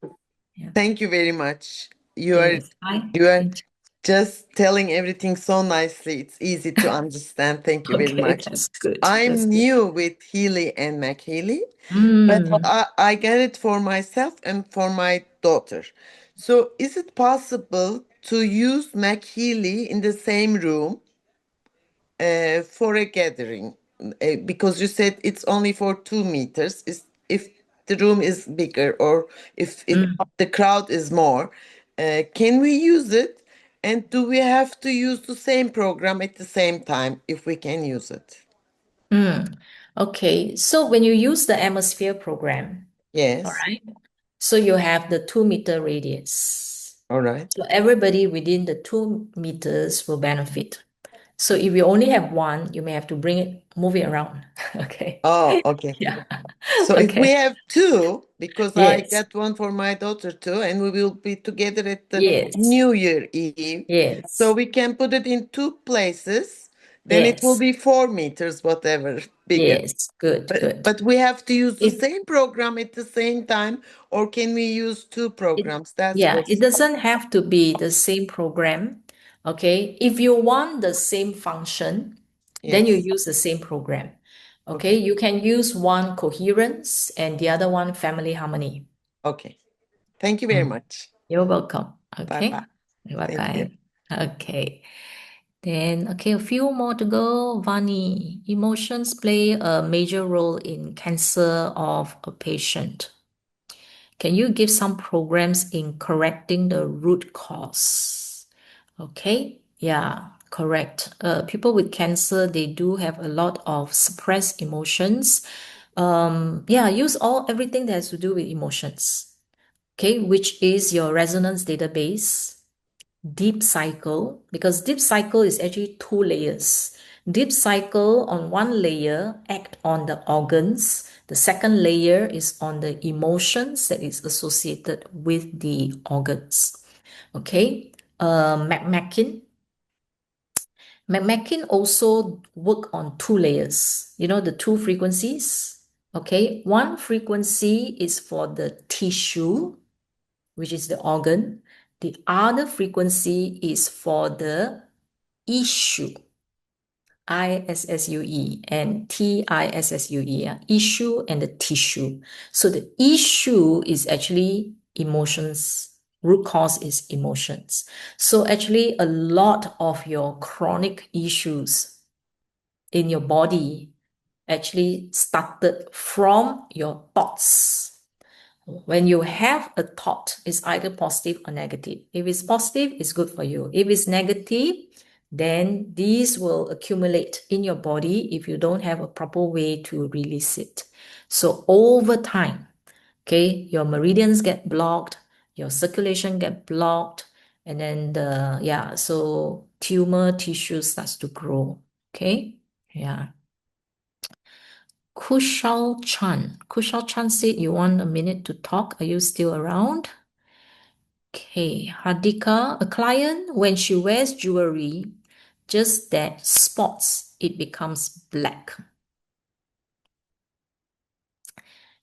[SPEAKER 1] Yeah.
[SPEAKER 8] Thank you very much.
[SPEAKER 1] Yes. Hi.
[SPEAKER 8] You are
[SPEAKER 1] Inchi.
[SPEAKER 8] just telling everything so nicely. It's easy to understand. Thank you very
[SPEAKER 1] Okay,
[SPEAKER 8] much.
[SPEAKER 1] that's good.
[SPEAKER 8] I'm
[SPEAKER 1] That's good.
[SPEAKER 8] new with Healy and MagHealy, but I get it for myself and for my daughter. So is it possible to use MagHealy in the same room for a gathering? Because you said it's only for 2 meters. If the room is bigger or if the crowd is more, can we use it? And do we have to use the same program at the same time if we can use it?
[SPEAKER 1] Okay, so when you use the atmosphere program, all
[SPEAKER 8] Yes.
[SPEAKER 1] right, so you have the 2 meter radius.
[SPEAKER 8] All right.
[SPEAKER 1] So everybody within the 2 meters will benefit. So if you only have one, you may have to move it around. Okay.
[SPEAKER 8] Oh, okay.
[SPEAKER 1] Yeah.
[SPEAKER 8] So if we
[SPEAKER 1] Okay.
[SPEAKER 8] have two, because I
[SPEAKER 1] Yes.
[SPEAKER 8] got one for my daughter too, and we will be together at the
[SPEAKER 1] Yes.
[SPEAKER 8] New Year Eve.
[SPEAKER 1] Yes.
[SPEAKER 8] So we can put it in two places. Then it will
[SPEAKER 1] Yes.
[SPEAKER 8] be 4 meters, whatever, bigger.
[SPEAKER 1] Yes. Good. Good.
[SPEAKER 8] But we have to use the
[SPEAKER 1] If
[SPEAKER 8] same program at the same time, or can we use two programs? That's
[SPEAKER 1] Yeah,
[SPEAKER 8] what.
[SPEAKER 1] it doesn't have to be the same program. Okay. If you want the same function, then you
[SPEAKER 8] Yes.
[SPEAKER 1] use the same program. Okay.
[SPEAKER 8] Okay.
[SPEAKER 1] You can use one coherence and the other one family harmony.
[SPEAKER 8] Okay. Thank you very much.
[SPEAKER 1] You're welcome. Okay.
[SPEAKER 8] Bye-bye.
[SPEAKER 1] Bye
[SPEAKER 8] Thank you.
[SPEAKER 1] bye. Okay. Then, okay, a few more to go. Vani, emotions play a major role in cancer of a patient. Can you give some programs in correcting the root cause? Okay, yeah, correct. People with cancer, they do have a lot of suppressed emotions. Yeah, use everything that has to do with emotions. Okay, which is your resonance database, deep cycle, because deep cycle is actually 2 layers. Deep cycle on one layer act on the organs. The second layer is on the emotions that is associated with the organs. Okay. McMakin also work on 2 layers. You know, the 2 frequencies. Okay. One frequency is for the tissue, which is the organ. The other frequency is for the issue. ISSUE and TISSUE, issue and the tissue. So the issue is actually emotions. Root cause is emotions. So actually a lot of your chronic issues in your body actually started from your thoughts. When you have a thought, it's either positive or negative. If it's positive, it's good for you. If it's negative, then these will accumulate in your body if you don't have a proper way to release it. So over time, okay, your meridians get blocked, your circulation get blocked, and then so tumor tissue starts to grow. Okay, yeah. Kushal Chan. Kushal Chan said you want a minute to talk. Are you still around? Okay, Hardika, a client, when she wears jewelry, just that spots, it becomes black.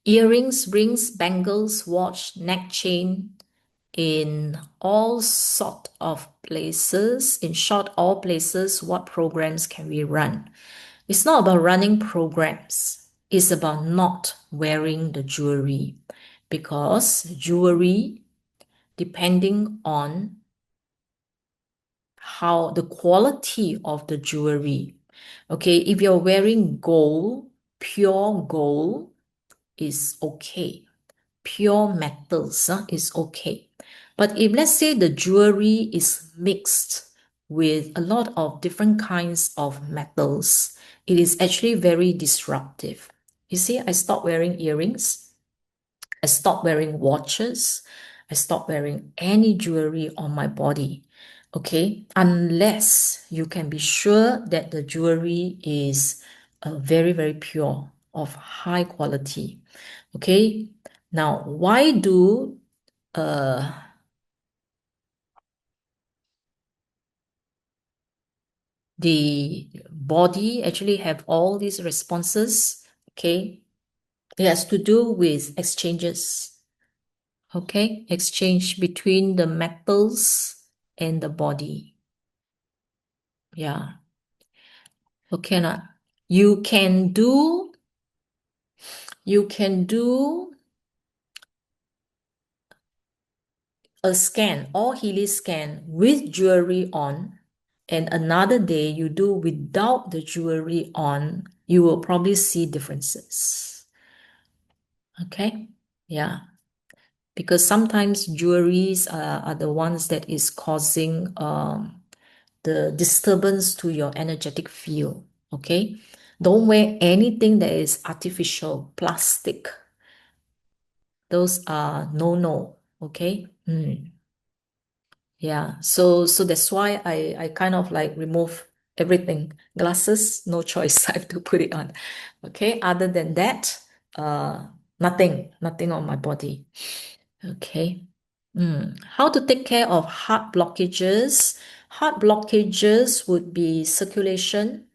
[SPEAKER 1] Earrings, rings, bangles, watch, neck chain, in all sort of places. In short, all places, what programs can we run? It's not about running programs. It's about not wearing the jewelry, because jewelry, depending on how the quality of the jewelry. Okay, if you're wearing gold, pure gold is okay. Pure metals is okay. But if let's say the jewelry is mixed with a lot of different kinds of metals, it is actually very disruptive. You see, I stopped wearing earrings. I stopped wearing watches. I stopped wearing any jewelry on my body. Okay, unless you can be sure that the jewelry is very, very pure, of high quality. Okay, now why do the body actually have all these responses? Okay, it has to do with exchanges. Okay, exchange between the metals and the body. Yeah. Okay, now you can do a scan or Healy scan with jewelry on, and another day you do without the jewelry on, you will probably see differences. Okay, yeah, because sometimes jewelries are the ones that is causing the disturbance to your energetic field. Okay, don't wear anything that is artificial, plastic. Those are no. Okay. Yeah, so that's why I kind of like remove everything. Glasses, no choice. I have to put it on. Okay, other than that, nothing on my body. Okay. How to take care of heart blockages? Heart blockages would be circulation,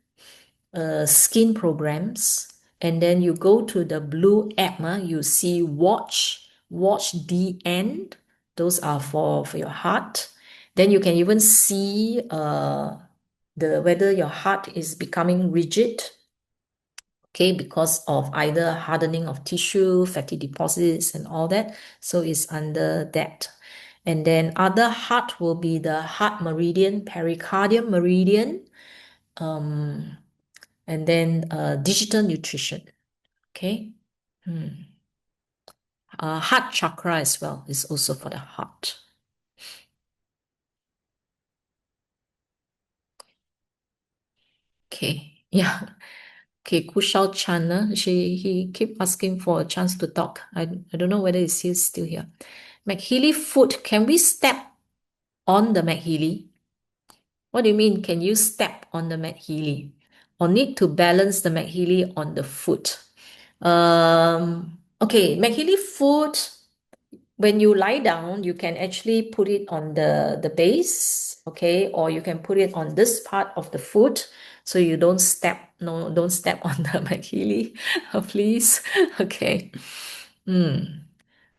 [SPEAKER 1] skin programs, and then you go to the blue app, you see watch DN. Those are for your heart. Then you can even see whether your heart is becoming rigid, okay, because of either hardening of tissue, fatty deposits, and all that. So it's under that. And then other heart will be the heart meridian, pericardium meridian, and then digital nutrition. Okay. Heart chakra as well is also for the heart. Okay. Yeah. Okay, Kushal Chan, he keep asking for a chance to talk. I don't know whether he's still here. MagHealy foot, can we step on the MagHealy? What do you mean, can you step on the MagHealy? Or need to balance the MagHealy on the foot? Okay, MagHealy foot, when you lie down, you can actually put it on the base, okay, or you can put it on this part of the foot so you don't step on the MagHealy, please. Okay.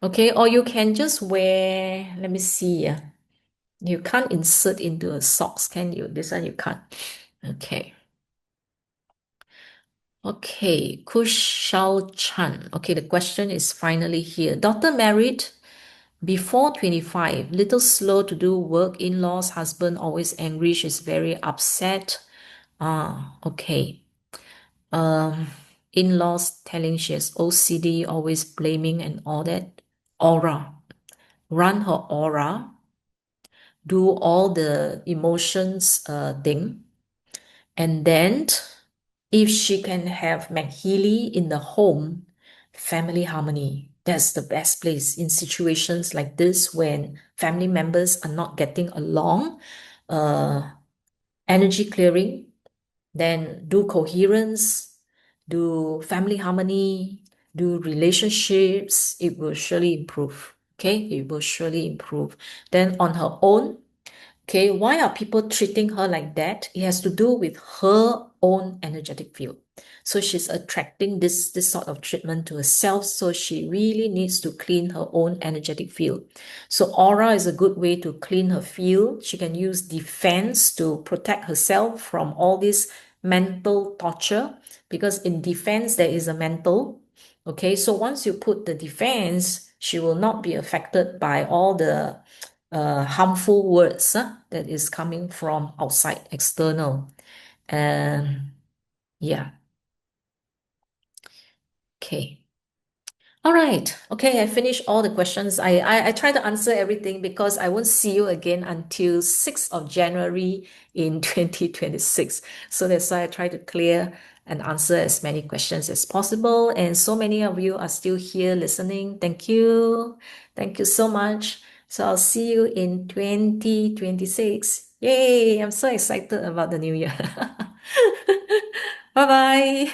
[SPEAKER 1] Okay, or you can just wear, let me see. You can't insert into a socks, can you? This one you can't. Okay. Okay, Kushal Chan. Okay, the question is finally here. Daughter married before 25, little slow to do work, in-laws, husband always angry, she's very upset. Okay. In-laws telling she has OCD, always blaming and all that. Aura. Run her aura. Do all the emotions thing. And then if she can have MagHealy in the home, family harmony, that's the best place in situations like this when family members are not getting along. Energy clearing, then do coherence, do family harmony, do relationships, it will surely improve. Okay, it will surely improve. Then on her own, okay, why are people treating her like that? It has to do with her own energetic field. So she's attracting this sort of treatment to herself. So she really needs to clean her own energetic field. So aura is a good way to clean her field. She can use defense to protect herself from all this mental torture, because in defense there is a mental. Okay, so once you put the defense, she will not be affected by all the harmful words that is coming from outside, external. Yeah. Okay. All right. Okay, I finished all the questions. I try to answer everything because I won't see you again until 6th of January in 2026. So that's why I try to clear and answer as many questions as possible. And so many of you are still here listening. Thank you. Thank you so much. So I'll see you in 2026. Yay! I'm so excited about the new year. Bye-bye.